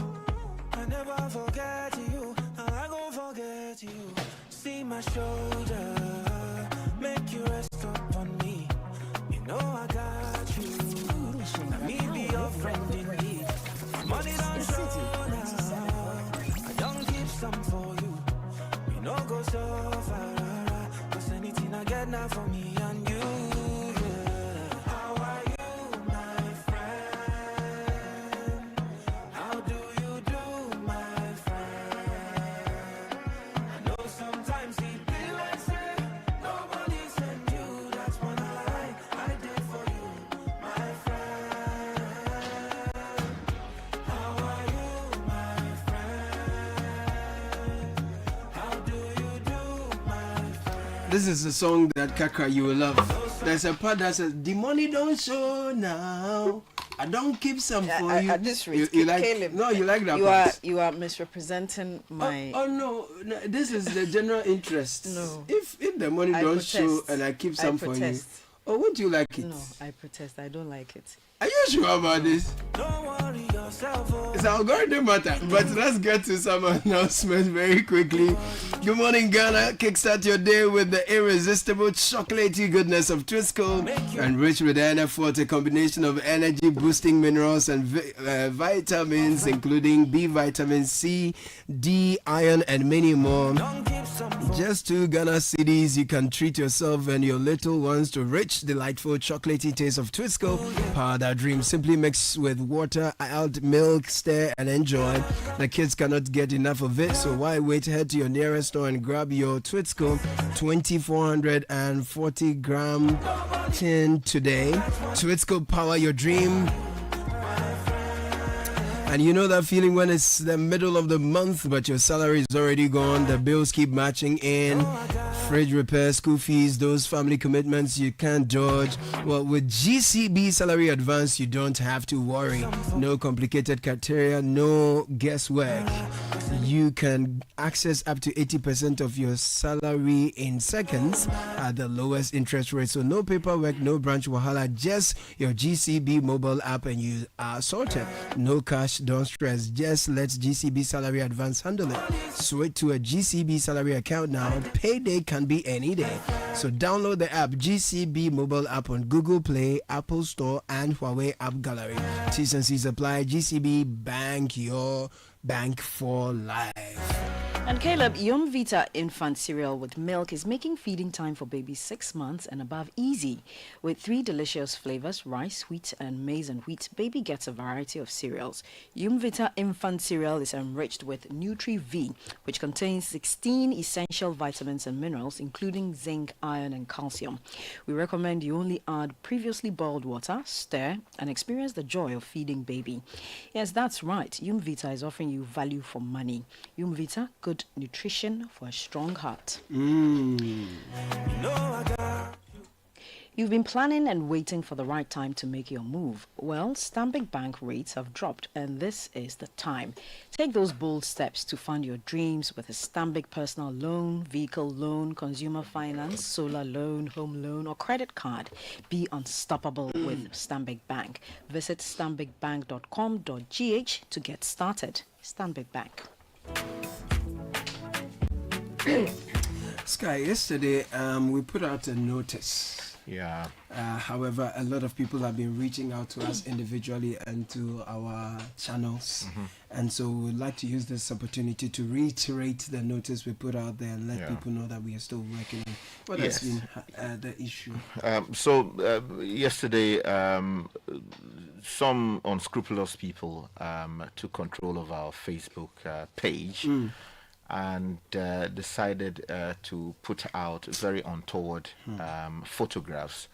I never forget you. I gon' forget you. See my shoulder, make you rest upon me. You know I got you. Let me be your friend indeed. Money don't show now. Some for you, we no go so far. Cause anything I get now for me and you, yeah. How are you, my friend? How do you do, my friend? I know sometimes it be like say This is a song that Kaka you will love. There's a part that says, "The money don't show now. I don't keep some for you." At this rate, you like? Caleb, No, you like that you part. you are misrepresenting my. Oh no, this is the general interest. No. If the money don't show and I keep some for you, or would you like it? No, I protest. I don't like it. Are you sure about this? It's algorithm matter, but let's get to some announcements very quickly. Good morning, Ghana. Kickstart your day with the irresistible chocolatey goodness of Twisco, enriched with NF4, a combination of energy-boosting minerals and vitamins, including B vitamin C, D, iron, and many more. Just 2 Ghana cedis, you can treat yourself and your little ones to rich, delightful chocolatey taste of Twisco. Power that dream. Simply mix with water, add milk, stir, and enjoy. The kids cannot get enough of it, so why wait? Head to your nearest store and grab your Twisco 2440 gram tin today. Twisco, power your dream. And you know that feeling when it's the middle of the month, but your salary is already gone, the bills keep matching in, fridge repair, school fees, those family commitments you can't dodge. Well, with GCB Salary Advance, you don't have to worry. No complicated criteria, no guesswork. You can access up to 80% of your salary in seconds at the lowest interest rate. So no paperwork, no branch wahala, just your GCB mobile app and you are sorted. No cash, don't stress. Just let GCB Salary Advance handle it. Switch to a GCB salary account now. Payday can be any day. So download the app GCB mobile app on Google Play, Apple Store, and Huawei App Gallery. T's and C's apply. GCB Bank, your bank for life. And Caleb, Yum Vita infant cereal with milk is making feeding time for babies 6 months and above easy. With 3 delicious flavors, rice, wheat, and maize and wheat, baby gets a variety of cereals. Yum Vita infant cereal is enriched with Nutri-V, which contains 16 essential vitamins and minerals, including zinc, iron, and calcium. We recommend you only add previously boiled water, stir, and experience the joy of feeding baby. Yes, that's right. Yum Vita is offering you value for money. Yum Vita, good nutrition for a strong heart. You've been planning and waiting for the right time to make your move. Well, Stanbic Bank rates have dropped, and this is the time. Take those bold steps to fund your dreams with a Stanbic personal loan, vehicle loan, consumer finance, solar loan, home loan, or credit card. Be unstoppable with Stanbic Bank. Visit stanbicbank.com.gh to get started. Stanbic Bank. Sky, yesterday we put out a notice. Yeah. However, a lot of people have been reaching out to us individually and to our channels. And so we'd like to use this opportunity to reiterate the notice we put out there and let people know that we are still working on what has been the issue. Yesterday, some unscrupulous people took control of our Facebook page. And decided to put out very untoward photographs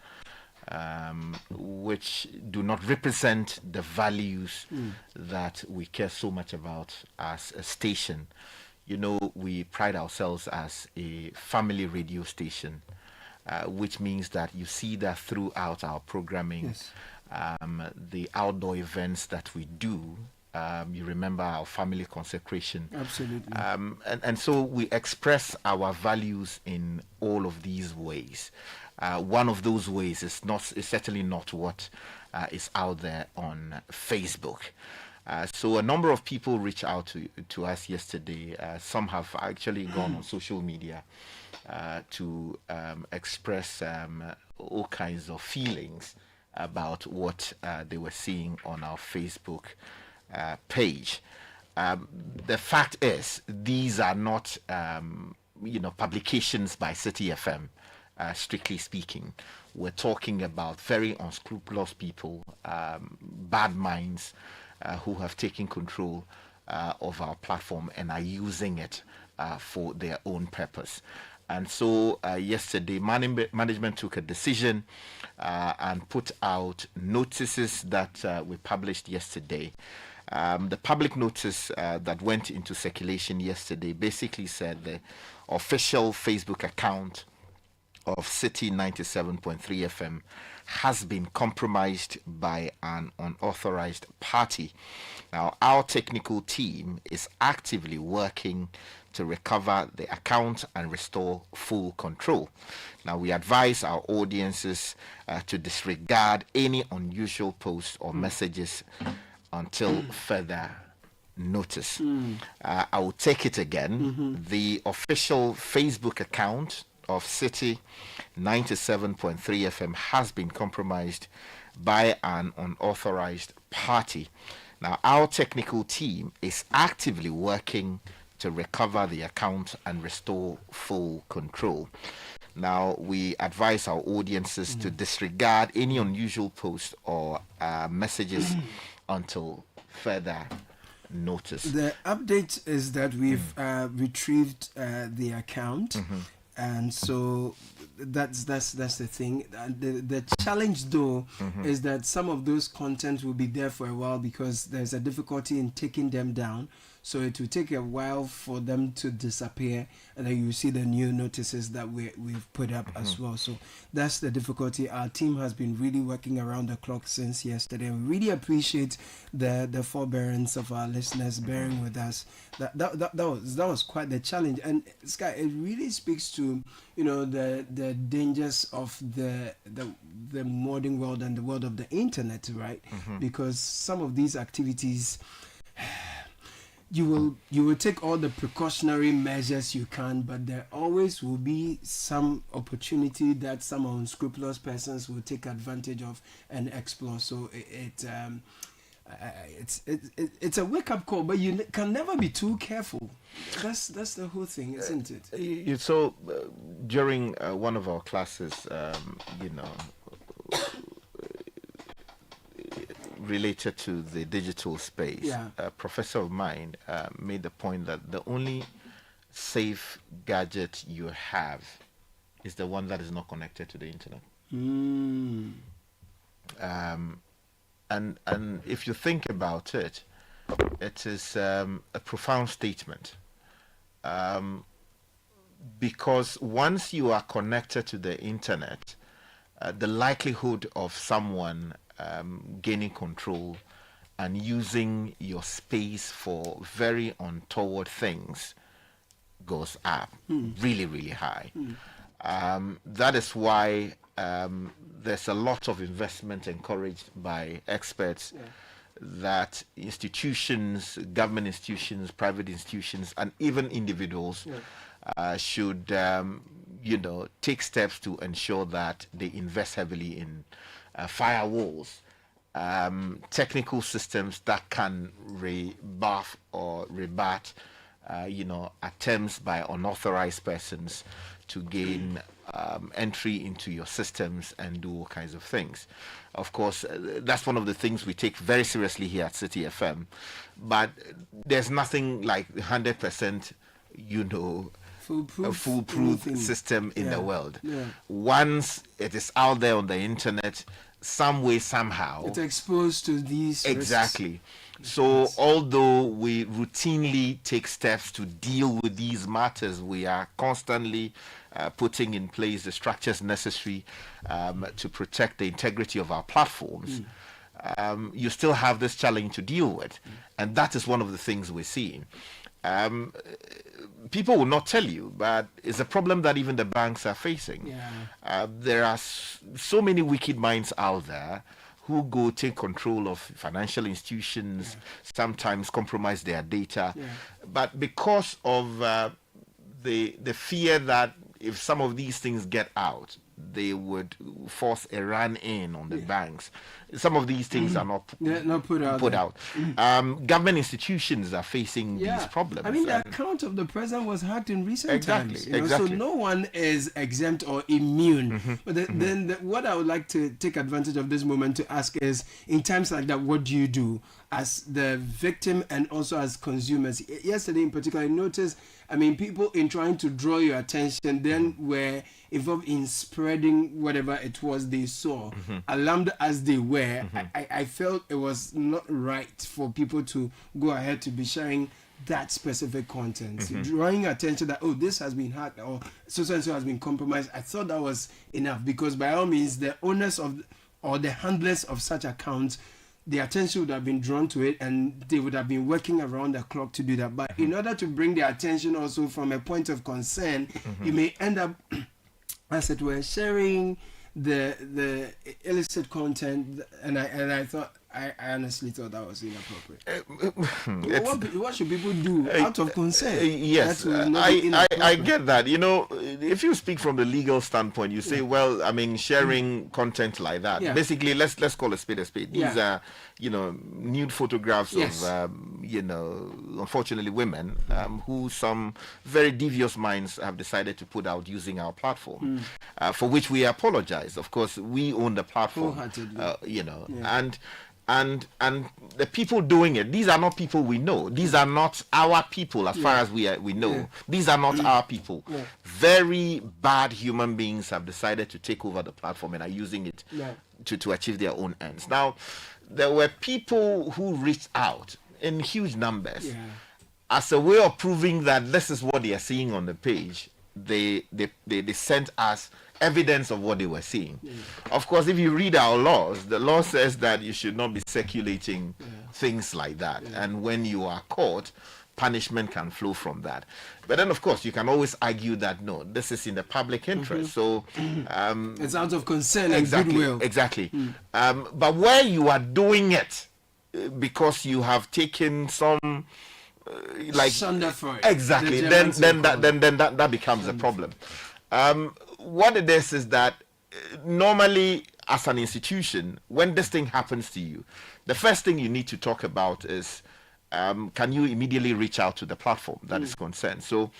which do not represent the values that we care so much about as a station. You know, we pride ourselves as a family radio station, which means that you see that throughout our programming, the outdoor events that we do. You remember our family consecration. Absolutely. And so we express our values in all of these ways. One of those ways is certainly not what is out there on Facebook. So a number of people reached out to us yesterday. Some have actually gone on social media to express all kinds of feelings about what they were seeing on our Facebook page. The fact is, these are not, publications by Citi FM, strictly speaking. We're talking about very unscrupulous people, bad minds, who have taken control of our platform and are using it for their own purpose. And so yesterday, management took a decision and put out notices that we published yesterday. The public notice that went into circulation yesterday basically said the official Facebook account of Citi 97.3 FM has been compromised by an unauthorized party. Now, our technical team is actively working to recover the account and restore full control. Now, we advise our audiences to disregard any unusual posts or messages until further notice. I will take it again. The official Facebook account of Citi 97.3 FM has been compromised by an unauthorized party. Now, our technical team is actively working to recover the account and restore full control. Now, we advise our audiences to disregard any unusual posts or messages until further notice. The update is that we've retrieved the account, and so that's the thing. The challenge though is that some of those content will be there for a while because there's a difficulty in taking them down. So it will take a while for them to disappear, and then you see the new notices that we've put up as well. So that's the difficulty. Our team has been really working around the clock since yesterday. We really appreciate the forbearance of our listeners bearing with us. That was quite the challenge. And Sky, it really speaks to the dangers of the modern world and the world of the internet, right? Because some of these activities, you will take all the precautionary measures you can, but there always will be some opportunity that some unscrupulous persons will take advantage of and explore. So it's a wake-up call, but you can never be too careful. That's the whole thing, isn't it? So during one of our classes, related to the digital space, a professor of mine made the point that the only safe gadget you have is the one that is not connected to the internet. And if you think about it, it is a profound statement, because once you are connected to the internet, the likelihood of someone gaining control and using your space for very untoward things goes up really, really high. That is why there's a lot of investment encouraged by experts that institutions, government institutions, private institutions, and even individuals should take steps to ensure that they invest heavily in firewalls, technical systems that can rebuff or rebut attempts by unauthorized persons to gain entry into your systems and do all kinds of things. Of course, that's one of the things we take very seriously here at Citi FM, but there's nothing like 100% a foolproof system in the world. Once it is out there on the internet, some way, somehow, it's exposed to these exactly risks. So although we routinely take steps to deal with these matters, we are constantly putting in place the structures necessary to protect the integrity of our platforms. You still have this challenge to deal with, and that is one of the things we're seeing. People will not tell you, but it's a problem that even the banks are facing. There are so many wicked minds out there who go take control of financial institutions, sometimes compromise their data. But because of the fear that if some of these things get out, they would force a run-in on the banks. Some of these things are not put out. Government institutions are facing these problems. I mean, the account of the president was hacked in recent times. So no one is exempt or immune. But then what I would like to take advantage of this moment to ask is, in times like that, what do you do as the victim and also as consumers? Yesterday in particular, I noticed, people in trying to draw your attention then were involved in spreading whatever it was they saw. Alarmed as they were, I felt it was not right for people to go ahead to be sharing that specific content, drawing attention that, oh, this has been hacked or so and so has been compromised. I thought that was enough, because by all means, the owners of or the handlers of such accounts, the attention would have been drawn to it, and they would have been working around the clock to do that. But in order to bring the attention also from a point of concern, you may end up, as it were, sharing the illicit content, and I honestly thought that was inappropriate. What should people do out of concern? Yes, I get that. You know, if you speak from the legal standpoint, you say, well, I mean, sharing content like that. Basically, let's call a spade a spade. These are, you know, nude photographs of, you know, unfortunately women who some very devious minds have decided to put out using our platform, for which we apologize. Of course, we own the platform, you know, and the people doing it, these are not people we know. These are not our people as far as we know. These are not our people. Very bad human beings have decided to take over the platform and are using it to achieve their own ends. Now, there were people who reached out in huge numbers as a way of proving that this is what they are seeing on the page. They sent us evidence of what they were seeing. Of course, if you read our laws, the law says that you should not be circulating things like that. And when you are caught, punishment can flow from that. But then, of course, you can always argue that, no, this is in the public interest. So it's out of concern and goodwill. Exactly. But where you are doing it because you have taken some exactly, then that becomes a problem. What it is that normally as an institution, when this thing happens to you, the first thing you need to talk about is can you immediately reach out to the platform that is concerned. So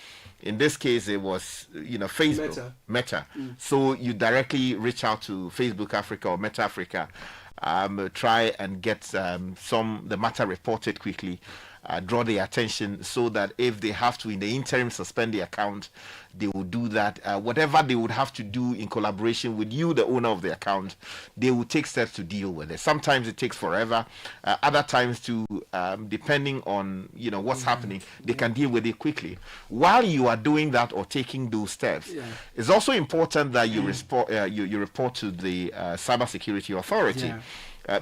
in this case, it was, you know, Facebook, Meta. So you directly reach out to Facebook Africa or Meta Africa, try and get the matter reported quickly, draw their attention so that if they have to in the interim suspend the account, they will do that. Whatever they would have to do in collaboration with you, the owner of the account, they will take steps to deal with it. Sometimes it takes forever. Other times too, depending on, you know, what's happening, they can deal with it quickly. While you are doing that or taking those steps, it's also important that you report to the Cybersecurity Authority.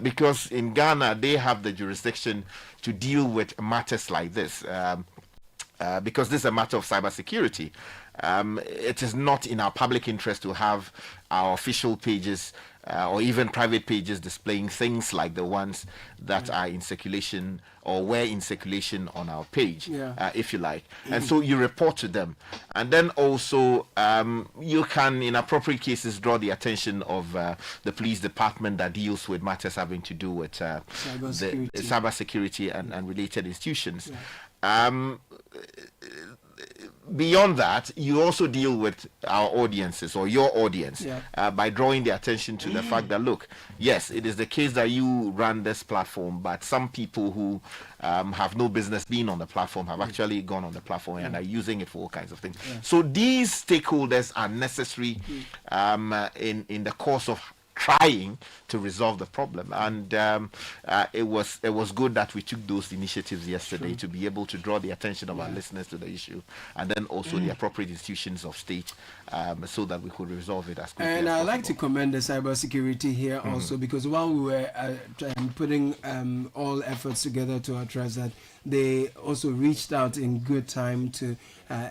Because in Ghana, they have the jurisdiction to deal with matters like this. Because this is a matter of cybersecurity. It is not in our public interest to have our official pages or even private pages displaying things like the ones that are in circulation or were in circulation on our page, if you like. And so you report to them. And then also you can, in appropriate cases, draw the attention of the police department that deals with matters having to do with cybersecurity and related institutions. Beyond that, you also deal with our audiences or your audience by drawing the attention to the fact that, look, yes, it is the case that you run this platform, but some people who have no business being on the platform have actually gone on the platform and are using it for all kinds of things. So these stakeholders are necessary in the course of trying to resolve the problem, and it was good that we took those initiatives yesterday to be able to draw the attention of our listeners to the issue, and then also the appropriate institutions of state, so that we could resolve it as quickly as possible. And I'd like to commend the cybersecurity here also, because while we were putting all efforts together to address that, they also reached out in good time to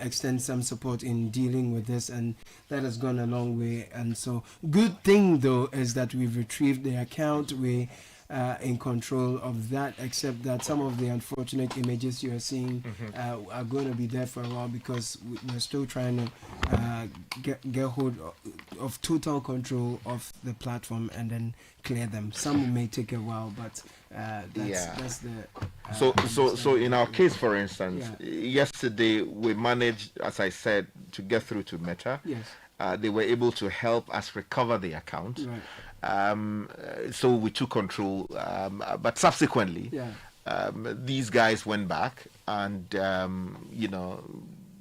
extend some support in dealing with this, and that has gone a long way. And so, good thing though is that we've retrieved the account. We in control of that, except that some of the unfortunate images you are seeing are going to be there for a while, because we're still trying to get hold of total control of the platform and then clear them. Some may take a while, but that's the so in our case, for instance, yesterday we managed, as I said, to get through to Meta. They were able to help us recover the account. So we took control, but subsequently these guys went back and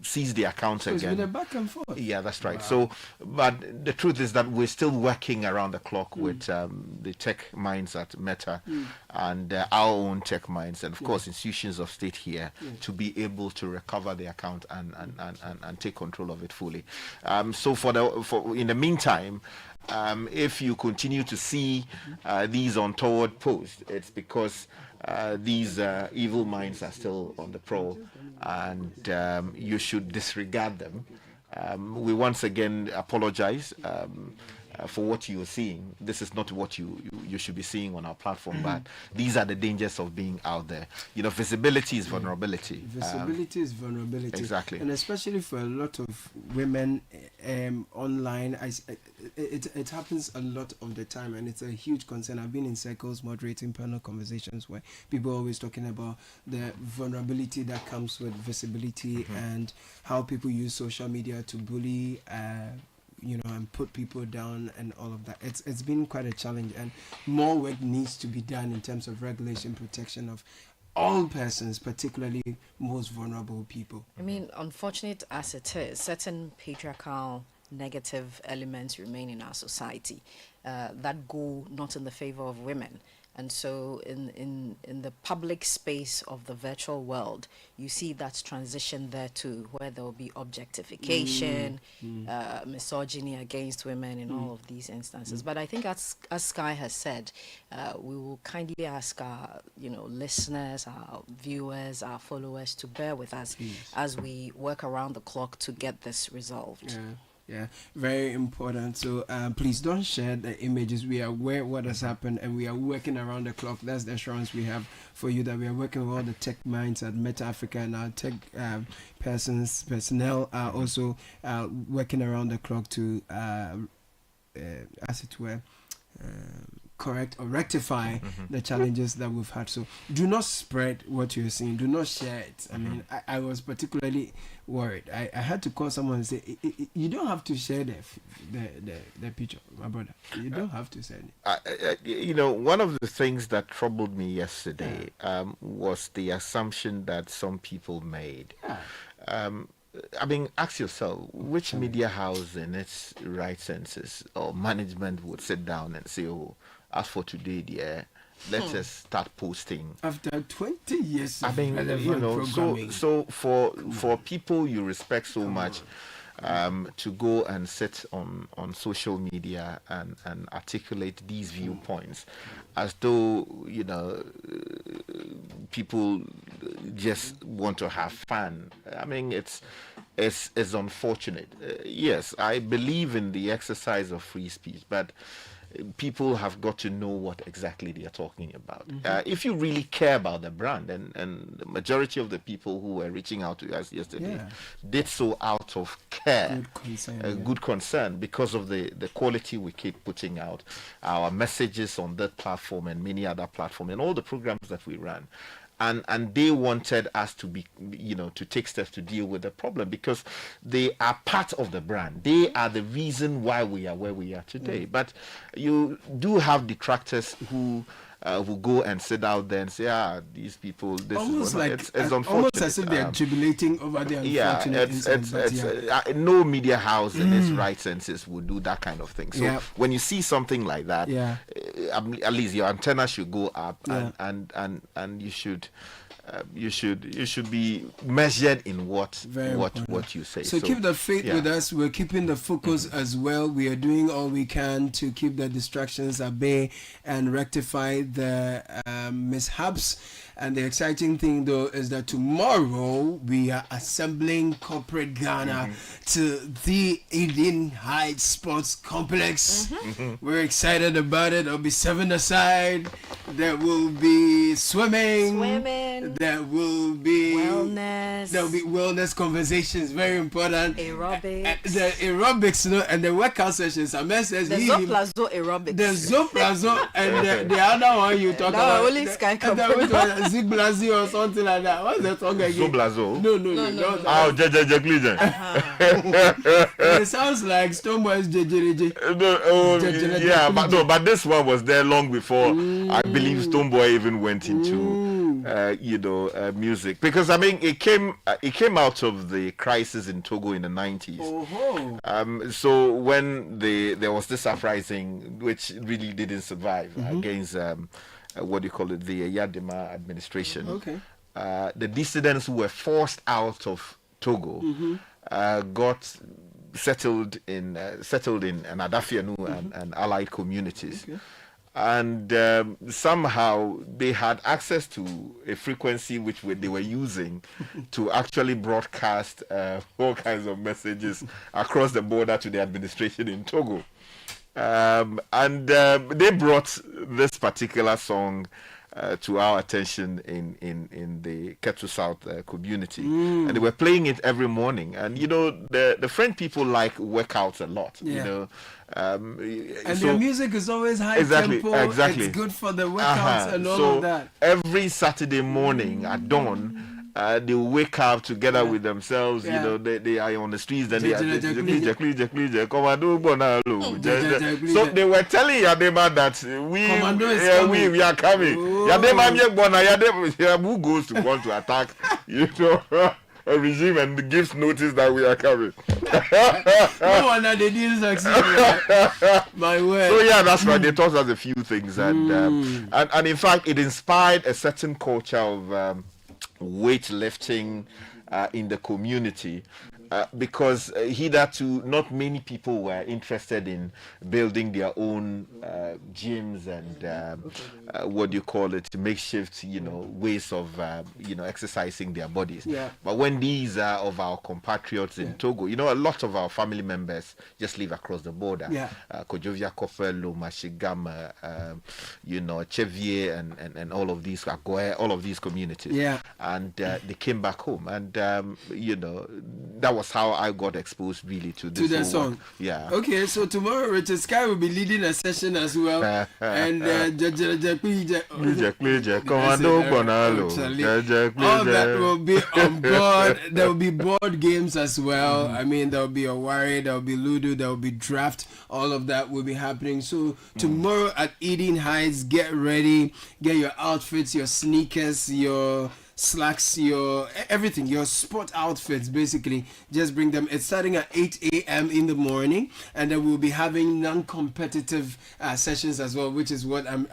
seize the accounts So again. it's been a back and forth. Yeah, that's right. Wow. So, but the truth is that we're still working around the clock with the tech minds at Meta and our own tech minds, and of course institutions of state here to be able to recover the account and take control of it fully. So in the meantime, if you continue to see these untoward posts, it's because these evil minds are still on the prowl, and you should disregard them. We once again apologize for what you're seeing. This is not what you should be seeing on our platform, but these are the dangers of being out there. Visibility is vulnerability. Visibility is vulnerability. Exactly. And especially for a lot of women online, it happens a lot of the time, and it's a huge concern. I've been in circles moderating panel conversations where people are always talking about the vulnerability that comes with visibility and how people use social media to bully and put people down and all of that. It's been quite a challenge, and more work needs to be done in terms of regulation, protection of all persons, particularly most vulnerable people. I mean, unfortunate as it is, certain patriarchal negative elements remain in our society that go not in the favor of women. And so in the public space of the virtual world, you see that's transition there too, where there will be objectification, misogyny against women in all of these instances. But I think as Sky has said, we will kindly ask our listeners, our viewers, our followers to bear with us as we work around the clock to get this resolved. Yeah, very important. So please don't share the images. We are aware what has happened, and we are working around the clock. That's the assurance we have for you that we are working with all the tech minds at Meta Africa, and our tech personnel are also working around the clock to, as it were, correct or rectify the challenges that we've had. So do not spread what you're seeing. Do not share it. I mean, I was particularly worried. I had to call someone and say, you don't have to share the picture, my brother. You don't have to send it. One of the things that troubled me yesterday was the assumption that some people made. I mean, ask yourself, which media house in its right senses or management would sit down and say, oh, as for today, let us start posting. After 20 years of programming. So for people you respect so much, to go and sit on social media and articulate these viewpoints as though people just want to have fun. I mean, it's unfortunate. Yes, I believe in the exercise of free speech, but people have got to know what exactly they are talking about. If you really care about the brand, and the majority of the people who were reaching out to us yesterday did so out of care, good concern, because of the quality we keep putting out, our messages on that platform and many other platforms and all the programs that we run. And they wanted us to be, to take steps to deal with the problem because they are part of the brand. They are the reason why we are where we are today. But you do have detractors who go and sit out there and say, these people, this almost is like it's unfortunate. Almost as if they are jubilating over the unfortunate incident. No media house in its right senses would do that kind of thing. So when you see something like that, at least your antenna should go up, and you should be measured in what you say. So keep the faith with us. We're keeping the focus as well. We are doing all we can to keep the distractions at bay and rectify the mishaps. And the exciting thing, though, is that tomorrow we are assembling corporate Ghana to the Eden Heights Sports Complex. We're excited about it. There'll be 7-a-side. There will be swimming. There will be wellness. There will be wellness conversations. Very important. Aerobics. The aerobics, and the workout sessions. The Zoplazo aerobics. The Zoplazo and the other one you talk about. Only Sky Zigblasi or something like that. What's the song again? Zoblazo? No. Oh, JJ. It sounds like Stoneboy's JJ. But this one was there long before I believe Stoneboy even went into music, because I mean it came out of the crisis in Togo in the 90s. So when there was this uprising which really didn't survive against what do you call it, the Yadima administration. The dissidents who were forced out of Togo got settled in Adafianu and allied communities. And somehow they had access to a frequency which they were using to actually broadcast all kinds of messages across the border to the administration in Togo. And they brought this particular song to our attention in the Ketu South community, and they were playing it every morning. And the French people like workouts a lot. And their music is always high tempo. It's good for the workouts and all of that. Every Saturday morning at dawn, they wake up together with themselves. They are on the streets. Then they are so they were telling Yadema that we are coming. Yadema who goes to want to attack a regime and gives notice that we are coming. No wonder they didn't succeed. My word. So that's right. They taught us a few things, and in fact, it inspired a certain culture of weightlifting in the community. Because hitherto not many people were interested in building their own gyms and makeshift ways of exercising their bodies. But when these are of our compatriots in Togo, a lot of our family members just live across the border. Kojovia, Kofelo, Mashigama, Chevier, and all of these all of these communities. And they came back home, and that was how I got exposed really to this song. Okay, so tomorrow Richard Sky will be leading a session as well, and all that will be on board. There will be board games as well. I mean, there will be a Warrior, there will be Ludo, there will be Draft. All of that will be happening. So tomorrow at Eden Heights, get ready, get your outfits, your sneakers, your slacks, your everything, your sport outfits, basically. Just bring them. It's starting at 8 a.m. in the morning, and then we'll be having non-competitive sessions as well, which is what I'm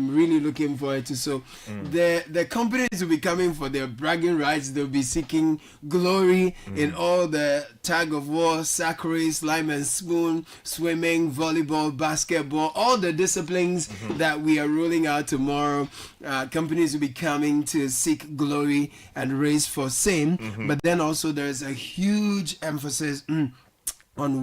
really looking forward to. So the companies will be coming for their bragging rights. They'll be seeking glory in all the tag of war, sack race, lime and spoon, swimming, volleyball, basketball, all the disciplines that we are rolling out tomorrow. Companies will be coming to seek glory and race for same, but then also there's a huge emphasis on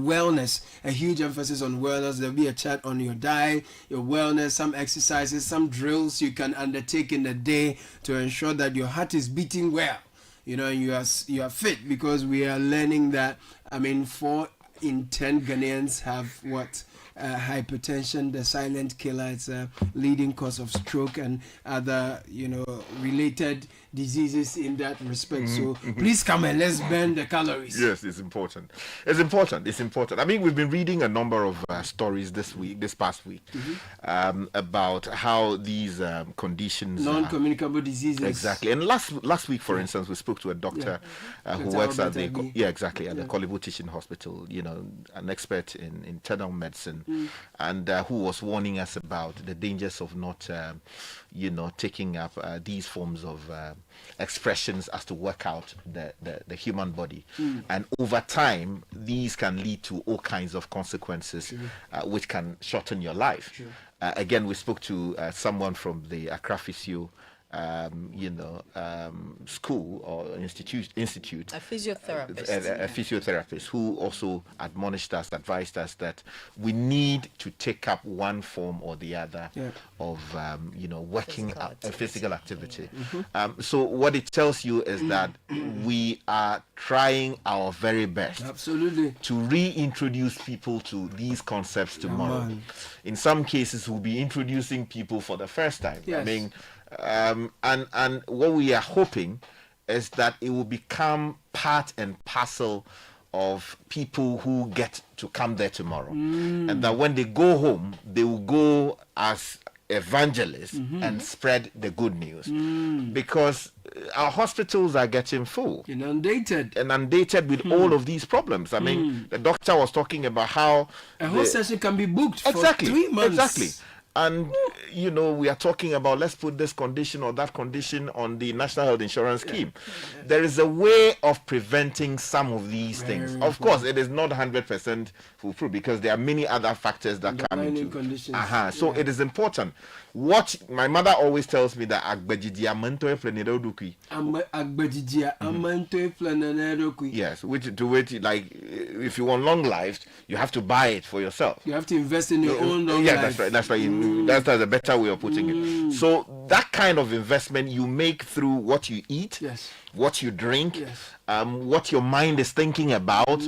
wellness. There'll be a chat on your diet, your wellness, some exercises, some drills you can undertake in the day to ensure that your heart is beating well, you are fit, because we are learning that 4 in 10 Ghanaians have hypertension, the silent killer. It's a leading cause of stroke and other related diseases in that respect. So please come and let's burn the calories. Yes, it's important. I mean, we've been reading a number of stories this past week, about how these conditions, non-communicable diseases. Exactly. And last week, for instance, we spoke to a doctor who works at the the Kolibu Teaching Hospital, an expert in internal medicine, and who was warning us about the dangers of not taking up these forms of expressions as to work out the human body. And over time, these can lead to all kinds of consequences, which can shorten your life. Again, we spoke to someone from the Accra Physio school or institute, a physiotherapist, a physiotherapist, who also advised us that we need to take up one form or the other of working physical activity. So what it tells you is that we are trying our very best, absolutely, to reintroduce people to these concepts tomorrow. In some cases, we'll be introducing people for the first time. I mean, and what we are hoping is that it will become part and parcel of people who get to come there tomorrow, and that when they go home, they will go as evangelists and spread the good news, because our hospitals are getting full, inundated with all of these problems. I mean, the doctor was talking about how a whole session can be booked for 3 months. Exactly. And, you know, we are talking about, let's put this condition or that condition on the National Health Insurance Scheme. There is a way of preventing some of these things. Of course, it is not 100% foolproof, because there are many other factors that come into conditions. So it is important. What my mother always tells me, that yes, which like, if you want long life, you have to buy it for yourself. You have to invest in your own long life. That's right. That's a better way of putting it. So that kind of investment you make through what you eat, what you drink, what your mind is thinking about,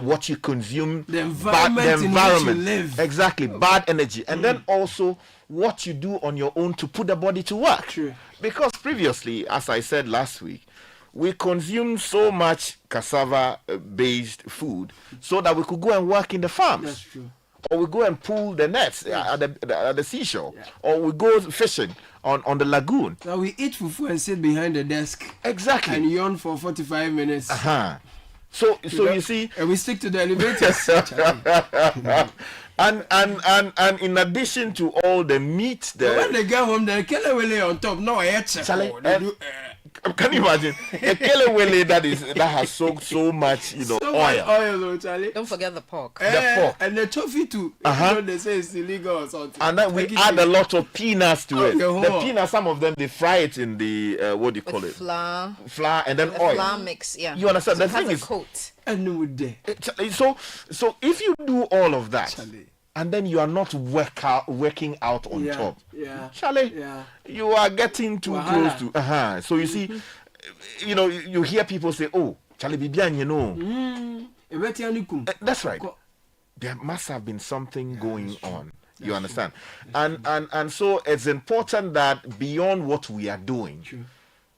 what you consume, the environment in which you live. Exactly, bad energy, and then also what you do on your own to put the body to work. True. Because previously, as I said last week, we consumed so much cassava-based food so that we could go and work in the farms. That's true. Or we go and pull the nets at the seashore, or we go fishing on the lagoon. Now we eat fufu and sit behind the desk. Exactly. And yawn for 45 minutes. So you see, and we stick to the elevators. and in addition to all the meat, when they get home, they kill away on top. No, can you imagine a kelewele that has soaked so much, oil? Charlie. Don't forget the pork. The pork and the toffee too. They say it's illegal or something. And then we add a lot of peanuts to it. The peanuts, some of them they fry it in the what do you call it? Flour and then oil. Flour mix, yeah. You understand? So the thing is, coat. So if you do all of that, and then you are not working out on top, Charlie, you are getting too close to. So you see, you hear people say, "Oh, Charlie, Bibian, that's right. There must have been something going on." You understand? And so it's important that beyond what we are doing,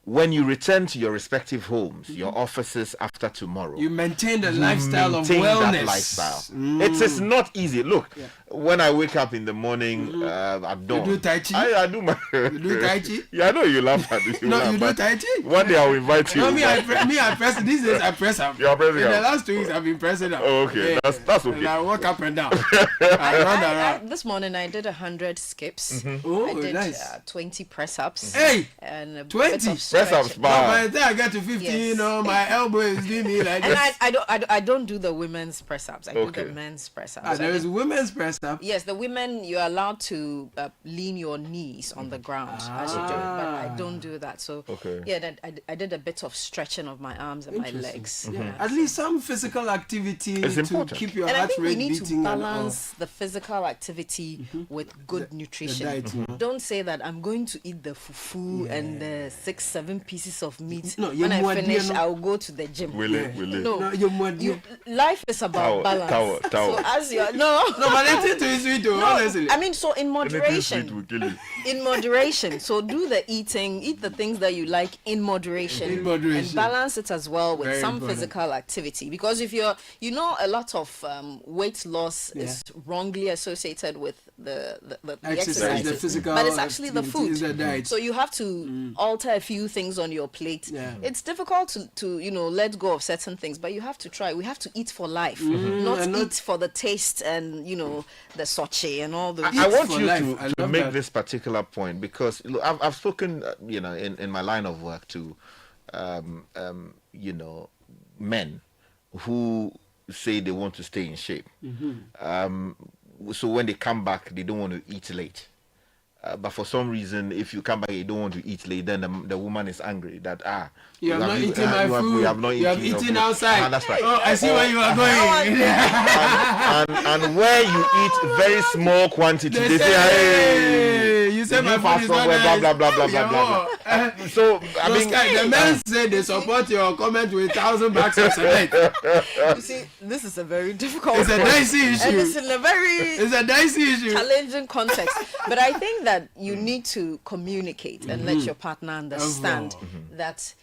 when you return to your respective homes, your offices after tomorrow, you maintain the lifestyle of wellness. That lifestyle. It's not easy. Look, when I wake up in the morning at dawn, you do Tai Chi? I do my. You do Tai Chi? Yeah, I know you laugh at it. You do Tai Chi? One day I'll invite you. No, I press. These days I press up. You're pressing up. In the up. last 2 weeks I've been pressing up. Oh, okay, that's okay. And I walk up and down. I run around. This morning I did 100 skips. Oh, I did nice. 20 press ups. Hey, and 20 press ups. By the time I get to 50, my elbow is doing me like this. And I don't do the women's press ups. I do the men's press ups. There is women's press up. Yes, the women, you're allowed to lean your knees on the ground as you do it, but I don't do that. So I did a bit of stretching of my arms and my legs. At least some physical activity to keep your heart rate beating. And I think we need to balance the physical activity with good nutrition. Diet, Don't say that I'm going to eat the fufu and the 6-7 pieces of meat. No, when I finish, I'll go to the gym. Life is about balance. So as you're but it's too sweet too, honestly. I mean, so in moderation. In moderation. So do the eating, eat the things that you like in moderation. And balance it as well with some physical activity. Because if you're, a lot of weight loss is wrongly associated with the exercise, the physical, but it's actually the food. The diet. So you have to alter a few things on your plate. It's difficult to let go of certain things, but you have to try. We have to eat for life, not eat for the taste and the soche and all the. I want you to make this particular point, because look, I've spoken in my line of work to men who say they want to stay in shape. So when they come back, they don't want to eat late. But for some reason, if you come back, you don't want to eat late, then the woman is angry that you have not eaten my food. We have not you have eaten outside. That's right. Oh, I see where you are going. and where you eat very small quantity, they say, "Hey, you say my food is not nice." Blah blah blah blah blah. So I mean, the men say they support your comment with 1,000 bags of cement. You see, this is a very difficult. It's a dicey issue. And it's in a very dicey issue, challenging context. But I think that you need to communicate and let your partner understand that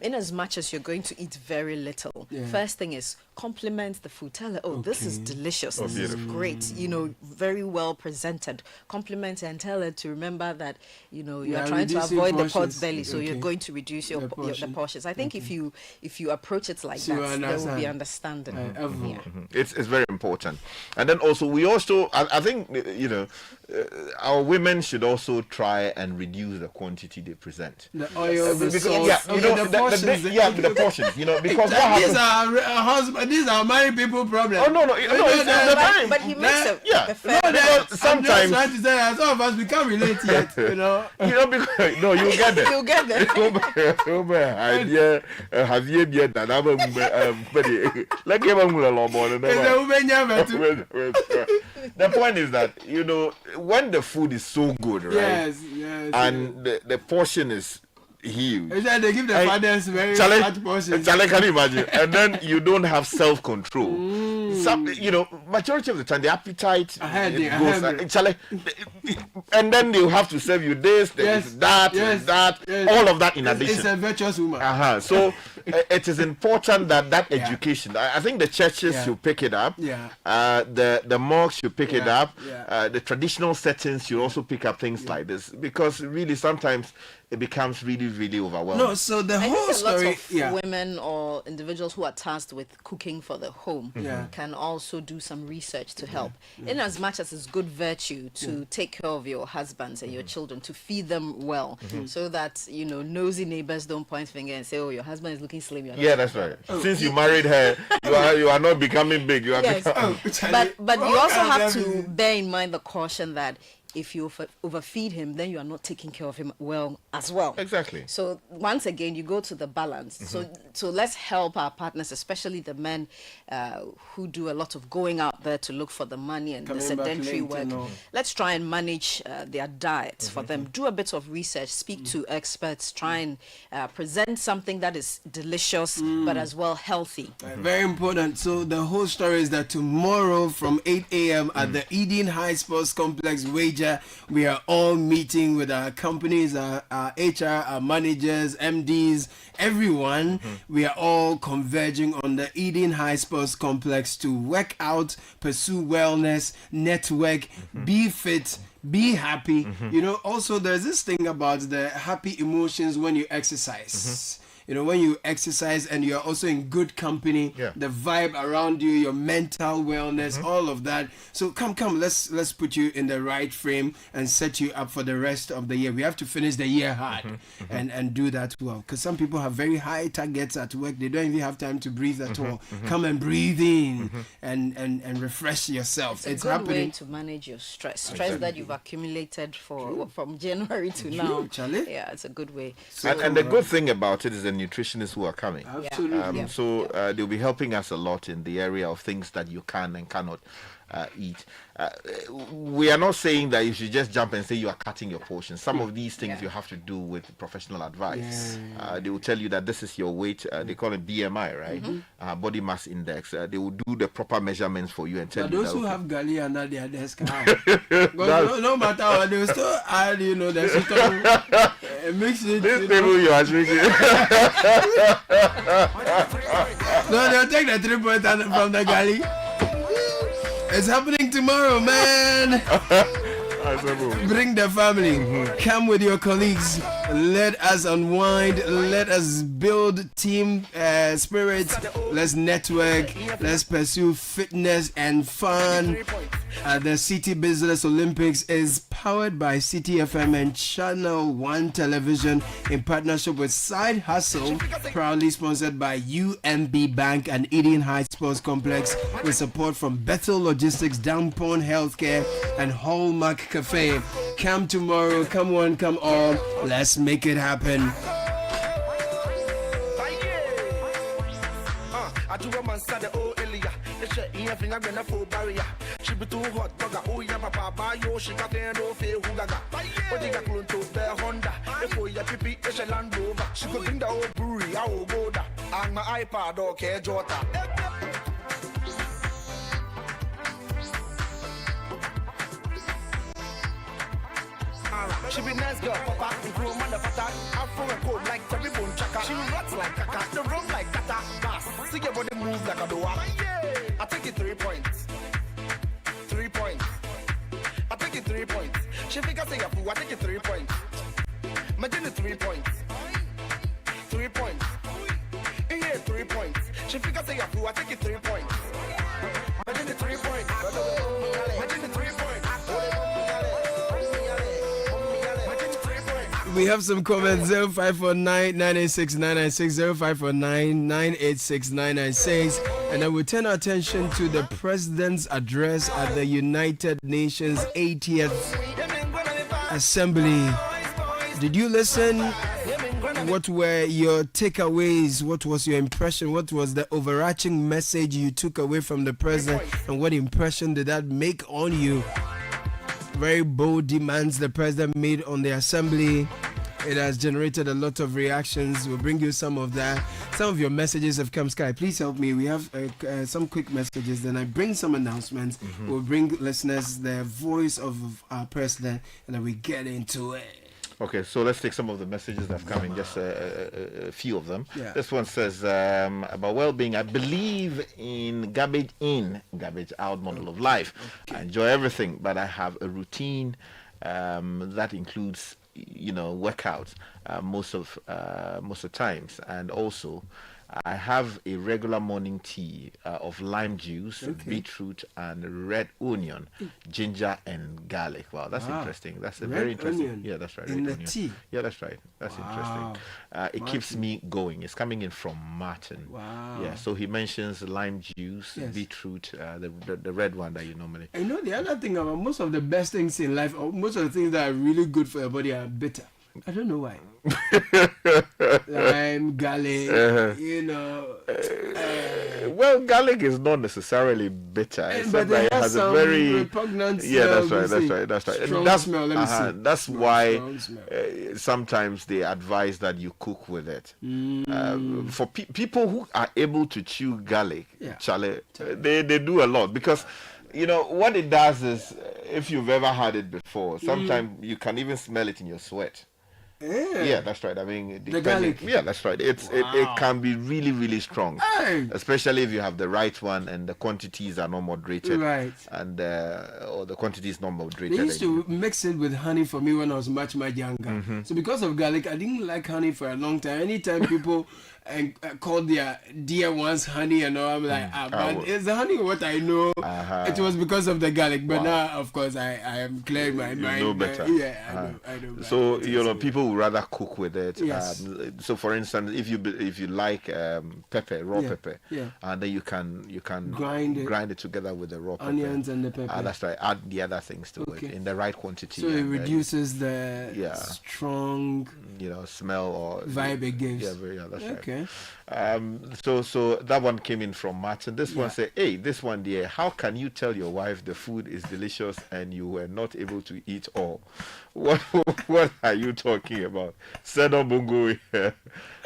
in as much as you're going to eat very little, first thing is compliment the food. Tell her, oh, this is delicious. This is great. You know, very well presented. Compliment her and tell her to remember that, you know, you are trying to avoid the pot's belly, so you're going to reduce the portions. I think if you approach it like that, there will be understanding. It's very important. And then also, I think, you know, our women should also try and reduce the quantity they present. The oil, the sauce, the portions, you know, because what happens... These are married people problems. Oh, no, but he makes it. Sometimes... I'm just trying to say that some of us, we can't relate yet, you know. Because, no, you'll get there. You'll get there. The point is that, you know, when the food is so good, right? Yes. And the portion is huge. They give the fathers very large portions. Can you imagine? And then you don't have self-control. Some, you know, majority of the time the appetite goes, and then they'll have to serve you this, that, all of that in addition. It's a virtuous woman. So it is important that education. I think the churches should pick it up. The mosques should pick it up. The traditional settings should also pick up things like this, because really sometimes it becomes really, really overwhelming. No, so the whole story... Lots of women or individuals who are tasked with cooking for the home can also do some research to help. In as much as it's good virtue to take care of your husbands and your children, to feed them well, so that, you know, nosy neighbors don't point finger and say, oh, your husband is looking slim. That's right. Since you married her, you are not becoming big. You are becoming... But you also have to bear in mind the caution that if you overfeed him, then you are not taking care of him well as well. Exactly. So once again, you go to the balance. So let's help our partners, especially the men who do a lot of going out there to look for the money and the sedentary work. Let's try and manage their diets for them. Do a bit of research, speak to experts, try and present something that is delicious but as well healthy. Very important. So the whole story is that tomorrow from 8 a.m. at the Eden High Sports Complex Wager, we are all meeting with our companies, our HR, our managers, MDs, everyone. We are all converging on the Eden High Sports Complex to work out, pursue wellness, network, be fit, be happy. You know, also there's this thing about the happy emotions when you exercise. You know, when you exercise and you're also in good company, the vibe around you, your mental wellness, all of that. So come, let's put you in the right frame and set you up for the rest of the year. We have to finish the year hard and do that well. Because some people have very high targets at work. They don't even have time to breathe at all. Come and breathe in and refresh yourself. It's a good way to manage your stress that you've accumulated from January to now. Yeah, it's a good way. So, and the good thing about it is the nutritionists who are coming. Absolutely. So they'll be helping us a lot in the area of things that you can and cannot eat. We are not saying that you should just jump and say you are cutting your portions. Some of these things you have to do with professional advice. They will tell you that this is your weight. They call it BMI, right? Body mass index. They will do the proper measurements for you and tell you. Those who have Gali under their desk, no matter what, they will still add, you know, the mix it. This table you are drinking. No, they'll take the 3 points from the Gali. It's happening tomorrow, man. Bring the family. Come with your colleagues. Let us unwind. Let us build team spirit. Let's network. Let's pursue fitness and fun. The Citi Business Olympics is powered by Citi FM and Channel 1 Television in partnership with Side Hustle, proudly sponsored by UMB Bank and Eden High Sports Complex, with support from Bethel Logistics, Downpoint Healthcare, and Hallmark Cafe. Come tomorrow, come on, come on. Let's make it happen. She be too hot, oh yeah, papa, yo, she got no feel who gaga. But you got to the Honda, if we are pipi, it's a Land Rover. She could bring the old brewery, I will go there. And my iPad, okay, Jota. She be nice girl, papa, and grow motherfucker. Afro and cold like Terry Bone Chaka. She rots like Kaka, the rum like Kata. Bass, see your body moves like a doer. I take it 3 points. 3 points. I take it 3 points. She figure say a fool, I take it 3 points. Imagine 3 points. 3 points. Yeah, 3 points. She figure say a fool, I take it 3 points. Imagine 3 points. Imagine 3 points. We have some comments 0549 986 996 0549 986 996, and then we turn our attention to the President's address at the United Nations 80th Assembly. Did you listen? What were your takeaways? What was your impression? What was the overarching message you took away from the President, and what impression did that make on you? Very bold demands the President made on the Assembly. It has generated a lot of reactions. We'll bring you some of that. Some of your messages have come, Sky. Please help me. We have some quick messages. Then I bring some announcements. We'll bring listeners the voice of our President, and then we get into it. Okay, so let's take some of the messages that have come in, just a few of them. Yeah. This one says, about well-being, I believe in garbage in, garbage out model of life. I enjoy everything, but I have a routine that includes, workouts most of times, and also I have a regular morning tea of lime juice, beetroot, and red onion, ginger, and garlic. Wow, that's interesting. That's a very interesting. Onion. Yeah, that's right. In red the onion. tea. Yeah, that's right. That's interesting. It keeps me going. It's coming in from Martin. Wow. Yeah, so he mentions lime juice, beetroot, the red one that you normally. I know the other thing about most of the best things in life, or most of the things that are really good for your body, are bitter. I don't know why. Lime, garlic, well, garlic is not necessarily bitter. But it has a very repugnant smell. That's right. Strong smell. Let me see. That's why sometimes they advise that you cook with it. For people who are able to chew garlic, they do a lot, because what it does is, if you've ever had it before, sometimes you can even smell it in your sweat. Yeah, that's right. I mean, the garlic. Yeah, that's right. It can be really, really strong, especially if you have the right one and the quantities are not moderated. Right. And or the quantity is not moderated. They used to mix it with honey for me when I was much younger. So because of garlic, I didn't like honey for a long time. Anytime people call their dear ones honey, I'm like, but is the honey what I know? It was because of the garlic. But now, of course, I am clear in my mind. You know better. I know. So people would rather cook with it. Yes. So for instance, if you like pepper, raw pepper, and then you can grind it together with the raw onions and the pepper. That's right. Add the other things to it in the right quantity. So it reduces the strong smell or vibe it gives. Yeah, that's right. Okay. So that one came in from Martin. This one said, hey, this one dear, how can you tell your wife the food is delicious and you were not able to eat all? What are you talking about? Sedo Bungo,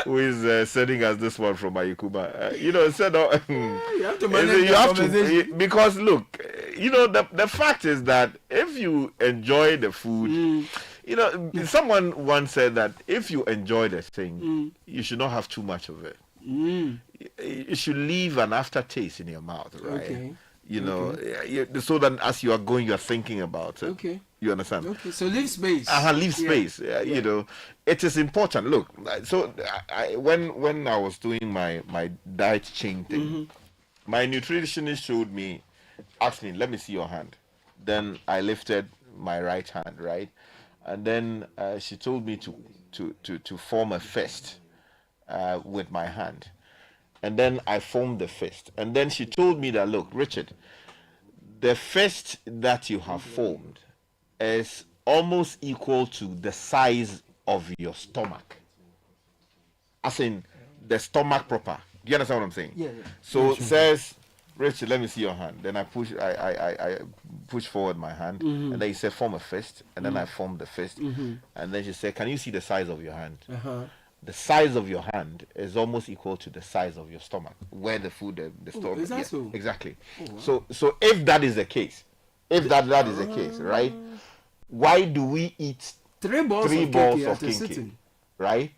who is sending us this one from Ayukuba. Sedo, you have to manage the conversation. Because look, the fact is that if you enjoy the food, someone once said that if you enjoy the thing, you should not have too much of it. It should leave an aftertaste in your mouth, right? Okay. So that as you are going, you are thinking about it. Okay. You understand? Okay. So leave space. Leave space. It is important. Look, so when I was doing my diet change thing, my nutritionist asked me, let me see your hand. Then I lifted my right hand, right? And then she told me to form a fist with my hand. And then I formed the fist. And then she told me that, look, Richard, the fist that you have formed is almost equal to the size of your stomach. As in, the stomach proper. Do you understand what I'm saying? Yeah. So it says, Richard, let me see your hand. Then I push forward my hand, and then he said, form a fist. And then I formed the fist. And then she said, can you see the size of your hand? The size of your hand is almost equal to the size of your stomach, where the food, the stomach. Is that so? Exactly. Oh, wow. So if that is the case, that is the case, right? Why do we eat 3 balls of kinky, sitting? right?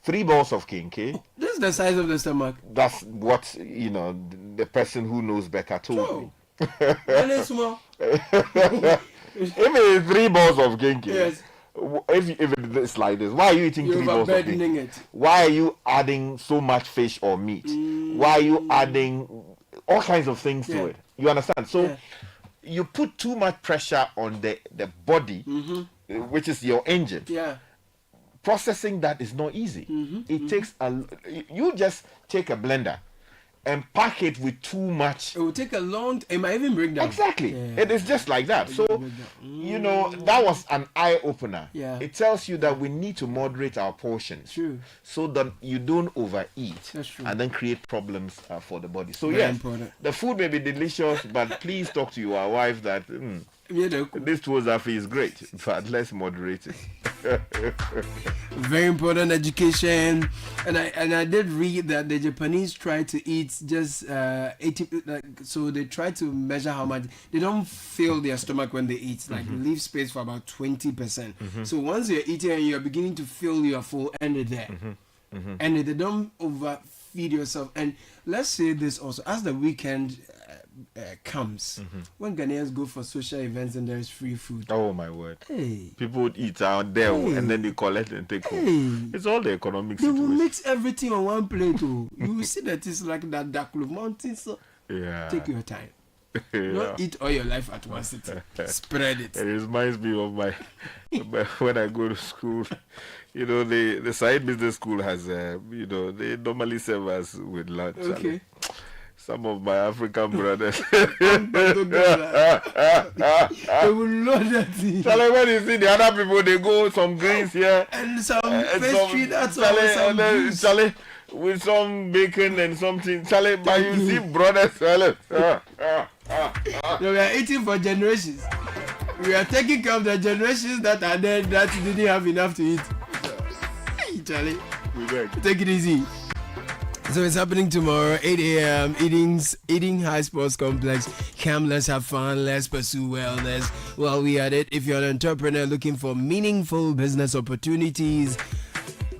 3 balls of kinky. This is the size of the stomach. That's what, the person who knows better told me. Very small. If it is 3 balls of kinky, yes. If it's like this, why are you eating 3 balls of kinky? Why are you adding so much fish or meat? Why are you adding all kinds of things to it? You understand? So you put too much pressure on the body, which is your engine. Yeah. Processing that is not easy. It takes you just take a blender and pack it with too much. It will take a long it might even break down. Exactly. It is just like that. So that was an eye opener. It tells you that we need to moderate our portions. True. So that you don't overeat. That's true. And then create problems for the body. So Very important. The food may be delicious, but please talk to your wife that this Tuozafi is great, but let's moderate it. Very important education, and I did read that the Japanese try to eat just 80, so they try to measure how much they don't fill their stomach when they eat, leave space for about 20%. So once you're eating and you're beginning to feel your full, end it there, and they don't overfeed yourself. And let's say this also, as the weekend comes, when Ghanaians go for social events and there is free food. Oh my word! Hey, people would eat out there and then they collect and take home. It's all the economic situation. They will mix everything on one plate. You will see that it's like that Daklu Mountain. So take your time. Don't eat all your life at once. Spread it. It reminds me of my when I go to school. The side business school has they normally serve us with lunch. Okay. Some of my African brothers. They will load that thing. Charlie, when you see the other people, they go some greens here. And some pastry, that's all. Charlie, with some bacon and something. Charlie, but you see brothers. Charlie. We are eating for generations. We are taking care of the generations that are there that didn't have enough to eat. Charlie, take it easy. So it's happening tomorrow, 8 a.m. Eating High Sports Complex. Come, let's have fun. Let's pursue wellness while we at it. If you're an entrepreneur looking for meaningful business opportunities,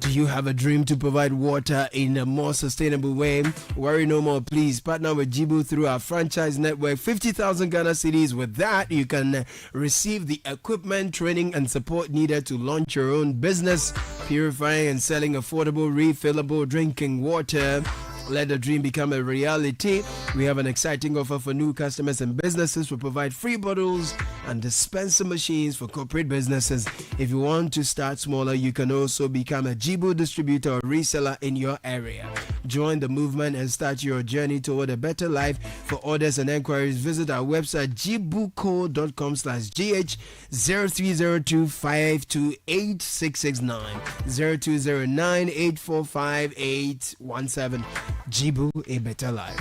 do you have a dream to provide water in a more sustainable way? Worry no more, please. Partner with Jibu through our franchise network, 50,000 Ghana cedis. With that, you can receive the equipment, training, and support needed to launch your own business, purifying and selling affordable, refillable drinking water. Let the dream become a reality. We have an exciting offer for new customers and businesses. We provide free bottles and dispenser machines for corporate businesses. If you want to start smaller, you can also become a Jibu distributor or reseller in your area. Join the movement and start your journey toward a better life. For orders and enquiries, visit our website jibuco.com/gh 0302528669 0209845817. Jibu, a better life.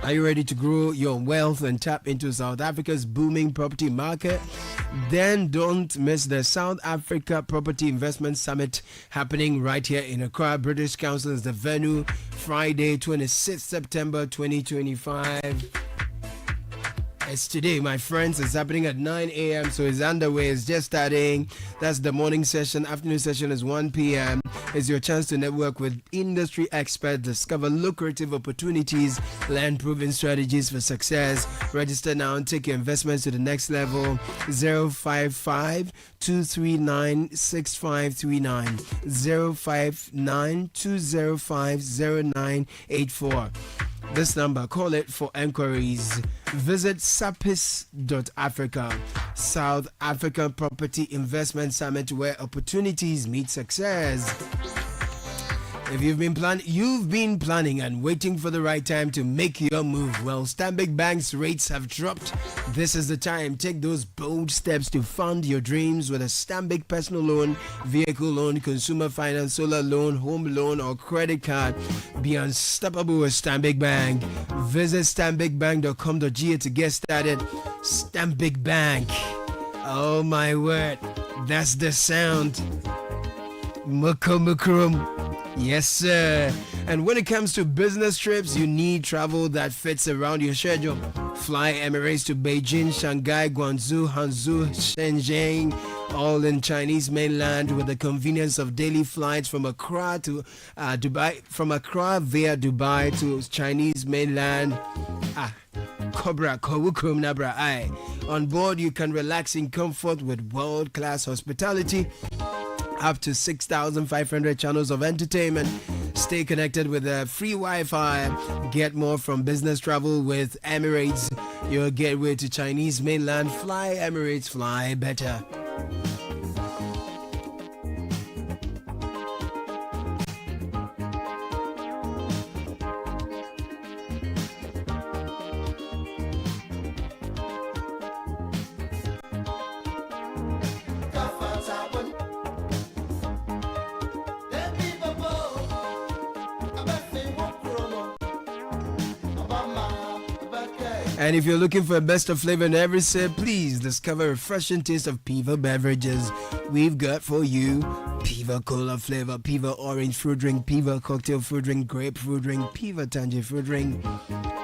Are you ready to grow your wealth and tap into South Africa's booming property market? Then don't miss the South Africa Property Investment Summit happening right here in Accra. British Council is the venue. Friday, 26th September 2025. It's today, my friends. It's happening at 9 a.m. So it's underway. It's just starting. That's the morning session. Afternoon session is 1 p.m. It's your chance to network with industry experts, discover lucrative opportunities, learn proven strategies for success. Register now and take your investments to the next level. 055-239-6539. 059-205-0984. This number, call it for enquiries. Visit sapis.africa, South African Property Investment Summit, where opportunities meet success. If you've been planning and waiting for the right time to make your move, well, Stanbic Bank's rates have dropped. This is the time. Take those bold steps to fund your dreams with a Stanbic personal loan, vehicle loan, consumer finance, solar loan, home loan, or credit card. Be unstoppable with Stanbic Bank. Visit stanbicbank.com.ga to get started. Stanbic Bank. Oh my word. That's the sound. Mukum. Yes, sir. And when it comes to business trips, you need travel that fits around your schedule. Fly Emirates to Beijing, Shanghai, Guangzhou, Hangzhou, Shenzhen, all in Chinese mainland with the convenience of daily flights from Accra to Dubai, from Accra via Dubai to Chinese mainland. Cobra, Kowukum Nabra Ai. On board, you can relax in comfort with world-class hospitality. Up to 6,500 channels of entertainment. Stay connected with free Wi-Fi. Get more from business travel with Emirates. Your gateway to Chinese mainland. Fly Emirates, fly better. And if you're looking for a best of flavor in every sip, please discover a refreshing taste of Piva beverages. We've got for you Piva Cola flavor, Piva Orange fruit drink, Piva Cocktail fruit drink, Grape fruit drink, Piva Tangy fruit drink.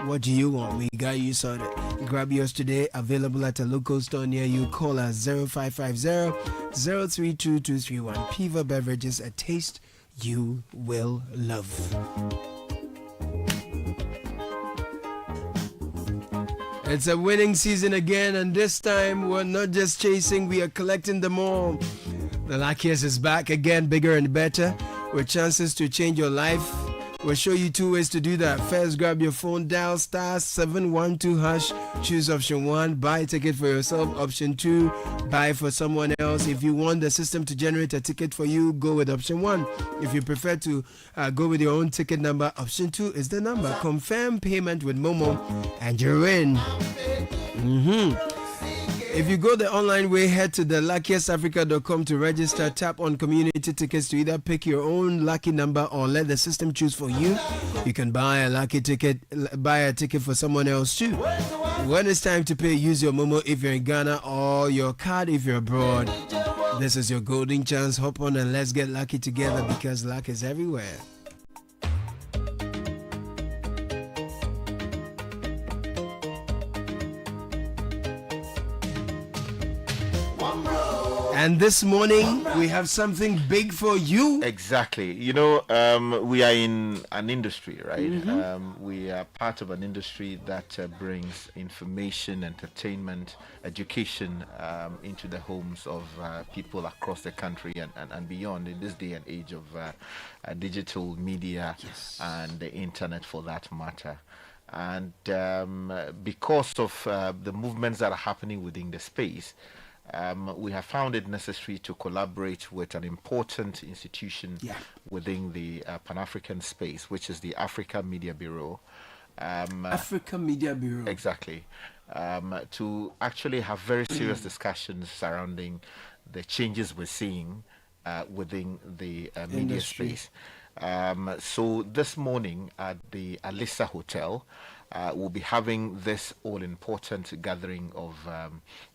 What do you want? We got you sorted. Grab yours today. Available at a local store near you. Call us 0550-032-231. Piva beverages, a taste you will love. It's a winning season again, and this time we're not just chasing, we are collecting them all. The luckiest is back again, bigger and better, with chances to change your life. We'll show you two ways to do that. First, grab your phone, dial *712#, choose option 1, buy a ticket for yourself. Option 2, buy for someone else. If you want the system to generate a ticket for you, go with option 1. If you prefer to go with your own ticket number, option 2 is the number. Confirm payment with Momo and you're in. If you go the online way, head to theluckiestafrica.com to register. Tap on community tickets to either pick your own lucky number or let the system choose for you. You can buy a ticket for someone else too. When it's time to pay, use your Momo if you're in Ghana or your card if you're abroad. This is your golden chance. Hop on and let's get lucky together because luck is everywhere. And this morning, we have something big for you. Exactly. You know, we are in an industry, right? We are part of an industry that brings information, entertainment, education into the homes of people across the country and beyond in this day and age of digital media and the internet for that matter. And because of the movements that are happening within the space, we have found it necessary to collaborate with an important institution within the Pan-African space, which is the Africa Media Bureau. Africa Media Bureau. Exactly. To actually have very serious discussions surrounding the changes we're seeing within the media space. So this morning at the Alisa Hotel, we'll be having this all-important gathering of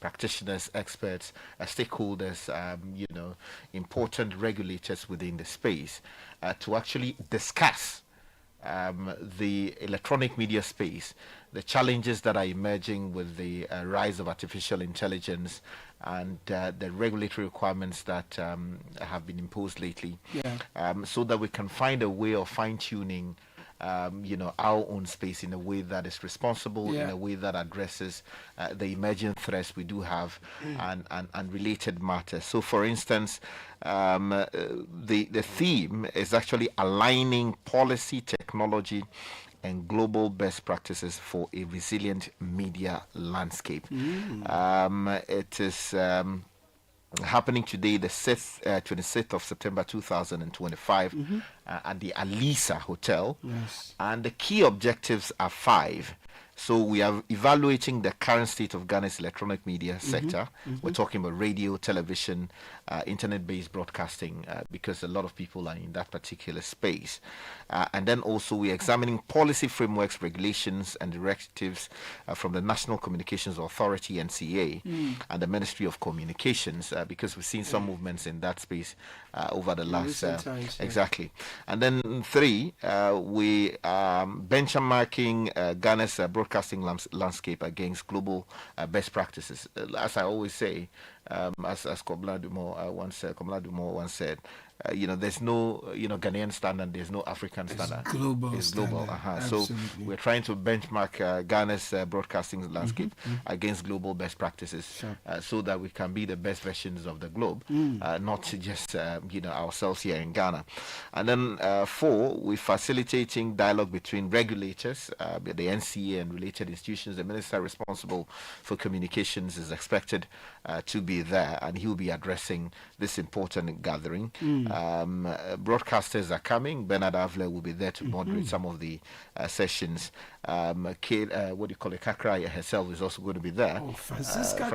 practitioners, experts, stakeholders, important regulators within the space to actually discuss the electronic media space, the challenges that are emerging with the rise of artificial intelligence and the regulatory requirements that have been imposed lately, so that we can find a way of fine-tuning our own space in a way that is responsible, in a way that addresses the emerging threats we do have and related matters. So, for instance, the theme is actually aligning policy, technology, and global best practices for a resilient media landscape. It is happening today, the 26th of September 2025 at the Alisa Hotel. And the key objectives are 5. So we are evaluating the current state of Ghana's electronic media sector. We're talking about radio, television, internet-based broadcasting, because a lot of people are in that particular space. And then also we're examining policy frameworks, regulations, and directives from the National Communications Authority, NCA, and the Ministry of Communications, because we've seen some movements in that space over the last times, exactly. And then 3, we are benchmarking Ghana's broadcasting landscape against global best practices. As I always say, as Komla Dumont once said, there's no Ghanaian standard, there's no African standard. It's global. So we're trying to benchmark Ghana's broadcasting landscape against global best practices, so that we can be the best versions of the globe, not just ourselves here in Ghana. And then 4, we're facilitating dialogue between regulators, the NCA and related institutions. The minister responsible for communications is expected to be there, and he'll be addressing this important gathering. Broadcasters are coming. Bernard Avler will be there to moderate some of the sessions. Kakra herself is also going to be there. Francisca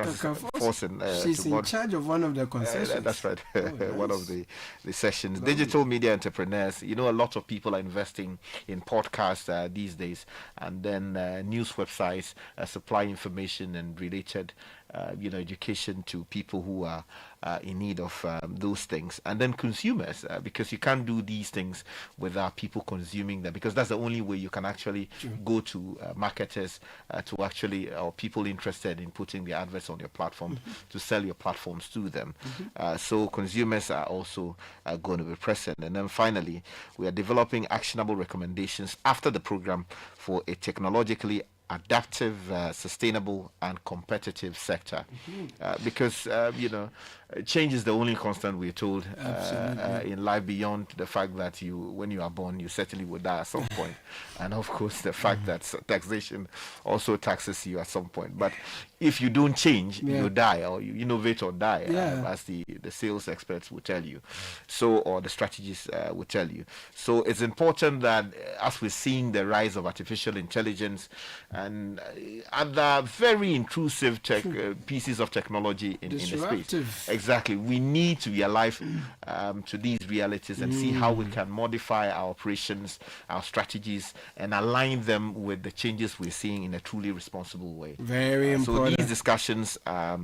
Forsen, she's in charge of one of the concessions. That's right. One of the sessions. Lovely. Digital media entrepreneurs. A lot of people are investing in podcasts these days, and then news websites supply information and related education to people who are in need of those things. And then consumers, because you can't do these things without people consuming them, because that's the only way you can actually go to marketers or people interested in putting their adverts on your platform to sell your platforms to them. So consumers are also going to be present. And then finally, we are developing actionable recommendations after the program for a technologically adaptive, sustainable, and competitive sector, because change is the only constant, we're told, in life, beyond the fact that when you are born, you certainly will die at some point, and of course the fact that taxation also taxes you at some point. But if you don't change, you die, or you innovate or die, as the sales experts will tell you, or the strategists will tell you. So it's important that as we're seeing the rise of artificial intelligence and other very intrusive pieces of technology in the space, exactly, we need to be alive to these realities and see how we can modify our operations, our strategies, and align them with the changes we're seeing in a truly responsible way. Very important. So these discussions are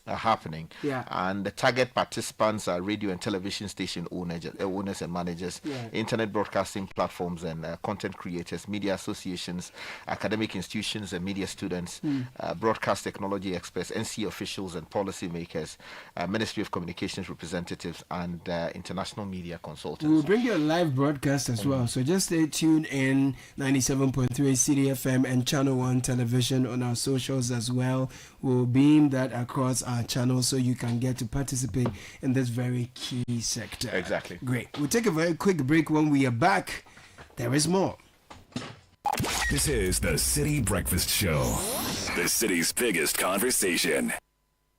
happening, and the target participants are radio and television station owners and managers, internet broadcasting platforms and content creators, media associations, academic institutions and media students, broadcast technology experts, NC officials and policy makers, Ministry of Communications representatives, and international media consultants. We'll bring you a live broadcast as well, so just stay tuned in 97.3 Citi FM and Channel 1 television on our socials as well. We'll beam that across our channel so you can get to participate in this very key sector. Exactly. Great. We'll take a very quick break. When we are back, there is more. This is the Citi Breakfast Show, the city's biggest conversation.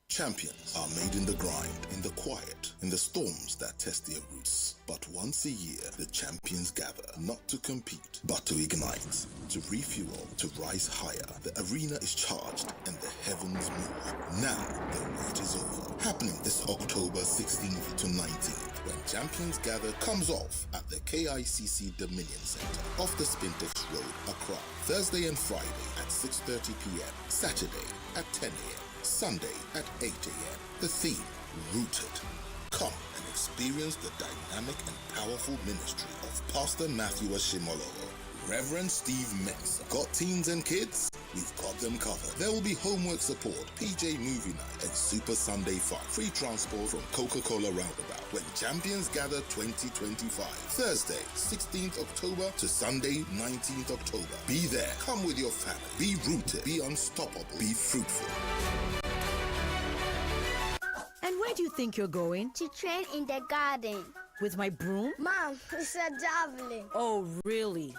Champions are made in the grind, in the quiet, in the storms that test their roots. But once a year, the champions gather, not to compete, but to ignite, to refuel, to rise higher. The arena is charged and the heavens move. Now, the wait is over. Happening this October 16th to 19th, when Champions Gather comes off at the KICC Dominion Center, off the Spintex Road, Accra. Thursday and Friday at 6:30 p.m. Saturday at 10 a.m. Sunday at 8 a.m. The theme, Rooted. Come and experience the dynamic and powerful ministry of Pastor Matthew Ashimolowo, Reverend Steve Mensah. Got teens and kids? We've got them covered. There will be homework support, PJ Movie Night, and Super Sunday Fun. Free transport from Coca-Cola Roundabout. When Champions Gather 2025. Thursday, 16th October to Sunday, 19th October. Be there. Come with your family. Be rooted. Be unstoppable. Be fruitful. And where do you think you're going? To train in the garden. With my broom? Mom, it's a javelin. Oh, really?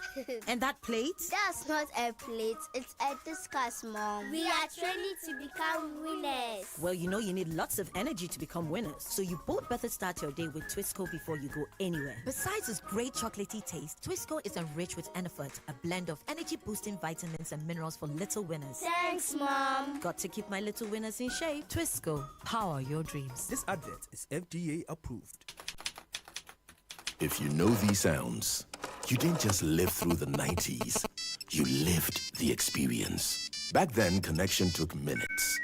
And that plate? That's not a plate, it's a discus, Mom. We are training to become winners. Well, you know you need lots of energy to become winners. So you both better start your day with Twisco before you go anywhere. Besides its great chocolatey taste, Twisco is enriched with Enerfort, a blend of energy-boosting vitamins and minerals for little winners. Thanks, Mom. Got to keep my little winners in shape. Twisco, power your dreams. This advert is FDA approved. If you know these sounds, you didn't just live through the 90s. You lived the experience. Back then, connection took minutes.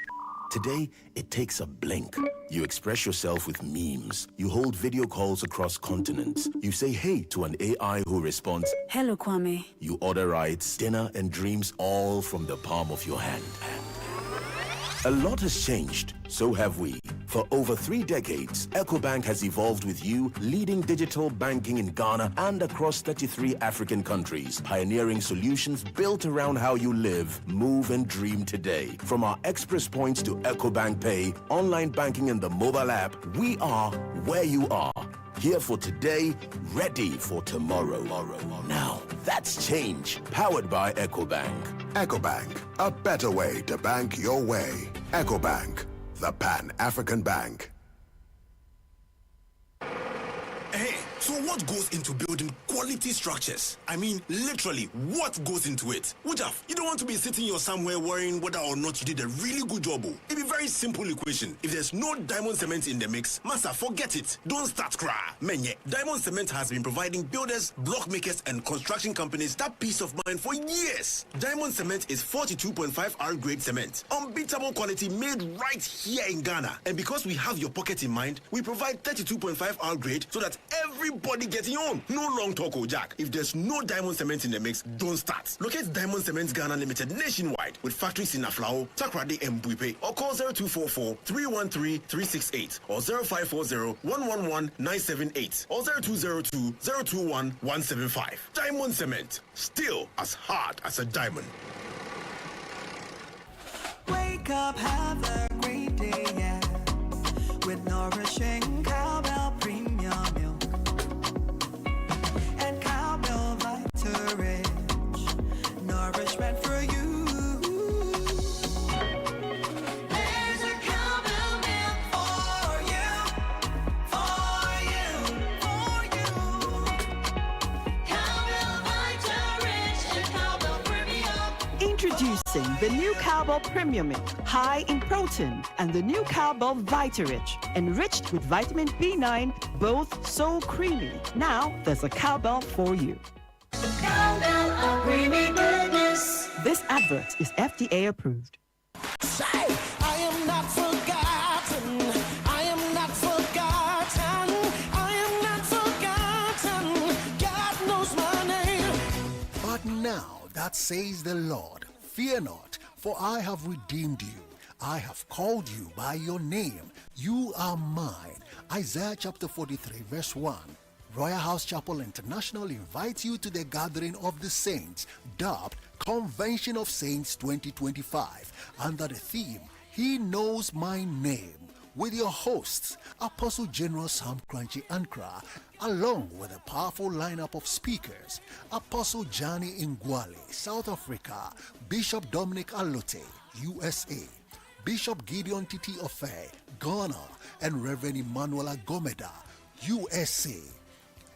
Today, it takes a blink. You express yourself with memes. You hold video calls across continents. You say hey to an AI who responds, "Hello, Kwame." You order rides, dinner, and dreams all from the palm of your hand. A lot has changed, so have we. For over 3 decades, EcoBank has evolved with you, leading digital banking in Ghana and across 33 African countries, pioneering solutions built around how you live, move, and dream today. From our express points to EcoBank Pay, online banking, and the mobile app, we are where you are. Here for today, ready for tomorrow. Now, that's change, powered by EcoBank. EcoBank, a better way to bank your way. EcoBank, the Pan-African Bank. Hey, so what goes into building quality structures? I mean, literally, what goes into it? Wujaf, you don't want to be sitting here somewhere worrying whether or not you did a really good job. It's a very simple equation. If there's no diamond cement in the mix, massa, forget it. Don't start cry. Menye, diamond cement has been providing builders, block makers, and construction companies that peace of mind for years. Diamond cement is 42.5 R grade cement. Unbeatable quality made right here in Ghana. And because we have your pocket in mind, we provide 32.5 R grade so that everybody getting on. No long talk, Jack. If there's no diamond cement in the mix, don't start. Locate Diamond Cement Ghana Limited nationwide with factories in Aflao, Takrade, and Buipe, or call 0244-313-368 or 0540-111-978 or 0202-021-175. Diamond Cement, still as hard as a diamond. Wake up, have a great day, yeah, with nourishing cowbell premium milk and cowbell Vita Rich, nourishment for you. There's a cowbell milk for you, for you, for you. Cowbell Vita Rich and cowbell premium. Introducing the new Cowbell Premium Milk, high in protein, and the new Cowbell Vita Rich, enriched with vitamin B9, both so creamy. Now there's a Cowbell for you. Cowbell of creamy goodness. This advert is FDA approved. Say, I am not forgotten. I am not forgotten. I am not forgotten. God knows my name. But now that says the Lord, fear not, for I have redeemed you. I have called you by your name. You are mine. Isaiah chapter 43 verse 1. Royal House Chapel International invites you to the gathering of the saints, dubbed Convention of Saints 2025, under the theme, He Knows My Name, with your hosts, Apostle General Sam Crunchy Ankra, along with a powerful lineup of speakers, Apostle Johnny Ngwale, South Africa, Bishop Dominic Alote, USA, Bishop Gideon Titi Ofe, Ghana, and Reverend Emmanuel Gomeda, USA.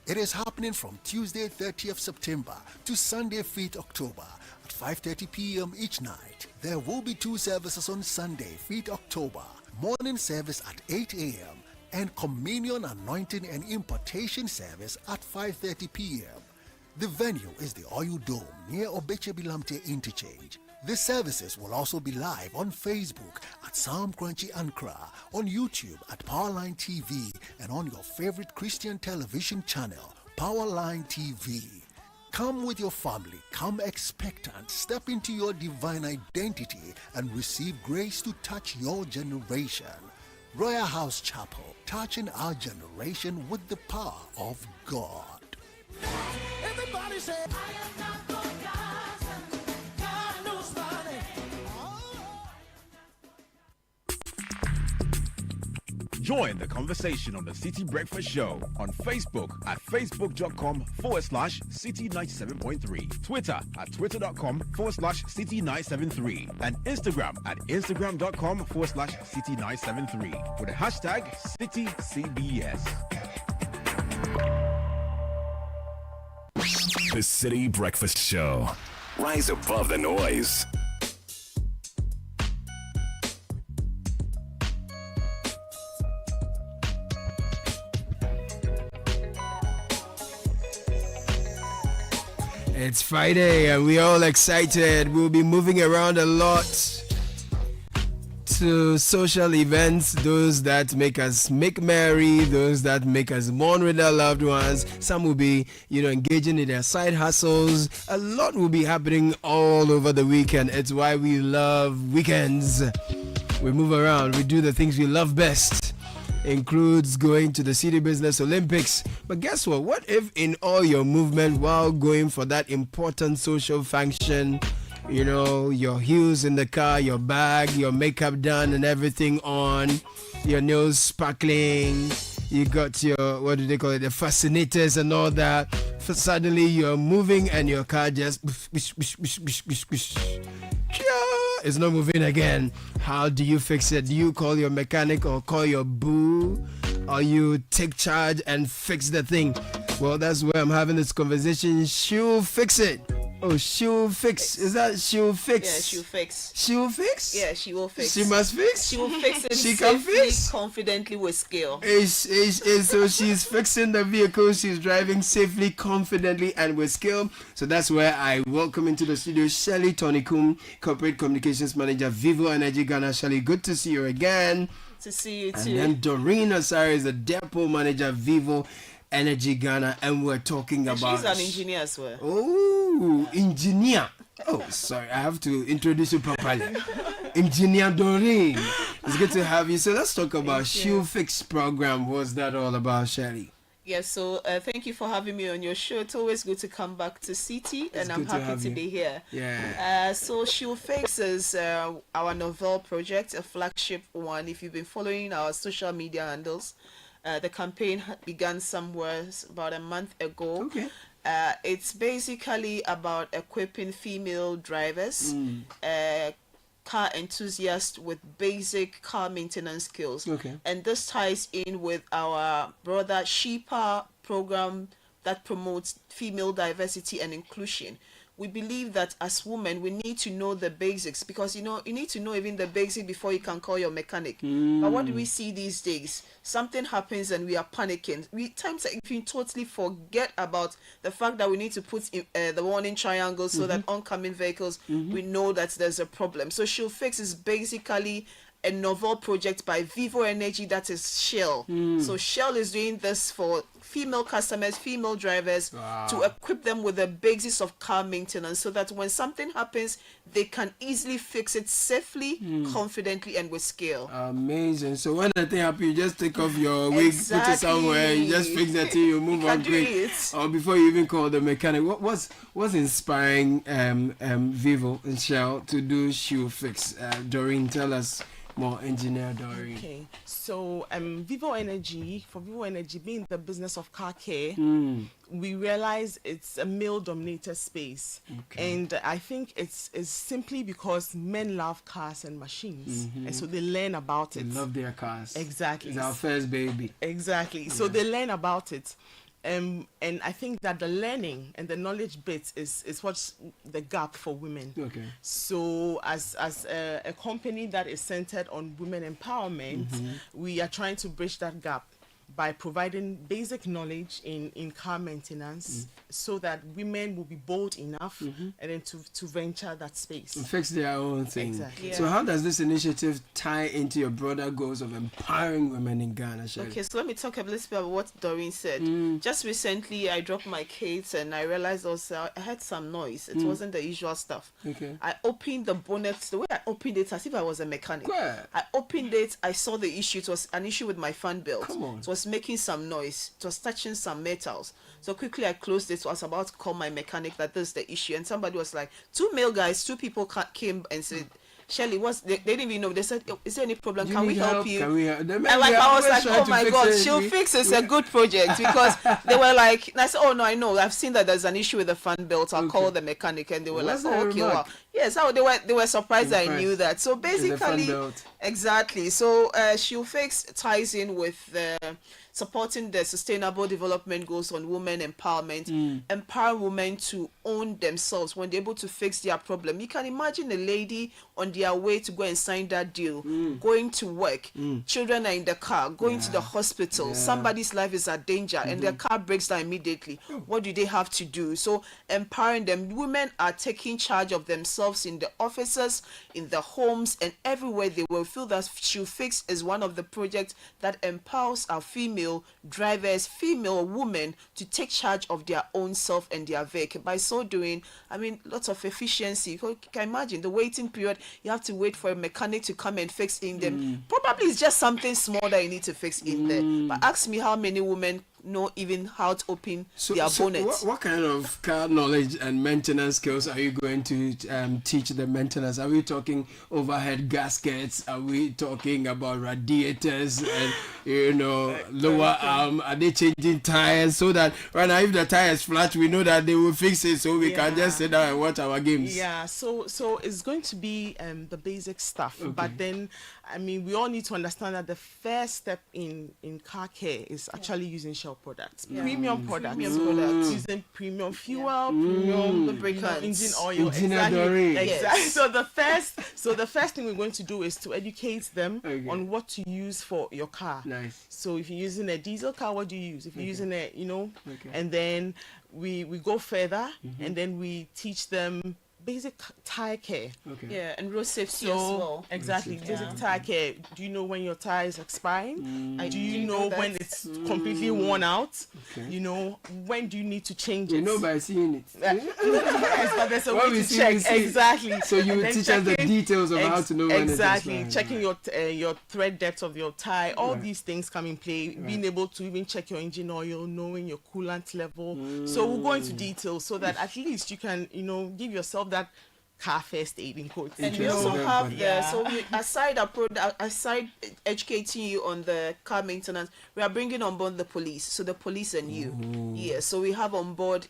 It is happening from Tuesday 30th September to Sunday 5th October at 5:30 p.m. each night. There will be 2 services on Sunday 5th October, morning service at 8 a.m. and communion, anointing and impartation service at 5:30 p.m. The venue is the Oil Dome near Obeche Bilamte Interchange. The services will also be live on Facebook at Sam Crunchy Ankra, on YouTube at Powerline TV, and on your favorite Christian television channel, Powerline TV. Come with your family, come expectant, step into your divine identity and receive grace to touch your generation. Royal House Chapel, touching our generation with the power of God. Everybody say, I am not forgotten. God knows my name. Join the conversation on the City Breakfast Show on Facebook at facebook.com/City97.3, Twitter at twitter.com/City973, and Instagram at instagram.com/City973 with the hashtag CityCBS. The City Breakfast Show. Rise above the noise. It's Friday and we're all excited. We'll be moving around a lot to social events, those that make us make merry, those that make us mourn with our loved ones. Some will be, engaging in their side hustles. A lot will be happening all over the weekend. It's why we love weekends. We move around, we do the things we love best. Includes going to the City Business Olympics. But guess what? What if in all your movement while going for that important social function, your heels in the car, your bag, your makeup done and everything on, your nails sparkling, you got your, what do they call it, the fascinators and all that. Suddenly you're moving and your car just it's not moving again. How do you fix it? Do you call your mechanic or call your boo? Or you take charge and fix the thing? Well, that's where I'm having this conversation. She'll fix it. Oh, she'll fix. Is that she'll fix? Yeah, she'll fix. She'll fix? Yeah, she will fix. She must fix? She will fix it She can fix? confidently with skill. So she's fixing the vehicle. She's driving safely, confidently, and with skill. So that's where I welcome into the studio Shelley Tonikum, Corporate Communications Manager, Vivo Energy Ghana. Shelley, good to see you again. To see you too. And then Doreen Osari is the Depot Manager, Vivo Energy Ghana, and we're talking about... She's an engineer as well. Oh, engineer. Oh, sorry, I have to introduce you properly. Engineer Doreen. It's good to have you. So let's talk about Shoe Fix program. What's that all about, Shelley? Yes, so thank you for having me on your show. It's always good to come back to Citi, and I'm happy to be here. Yeah. So Shoe Fix is our novel project, a flagship one. If you've been following our social media handles, the campaign began somewhere about a month ago. Okay. It's basically about equipping female drivers, car enthusiasts with basic car maintenance skills. Okay. And this ties in with our brother Shepa program that promotes female diversity and inclusion. We believe that as women, we need to know the basics because, you need to know even the basics before you can call your mechanic. But what do we see these days? Something happens and we are panicking. Times if you totally forget about the fact that we need to put in, the warning triangle so that oncoming vehicles, we know that there's a problem. So She'll Fix is basically a novel project by Vivo Energy, that is Shell. So Shell is doing this for female customers, female drivers, to equip them with the basics of car maintenance so that when something happens, they can easily fix it safely, confidently, and with skill. Amazing. So when the thing happens, you just take off your wig, put it somewhere, you just fix that thing, you move on quick. Or before you even call the mechanic. What's inspiring Vivo and Shell to do Shoe Fix? Doreen, tell us more, Engineer Doreen. Okay, so Vivo Energy being the business of car care, we realize it's a male-dominated space, and I think it's simply because men love cars and machines, and so they learn about it. They love their cars. Exactly. It's our first baby. Exactly. So they learn about it. And I think that the learning and the knowledge bit is what's the gap for women. Okay. So as a company that is centered on women empowerment, we are trying to bridge that gap by providing basic knowledge in car maintenance so that women will be bold enough and then to venture that space. And fix their own thing. Exactly. So how does this initiative tie into your broader goals of empowering women in Ghana, Shelley? Okay, so let me talk a little bit about what Doreen said. Just recently, I dropped my kids and I realized also I heard some noise. It wasn't the usual stuff. Okay. I opened the bonnet. The way I opened it, as if I was a mechanic. I opened it. I saw the issue. It was an issue with my fan belt. Come on. It was making some noise. It was touching some metals. So quickly I closed it. So I was about to call my mechanic that this is the issue. And somebody was like, two people came and said, Shelley, they didn't even know. They said, oh, is there any problem? Can we help you? Can we help? And like I was like, oh my God, she'll fix it. It's a good project because they were like, and I said, oh no, I know. I've seen that there's an issue with the fan belt. I'll call the mechanic, and they were like, oh, okay, wow. Yes, they were surprised I knew that. So basically, exactly. So she'll fix ties in with supporting the sustainable development goals on women empowerment, empower women to own themselves when they're able to fix their problem. You can imagine a lady on their way to go and sign that deal, going to work, children are in the car, going to the hospital, somebody's life is at danger, and their car breaks down immediately. What do they have to do? So empowering them. Women are taking charge of themselves in the offices, in the homes, and everywhere they will feel that She'll Fix is one of the projects that empowers our female drivers, female women to take charge of their own self and their vehicle. By so doing, I mean, lots of efficiency. You can imagine the waiting period. You have to wait for a mechanic to come and fix in them. Probably it's just something small that you need to fix in there. But ask me how many women know even how to open their bonnets. What kind of car knowledge and maintenance skills are you going to teach the maintenance? Are we talking overhead gaskets? Are we talking about radiators and lower arm? Are they changing tires so that right now if the tire is flat, we know that they will fix it, so we can just sit down and watch our games? Yeah, so it's going to be the basic stuff, but then I mean we all need to understand that the first step in car care is actually using Shell products, premium products, using premium fuel, premium lubricants, engine oil, exactly. So the first thing we're going to do is to educate them on what to use for your car. Nice. So if you're using a diesel car, what do you use? If you're using a, and then we go further, and then we teach them basic tire care. Yeah, and road safety as well. Exactly, basic tire care. Do you know when your tire is expiring? Do you know when it's completely worn out? You know, when do you need to change it? You know by seeing it. Yes, but there's a way to check. Exactly. So you teach us the details of how to know when it's expiring. Checking your thread depth of your tire. All these things come in play. Being able to even check your engine oil, knowing your coolant level. So we'll go into details so that at least you can, give yourself that car first aid in quotes. And we also have aside educating you on the car maintenance, we are bringing on board the police. So the police and you. Yeah, so we have on board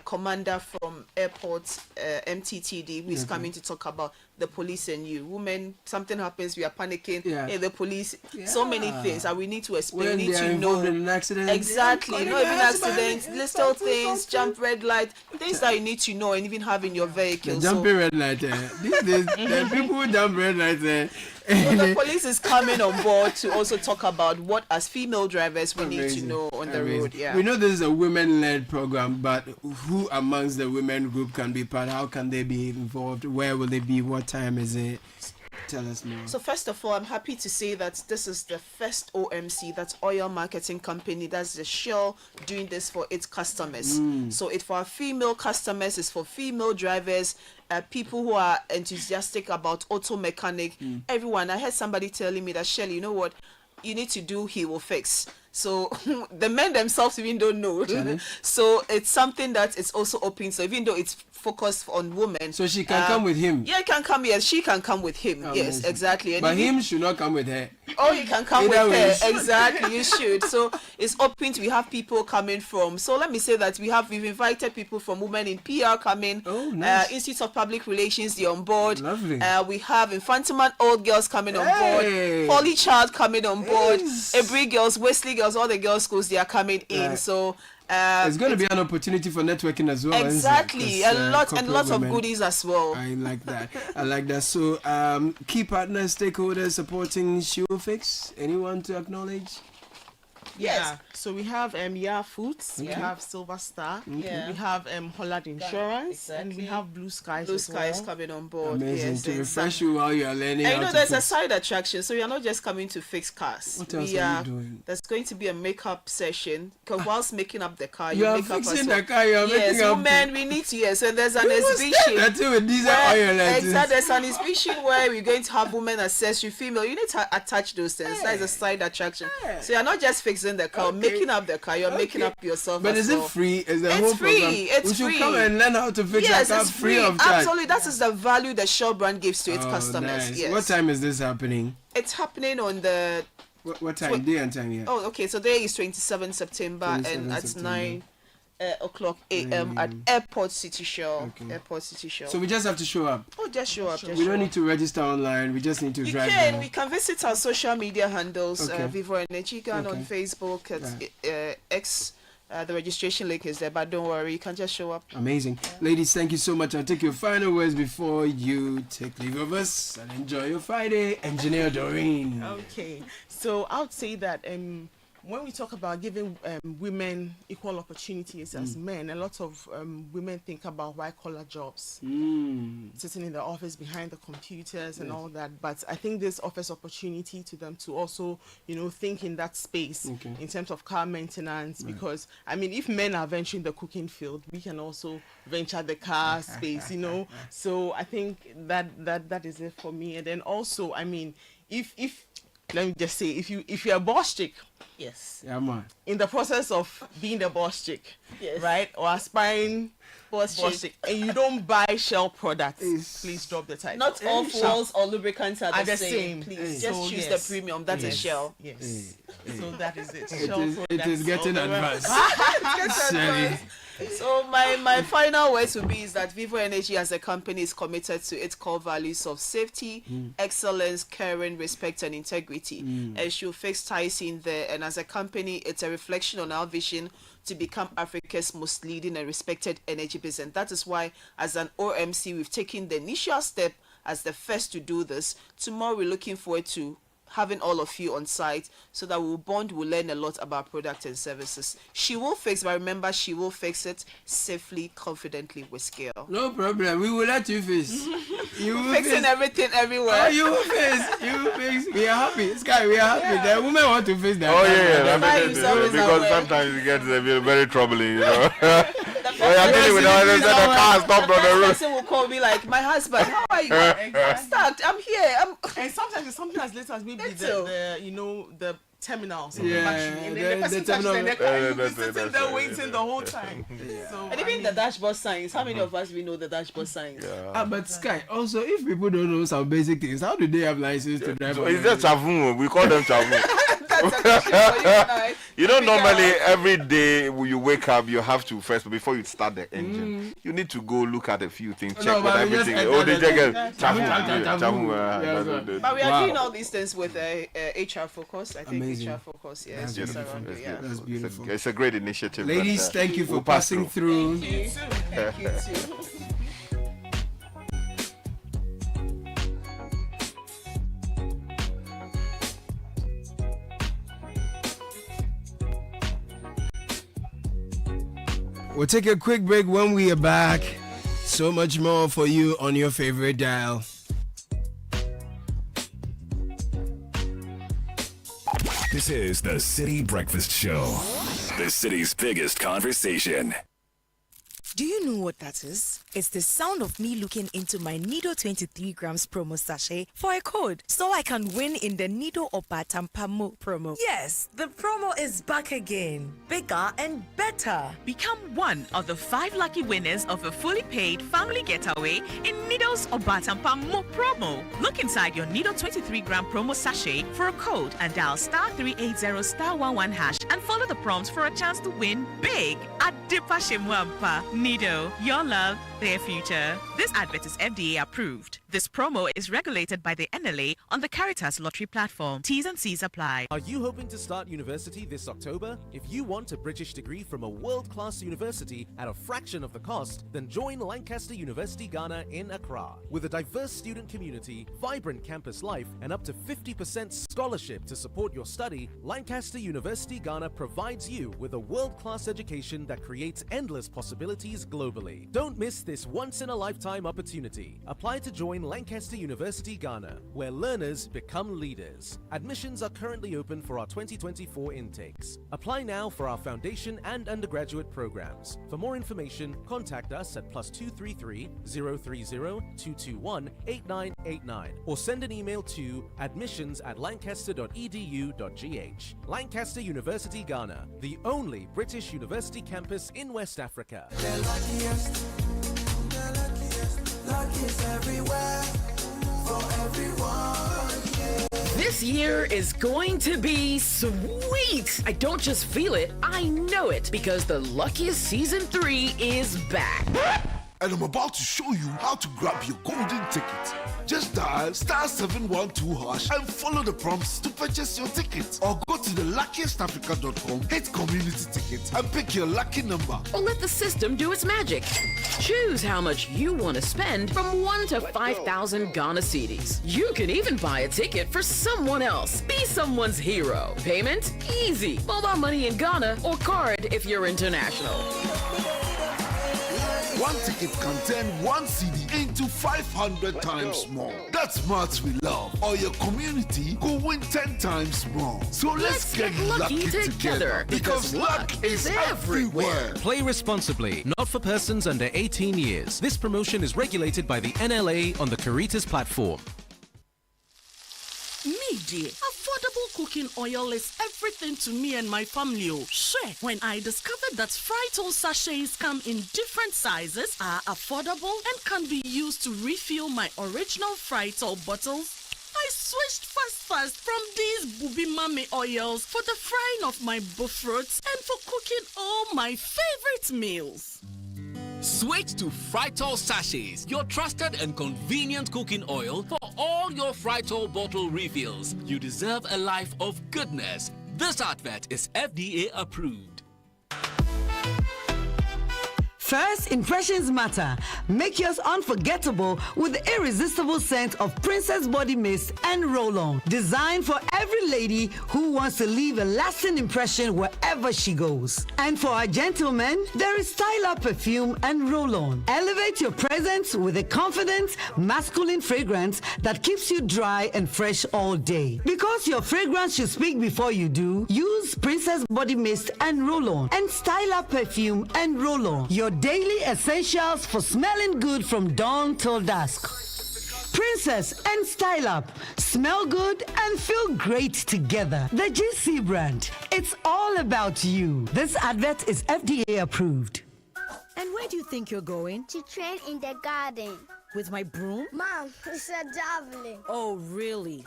commander from airports, MTTD, who is coming to talk about the police and you. Women, something happens, we are panicking. Hey, the police, so many things, and we need to explain. When we need they are to involved know in an accident, exactly. Not even accidents, little things, jump red light, things that you need to know and even have in your vehicle. The jumping red light. These days, the people who jump red lights. So the police is coming on board to also talk about what, as female drivers, we need to know on the road. Yeah, we know this is a women-led program, but who amongst the women group can be part? How can they be involved? Where will they be? What time is it? Tell us more. So first of all, I'm happy to say that this is the first OMC, that's oil marketing company, that's the Shell, doing this for its customers. So it's for our female customers, it's for female drivers, people who are enthusiastic about auto mechanic, everyone. I heard somebody telling me that, Shelley, you know what you need to do, he will fix. So the men themselves even don't know. So it's something that is also open. So even though it's focused on women, so she can come with him. Yeah, can come. Yes, she can come with him. Yes, exactly. And but him should not come with her. Oh, you can come with her. Exactly, you should. So it's open. We have people coming from. So let me say that we've invited people from Women in PR coming. Oh, nice. Institute of Public Relations, they're on board. Lovely. We have Infantiman Old Girls coming on board. Holy Child coming on board. Every Girls, Wesley Girls, all the girls schools, they are coming in. So it's going to be an opportunity for networking as well. Exactly, lots of goodies as well. I like that. So key partners, stakeholders supporting She'll Fix. Anyone to acknowledge? Yes. Yeah. So we have Foods, we have Silver Star, we have Holland Insurance, and we have Blue Skies. Blue Skies coming on board. Amazing. Yes, to refresh you while you are learning. And there's a side attraction, so you're not just coming to fix cars. What else are you doing? There's going to be a makeup session. Because whilst making up the car, you are make fixing up the car. You are making up. Women, we need to. Yes, and there's an exhibition. With diesel oil. Exactly. There's an exhibition where we're going to have women accessory, female. You need to attach those things. That is a side attraction. So you're not just fixing fixing the car, making up the car. You're making up yourself. But is it free? Is the whole free? program? It's we free. should come and learn how to fix yes, that car it's free of charge. Absolutely, that is the value the Shell brand gives to its customers. Nice. Yes. What time is this happening? It's happening on the. What time? Day and time, yeah. Oh, okay. So today is 27 September, and at 9 o'clock a.m. at Airport City Shell. Okay. Airport City Shell. So we just have to show up. Oh, just show up. We don't need to register online. We just need to drive. We can visit our social media handles. Okay. Vivo Energy Ghana on Facebook. X. The registration link is there, but don't worry, you can just show up. Amazing. Ladies, thank you so much. I'll take your final words before you take leave of us and enjoy your Friday. Engineer Doreen. Okay, so I would say that when we talk about giving women equal opportunities as men, a lot of women think about white-collar jobs, sitting in the office behind the computers and all that. But I think this offers opportunity to them to also, think in that space in terms of car maintenance. Because, I mean, if men are venturing the cooking field, we can also venture the car space, So I think that is it for me. And then also, I mean, if let me just say, if you're a boss chick, yes, yeah, man, in the process of being the boss chick, yes, right, or aspiring boss chick, and you don't buy Shell products, please drop the title. Not all fuels or lubricants are the same. Please just choose the premium. That is Shell. Yes. So that is it. It is getting advanced. So my final words would be is that Vivo Energy as a company is committed to its core values of safety, excellence, caring, respect, and integrity. And she'll fix ties in there. And as a company, it's a reflection on our vision to become Africa's most leading and respected energy business. And that is why, as an OMC, we've taken the initial step as the first to do this. Tomorrow, we're looking forward to having all of you on site so that we'll learn a lot about product and services. She will fix, but remember, she will fix it safely, confidently, with skill. No problem. We will let you fix. You will fixing everything everywhere. Oh, you will fix. You will fix. We are happy. Sky, we are happy. Yeah. The women want to fix that. Oh, because sometimes it gets very troubling, The car stopped on the road. Person will call me like, my husband, how are you? I'm stuck. I'm here. And sometimes it's something as little as maybe the terminals. Yeah, and then the person touches and they're sitting there waiting the whole time. So, and even the dashboard signs. How many of us we know the dashboard signs? But Sky, also, if people don't know some basic things, how do they have license to drive? So it's just chavun. We call them chavun. Normally every day when you wake up, you have to first, before you start the engine, you need to go look at a few things, check what everything. They check But we are doing all these things with HR focus. I think HR focus. That's beautiful. It's a great initiative. Ladies, thank you for passing through. Thank you too. We'll take a quick break. When we are back, so much more for you on your favorite dial. This is the City Breakfast Show, the city's biggest conversation. Do you know what that is? It's the sound of me looking into my Nido 23 grams promo sachet for a code so I can win in the Nido Opatampamo promo. Yes, the promo is back again. Bigger and better. Become one of the 5 lucky winners of a fully paid family getaway in Nido's Opatampamo promo. Look inside your Nido 23 gram promo sachet for a code and dial *380*11# and follow the prompts for a chance to win big at Dipa Shemwampa. Nido, your love, their future. This advert is FDA approved. This promo is regulated by the NLA on the Caritas Lottery platform. T's and C's apply. Are you hoping to start university this October? If you want a British degree from a world-class university at a fraction of the cost, then join Lancaster University Ghana in Accra. With a diverse student community, vibrant campus life, and up to 50% scholarship to support your study, Lancaster University Ghana provides you with a world-class education that creates endless possibilities globally. Don't miss this once-in-a-lifetime opportunity. Apply to join join Lancaster University Ghana, where learners become leaders. Admissions are currently open for our 2024 intakes. Apply now for our foundation and undergraduate programs. For more information, contact us at +233 030 221 8989 or send an email to admissions@lancaster.edu.gh. Lancaster University Ghana, the only British university campus in West Africa. The luckiest, luck is everywhere, for everyone, yeah. This year is going to be sweet. I don't just feel it, I know it, because the Luckiest Season 3 is back. And I'm about to show you how to grab your golden ticket. Just dial *712# and follow the prompts to purchase your ticket. Or go to theluckiestafrica.com, hit community tickets, and pick your lucky number. Or let the system do its magic. Choose how much you want to spend from 1 to 5,000 Ghana cedis. You can even buy a ticket for someone else. Be someone's hero. Payment? Easy. Mobile money in Ghana or card if you're international. One ticket can turn 1 CD into 500 times more. That's maths we love. Or your community could win 10 times more. So let's get lucky together, because luck is everywhere. Play responsibly, not for persons under 18 years. This promotion is regulated by the NLA on the Caritas platform. Me, dear, affordable cooking oil is everything to me and my family. Sure, when I discovered that Frytol sachets come in different sizes, are affordable, and can be used to refill my original Frytol bottles, I switched fast from these Bubi Mami oils for the frying of my buffroots and for cooking all my favorite meals. Switch to Frytol sachets, your trusted and convenient cooking oil for all your Frytol bottle refills. You deserve a life of goodness. This advert is FDA approved. First impressions matter. Make yours unforgettable with the irresistible scent of Princess Body Mist and Roll-On. Designed for every lady who wants to leave a lasting impression wherever she goes. And for our gentlemen, there is Style Up Perfume and Roll-On. Elevate your presence with a confident, masculine fragrance that keeps you dry and fresh all day. Because your fragrance should speak before you do, use Princess Body Mist and Roll-On and Style Up Perfume and Roll-On. Your daily essentials for smelling good from dawn till dusk. Princess and Style Up. Smell good and feel great together. The GC brand. It's all about you. This advert is FDA approved. And where do you think you're going? To train in the garden. With my broom? Mom, it's a javelin. Oh, really?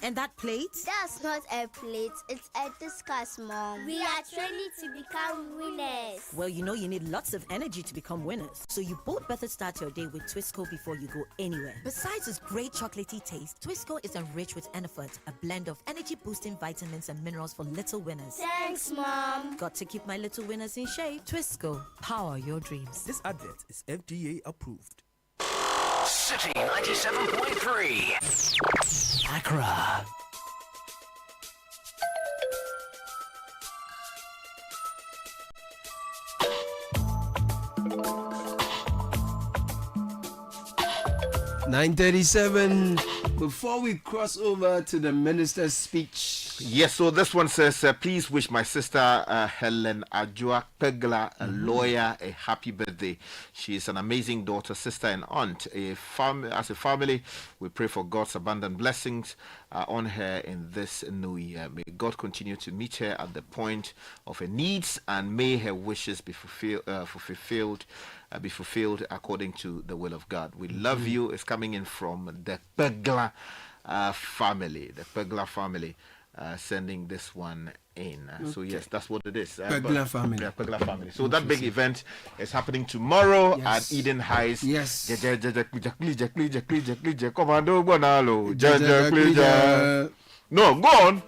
And that plate? That's not a plate, it's a discus, Mom. We are training to become winners. Well, you know you need lots of energy to become winners. So you both better start your day with Twisco before you go anywhere. Besides its great chocolatey taste, Twisco is enriched with Enifort, a blend of energy-boosting vitamins and minerals for little winners. Thanks, Mom. Got to keep my little winners in shape. Twisco, power your dreams. This advert is FDA approved. City 97.3. Accra. (9:37). Before we cross over to the minister's speech. Yes, so this one says, please wish my sister Helen Ajua Pegla, a lawyer, a happy birthday. She is an amazing daughter, sister, and aunt. As a family, we pray for God's abundant blessings on her in this new year. May God continue to meet her at the point of her needs, and may her wishes be fulfilled according to the will of God. We love you. It's coming in from the Pegla family. The Pegla family. Sending this one in. So yes, that's what it is. Pegla family. Yeah, Pegla family. So that big event is happening tomorrow at Eden Heights. Yes. No, go on.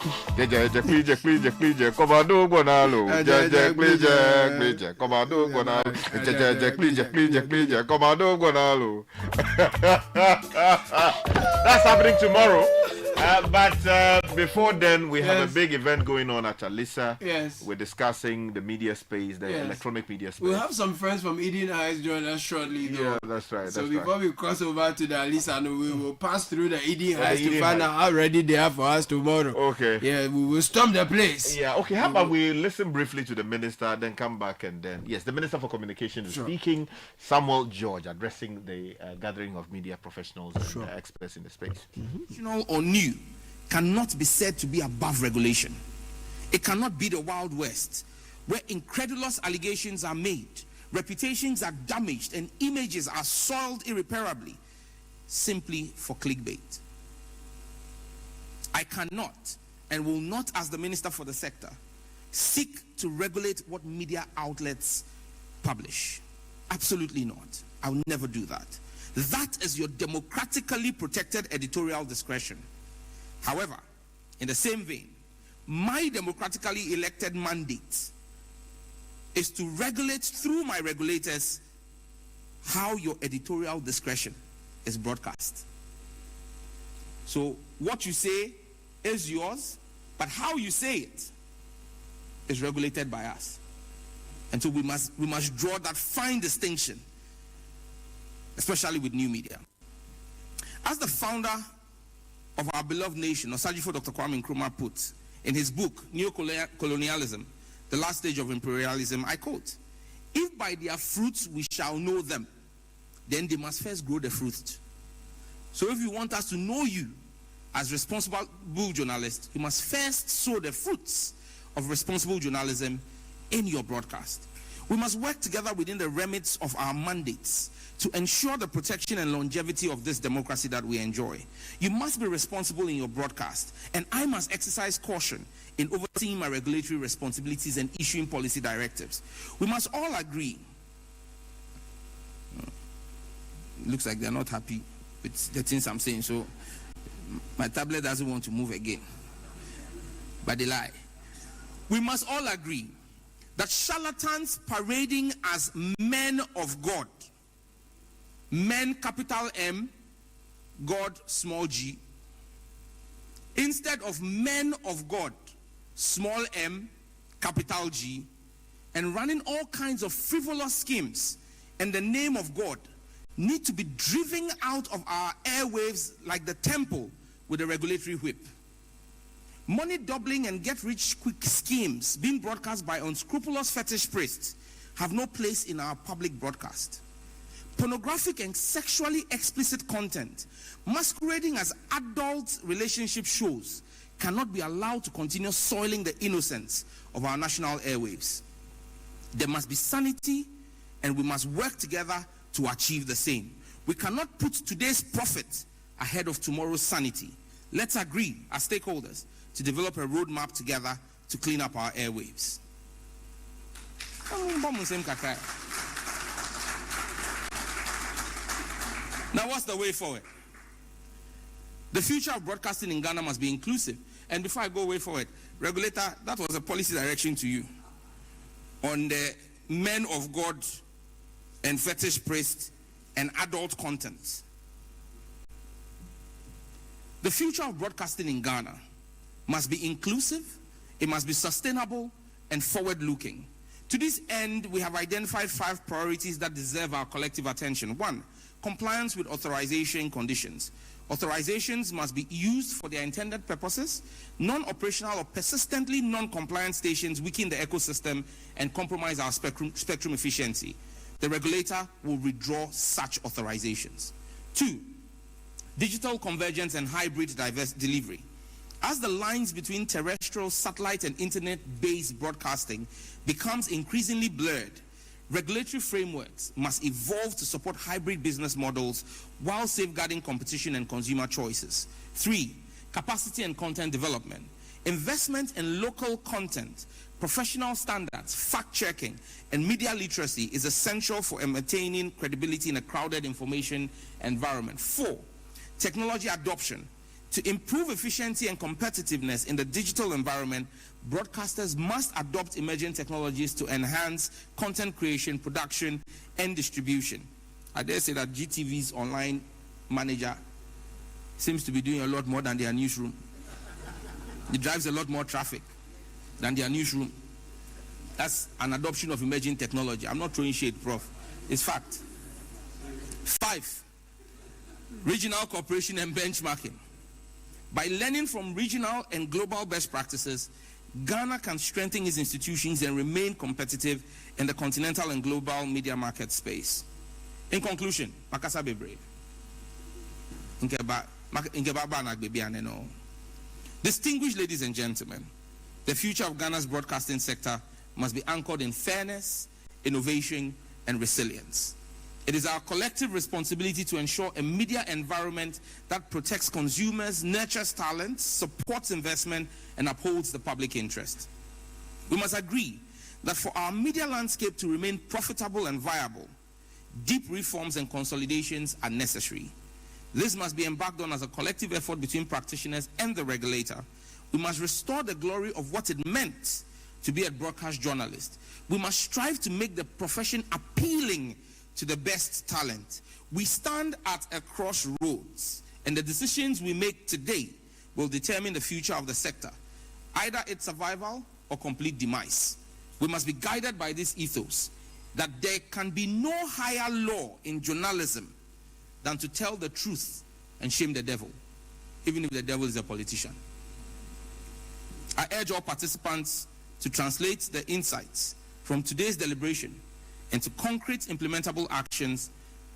That's happening tomorrow. But before then, we have a big event going on at Alisa. Yes. We're discussing the media space, the electronic media space. We'll have some friends from Eden Heights join us shortly, though. Yeah, that's right. So before we cross over to the Alisa, we will pass through the Eden Heights to find out how ready they are for us tomorrow. Okay. Yeah, we will storm the place. Yeah, okay. How about we listen briefly to the minister, then come back and then... Yes, the Minister for Communication is speaking. Samuel George addressing the gathering of media professionals and experts in the space. Traditional or new cannot be said to be above regulation. It cannot be the Wild West, where incredulous allegations are made, reputations are damaged, and images are soiled irreparably, simply for clickbait. I cannot and will not, as the Minister for the sector, seek to regulate what media outlets publish. Absolutely not. I will never do that. That is your democratically protected editorial discretion. However, in the same vein, my democratically elected mandate is to regulate through my regulators how your editorial discretion is broadcast. So what you say is yours, but how you say it is regulated by us. And so we must draw that fine distinction, especially with new media. As the founder of our beloved nation, Osajifo Dr. Kwame Nkrumah put in his book, Neo-Colonialism, The Last Stage of Imperialism, I quote, "If by their fruits we shall know them, then they must first grow the fruit." So if you want us to know you as responsible journalists, you must first sow the fruits of responsible journalism in your broadcast. We must work together within the remits of our mandates to ensure the protection and longevity of this democracy that we enjoy. You must be responsible in your broadcast, and I must exercise caution in overseeing my regulatory responsibilities and issuing policy directives. We must all agree. It looks like they're not happy with the things I'm saying, so my tablet doesn't want to move again. But they lie. We must all agree that charlatans parading as men of God, men capital M, God small g, instead of men of God, small m, capital G, and running all kinds of frivolous schemes in the name of God, need to be driven out of our airwaves like the temple with a regulatory whip. Money doubling and get-rich-quick schemes being broadcast by unscrupulous fetish priests have no place in our public broadcast. Pornographic and sexually explicit content masquerading as adult relationship shows cannot be allowed to continue soiling the innocence of our national airwaves. There must be sanity, and we must work together to achieve the same. We cannot put today's profit ahead of tomorrow's sanity. Let's agree as stakeholders to develop a roadmap together to clean up our airwaves. Now, what's the way forward? The future of broadcasting in Ghana must be inclusive. And before I go way forward, regulator, that was a policy direction to you on the men of God and fetish priests and adult content. The future of broadcasting in Ghana must be inclusive, it must be sustainable and forward-looking. To this end, we have identified 5 priorities that deserve our collective attention. 1, compliance with authorization conditions. Authorizations must be used for their intended purposes. Non-operational or persistently non-compliant stations weaken the ecosystem and compromise our spectrum efficiency. The regulator will withdraw such authorizations. 2, digital convergence and hybrid diverse delivery. As the lines between terrestrial, satellite, and internet-based broadcasting becomes increasingly blurred, regulatory frameworks must evolve to support hybrid business models while safeguarding competition and consumer choices. 3, capacity and content development. Investment in local content, professional standards, fact-checking, and media literacy is essential for maintaining credibility in a crowded information environment. 4, technology adoption. To improve efficiency and competitiveness in the digital environment, broadcasters must adopt emerging technologies to enhance content creation, production, and distribution. I dare say that GTV's online manager seems to be doing a lot more than their newsroom. It drives a lot more traffic than their newsroom. That's an adoption of emerging technology. I'm not throwing shade, Prof. It's fact. 5, regional cooperation and benchmarking. By learning from regional and global best practices, Ghana can strengthen its institutions and remain competitive in the continental and global media market space. In conclusion, Makasa Bebre. Distinguished ladies and gentlemen, the future of Ghana's broadcasting sector must be anchored in fairness, innovation, and resilience. It is our collective responsibility to ensure a media environment that protects consumers, nurtures talent, supports investment, and upholds the public interest. We must agree that for our media landscape to remain profitable and viable, deep reforms and consolidations are necessary. This must be embarked on as a collective effort between practitioners and the regulator. We must restore the glory of what it meant to be a broadcast journalist. We must strive to make the profession appealing to the best talent. We stand at a crossroads, and the decisions we make today will determine the future of the sector, either its survival or complete demise. We must be guided by this ethos that there can be no higher law in journalism than to tell the truth and shame the devil, even if the devil is a politician. I urge all participants to translate the insights from today's deliberation into concrete implementable actions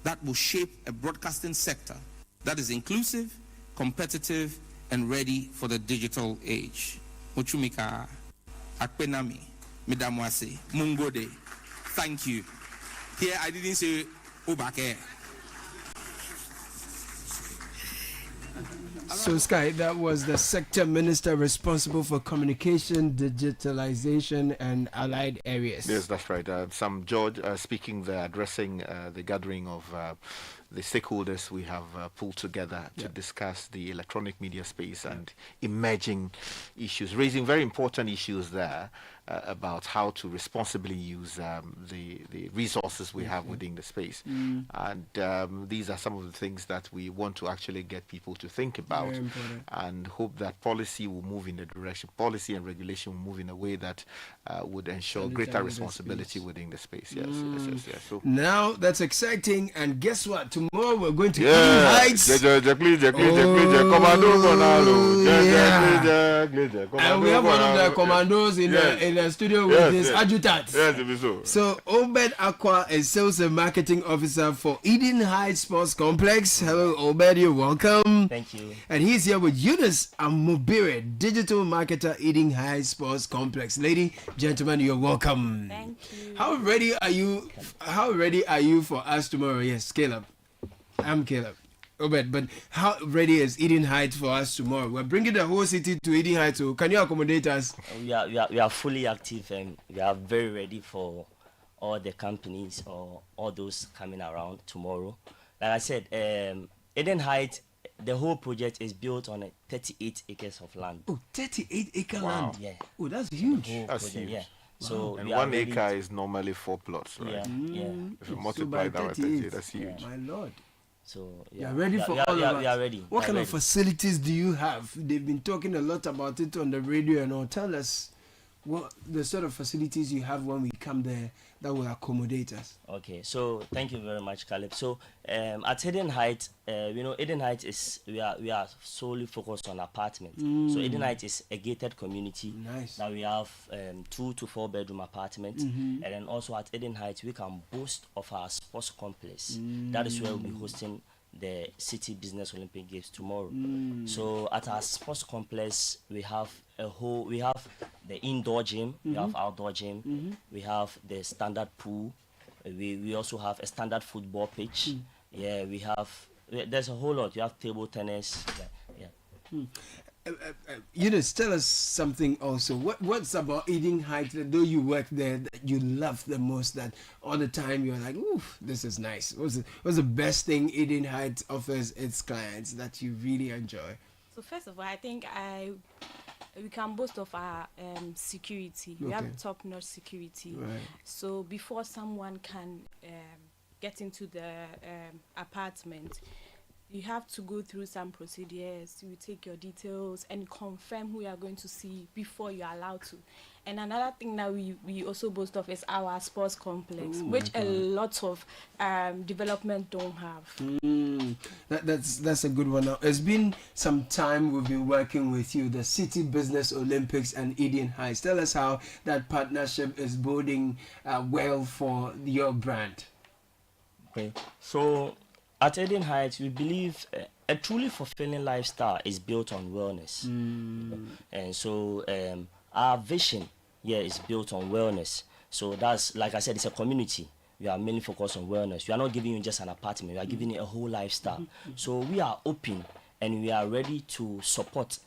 that will shape a broadcasting sector that is inclusive, competitive, and ready for the digital age. Muchumika, Akpenami, Midamwase, Mungode, thank you. Here I didn't say Obake. So, Sky, that was the sector minister responsible for communication, digitalization, and allied areas. Yes, that's right. Sam George speaking there, addressing the gathering of the stakeholders we have pulled together to discuss the electronic media space and emerging issues, raising very important issues there about how to responsibly use the resources we have within the space. And these are some of the things that we want to actually get people to think about and hope that policy will move in the direction, policy and regulation will move in a way that would ensure greater responsibility within the space. Yes. So now that's exciting, and guess what? Tomorrow we're going to Heights. And we have one of the commandos in the studio with his adjutant. So Obed Aqua is sales and marketing officer for Eden Heights Sports Complex. Hello Obed, you're welcome. Thank you. And he's here with Eunice Amubire, digital marketer, Eden Heights Sports Complex. Lady, gentlemen, you're welcome. Thank you. How ready are you? How ready are you for us tomorrow? Yes, Caleb. I'm Caleb. Obed, but how ready is Eden Heights for us tomorrow? We're bringing the whole city to Eden Heights. So can you accommodate us? We are fully active, and we are very ready for all the companies or all those coming around tomorrow. Like I said, Eden Heights, the whole project is built on 38 acres of land. Oh, 38-acre land? Yeah. Oh, that's huge. That's huge. Yeah. So and 1 acre is normally 4 plots, right? Yeah. If you multiply that by 38, that's huge. My Lord. So you're ready for all of us. We are ready. What kind of facilities do you have? They've been talking a lot about it on the radio and all. Tell us what the sort of facilities you have when we come there that will accommodate us. Okay, so thank you very much, Caleb. So at Eden Heights, Eden Heights is we are solely focused on apartments. So Eden Heights is a gated community. Nice. Now we have 2 to 4 bedroom apartments, and then also at Eden Heights we can boast of our sports complex. That is where we'll be hosting the City Business Olympic Games tomorrow. So at our sports complex we have the indoor gym, we have outdoor gym, we have the standard pool, we also have a standard football pitch. Yeah, there's a whole lot. You have table tennis. Eunice, tell us something also. What's about Eden Heights that though you work there that you love the most, that all the time you're like, ooh, this is nice? What's the best thing Eden Heights offers its clients that you really enjoy? So first of all, I think we can boast of our security. We have top-notch security. Right. So before someone can get into the apartment, you have to go through some procedures. You take your details and confirm who you are going to see before you are allowed to. And another thing that we also boast of is our sports complex, which a lot of development don't have. That's a good one. Now, it's been some time we've been working with you, the City Business Olympics and Eden Heights. Tell us how that partnership is boding well for your brand. Okay, so at Eden Heights, we believe a truly fulfilling lifestyle is built on wellness. And so our vision here is built on wellness. So that's, like I said, it's a community. We are mainly focused on wellness. We are not giving you just an apartment. We are giving you a whole lifestyle. So we are open and we are ready to support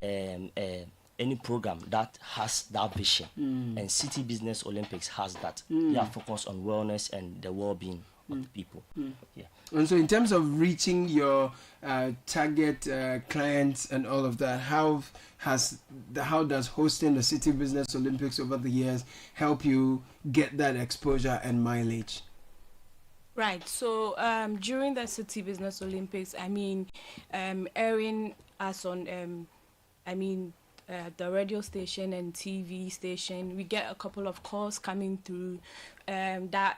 any program that has that vision. And City Business Olympics has that. They are focused on wellness and the well-being of the people. Yeah. And so in terms of reaching your target clients and all of that, how does hosting the City Business Olympics over the years help you get that exposure and mileage? Right. So during the City Business Olympics, airing us on, the radio station and TV station, we get a couple of calls coming through that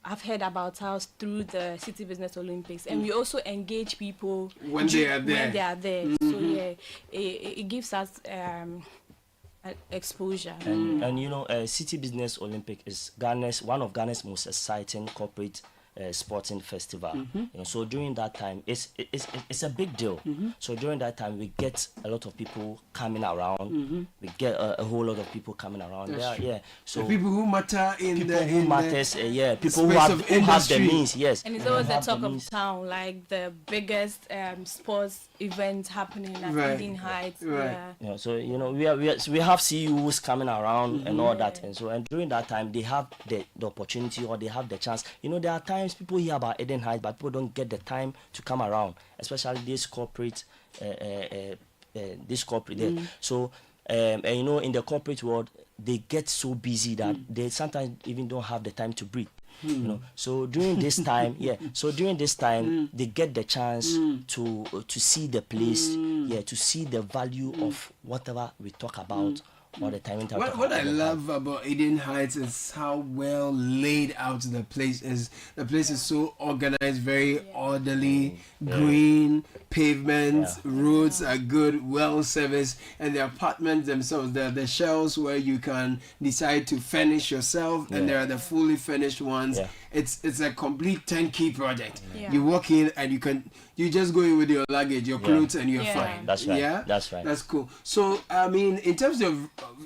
I've heard about us through the City Business Olympics, and we also engage people when they are there. So yeah, it gives us exposure. And you know, City Business Olympic is one of Ghana's most exciting corporate sporting festival. You know, so during that time, it's a big deal. So during that time, we get a lot of people coming around. We get a whole lot of people coming around. So the people who matter people who have the means. Yes, and it's always the talk of town, like the biggest sports events happening at Eden Heights. Yeah, so you know, we have CEOs coming around and all that, and during that time they have the opportunity, or they have the chance. You know, there are times people hear about Eden Heights, but people don't get the time to come around, especially this corporate. So and you know, in the corporate world, they get so busy that they sometimes even don't have the time to breathe. You know, so during this time, they get the chance to see the place, to see the value of whatever we talk about all the time. What I love about Eden Heights is how well laid out the place is. The place is so organized, very orderly, green, pavements, roads are good, well serviced, and the apartments themselves, there are the shelves where you can decide to furnish yourself, and there are the fully furnished ones. It's a complete turnkey project. You walk in and you just go in with your luggage, your clothes, and you're fine. That's right. Yeah, that's right. That's cool. So in terms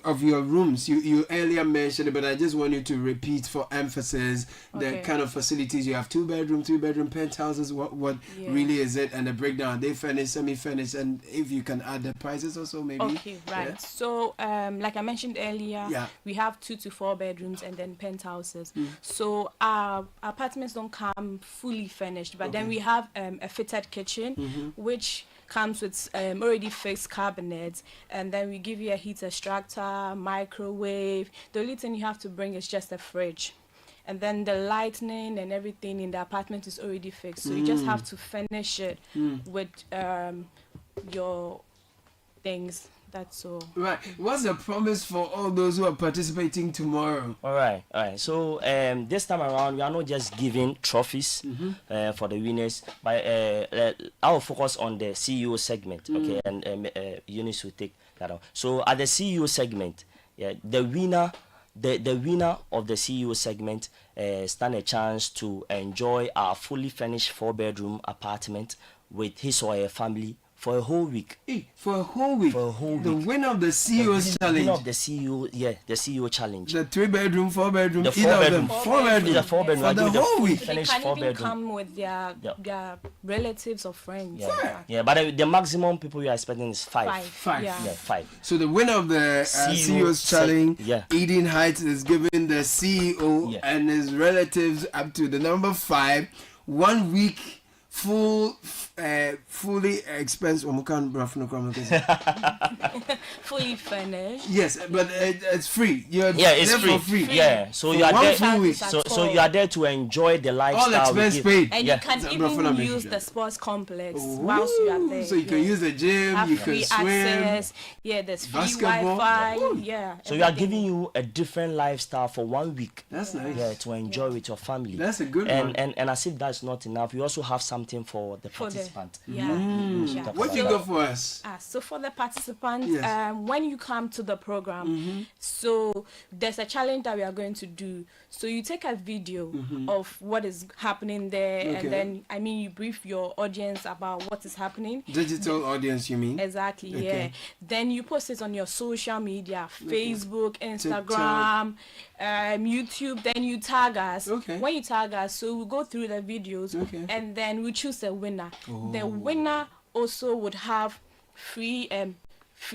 of your rooms, you earlier mentioned it, but I just want you to repeat for emphasis the kind of facilities you have: 2-bedroom, 3-bedroom, penthouses. What really is it, and the breakdown? Are they furnished, semi-furnished, and if you can add the prices also, maybe. Okay, right. Yeah. So like I mentioned earlier, we have 2 to 4 bedrooms and then penthouses. So our apartments don't come fully furnished, but then we have a fitted kitchen, which comes with already fixed cabinets, and then we give you a heat extractor, microwave. The only thing you have to bring is just a fridge, and then the lighting and everything in the apartment is already fixed, so you just have to finish it with your things. That's all. Right. What's the promise for all those who are participating tomorrow? All right. So this time around, we are not just giving trophies for the winners, but I will focus on the CEO segment. Okay, and Eunice will take that on. So at the CEO segment, the winner of the CEO segment stand a chance to enjoy our fully furnished 4-bedroom apartment with his or her family for a whole week. For a whole week. The winner of the CEO's challenge. The winner of the CEO, the CEO challenge. The 3-bedroom, 4-bedroom, the 4-bedroom. 4-bedroom. The 4-bedroom. For the whole week. They can even come with their relatives or friends. Yeah, but the maximum people we are expecting is 5. 5. Yeah, 5. So the winner of the CEO's challenge, Eden Heights, is giving the CEO and his relatives up to the number 5 1 week fully expensive. Fully furnished. Yes, but it's free. It's free. For free. Yeah, so you are there. So you are there to enjoy the lifestyle. All expense paid. And you can even use the sports complex whilst you are there. So you can use the gym. You can swim. Access. Yeah, there's free Wi-Fi. Yeah. So we are giving you a different lifestyle for 1 week. That's nice. Yeah, to enjoy with your family. That's a good one. And as if that's not enough, we also have something for the participant. What do you got for us? So for the participants, when you come to the program, so there's a challenge that we are going to do. So you take a video of what is happening there, and then you brief your audience about what is happening. Digital audience, you mean? Exactly. Yeah. Then you post it on your social media, Facebook, Instagram, YouTube. Then you tag us. When you tag us, so we go through the videos, and then we choose a winner. The winner also would have free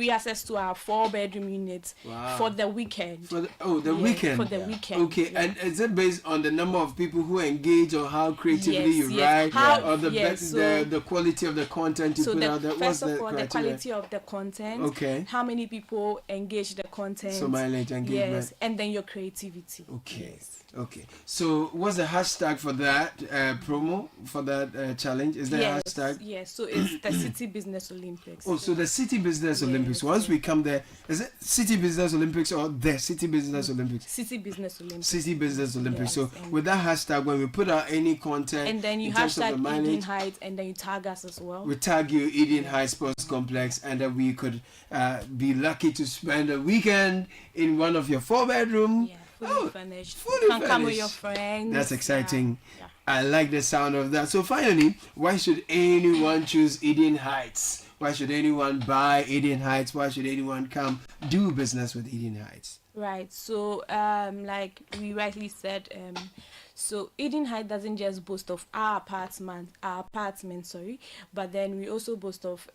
access to our 4-bedroom units for the weekend. For the weekend. For the weekend. Okay, and is it based on the number of people who engage, or how creatively you write, or the quality of the content you put out there? First of all, the quality of the content. Okay. How many people engage the content? So mileage, engagement. Yes, and then your creativity. Okay. Yes. Okay. So what's the hashtag for that promo, for that challenge? Is there a hashtag? Yes. So it's the Citi Business Olympics. Oh, so the Citi Business Olympics. Once we come there, is it Citi Business Olympics or the Citi Business Olympics? Citi Business Olympics. Citi Business Olympics. So with that hashtag, when we put out any content, and then you hashtag Eden Heights, and then you tag us as well. We tag you Eden Heights Sports Complex, and then we could be lucky to spend a weekend in one of your 4-bedroom. Yeah. Fully furnished. You can come with your friends. That's exciting. Yeah. I like the sound of that. So finally, why should anyone choose Eden Heights? Why should anyone buy Eden Heights? Why should anyone come do business with Eden Heights? Right. So, like we rightly said, so Eden Heights doesn't just boast of our apartment, but then we also boast of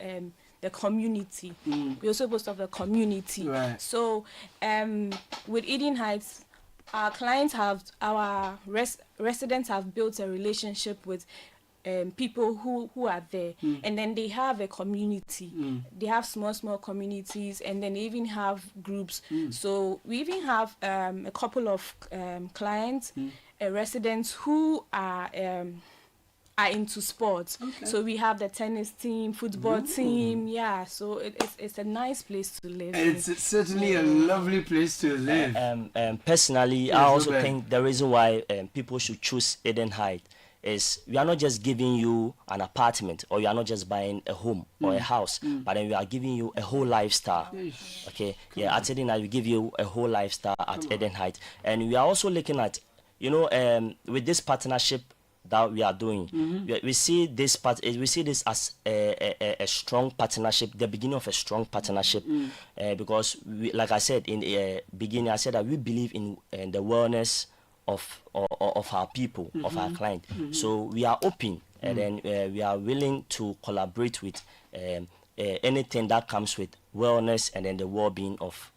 the community. We also boast of the community. Right. So, with Eden Heights, our clients our residents have built a relationship with people who are there, and then they have a community. They have small communities, and then they even have groups. So we even have a couple of clients, residents who are into sports. So we have the tennis team, football team. Yeah, so it's a nice place to live. It's certainly a lovely place to live. Personally, I also think the reason why people should choose Eden Heights is we are not just giving you an apartment, or you are not just buying a home or a house, but then we are giving you a whole lifestyle. Okay, at Eden Heights we give you a whole lifestyle at Eden Heights, and we are also looking at, with this partnership that we are doing, we see this as a strong partnership, the beginning of a strong partnership, because like I said in the beginning, I said that we believe in the wellness of our people, of our client. So we are open, and then we are willing to collaborate with anything that comes with wellness and then the well-being of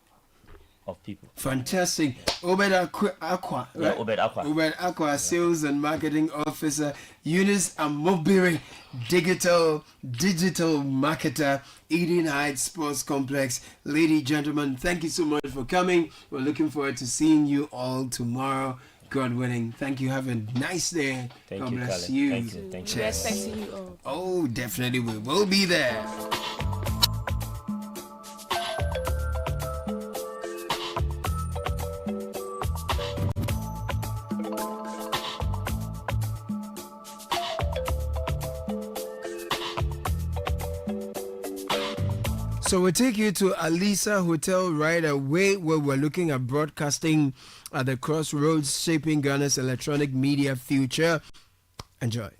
people. Fantastic. Obed Aqua, right? Obed Aqua. Obed Aqua, Sales and Marketing Officer, Eunice Amobiri, Digital Marketer, Eden Heights Sports Complex. Ladies and gentlemen, thank you so much for coming. We're looking forward to seeing you all tomorrow, God willing. Thank you. Have a nice day. Thank God you, bless Colin. you. Thank you. Thank you. We're expecting you all. Oh, definitely we will be there. So we'll take you to Alisa Hotel right away, where we're looking at broadcasting at the crossroads shaping Ghana's electronic media future. Enjoy.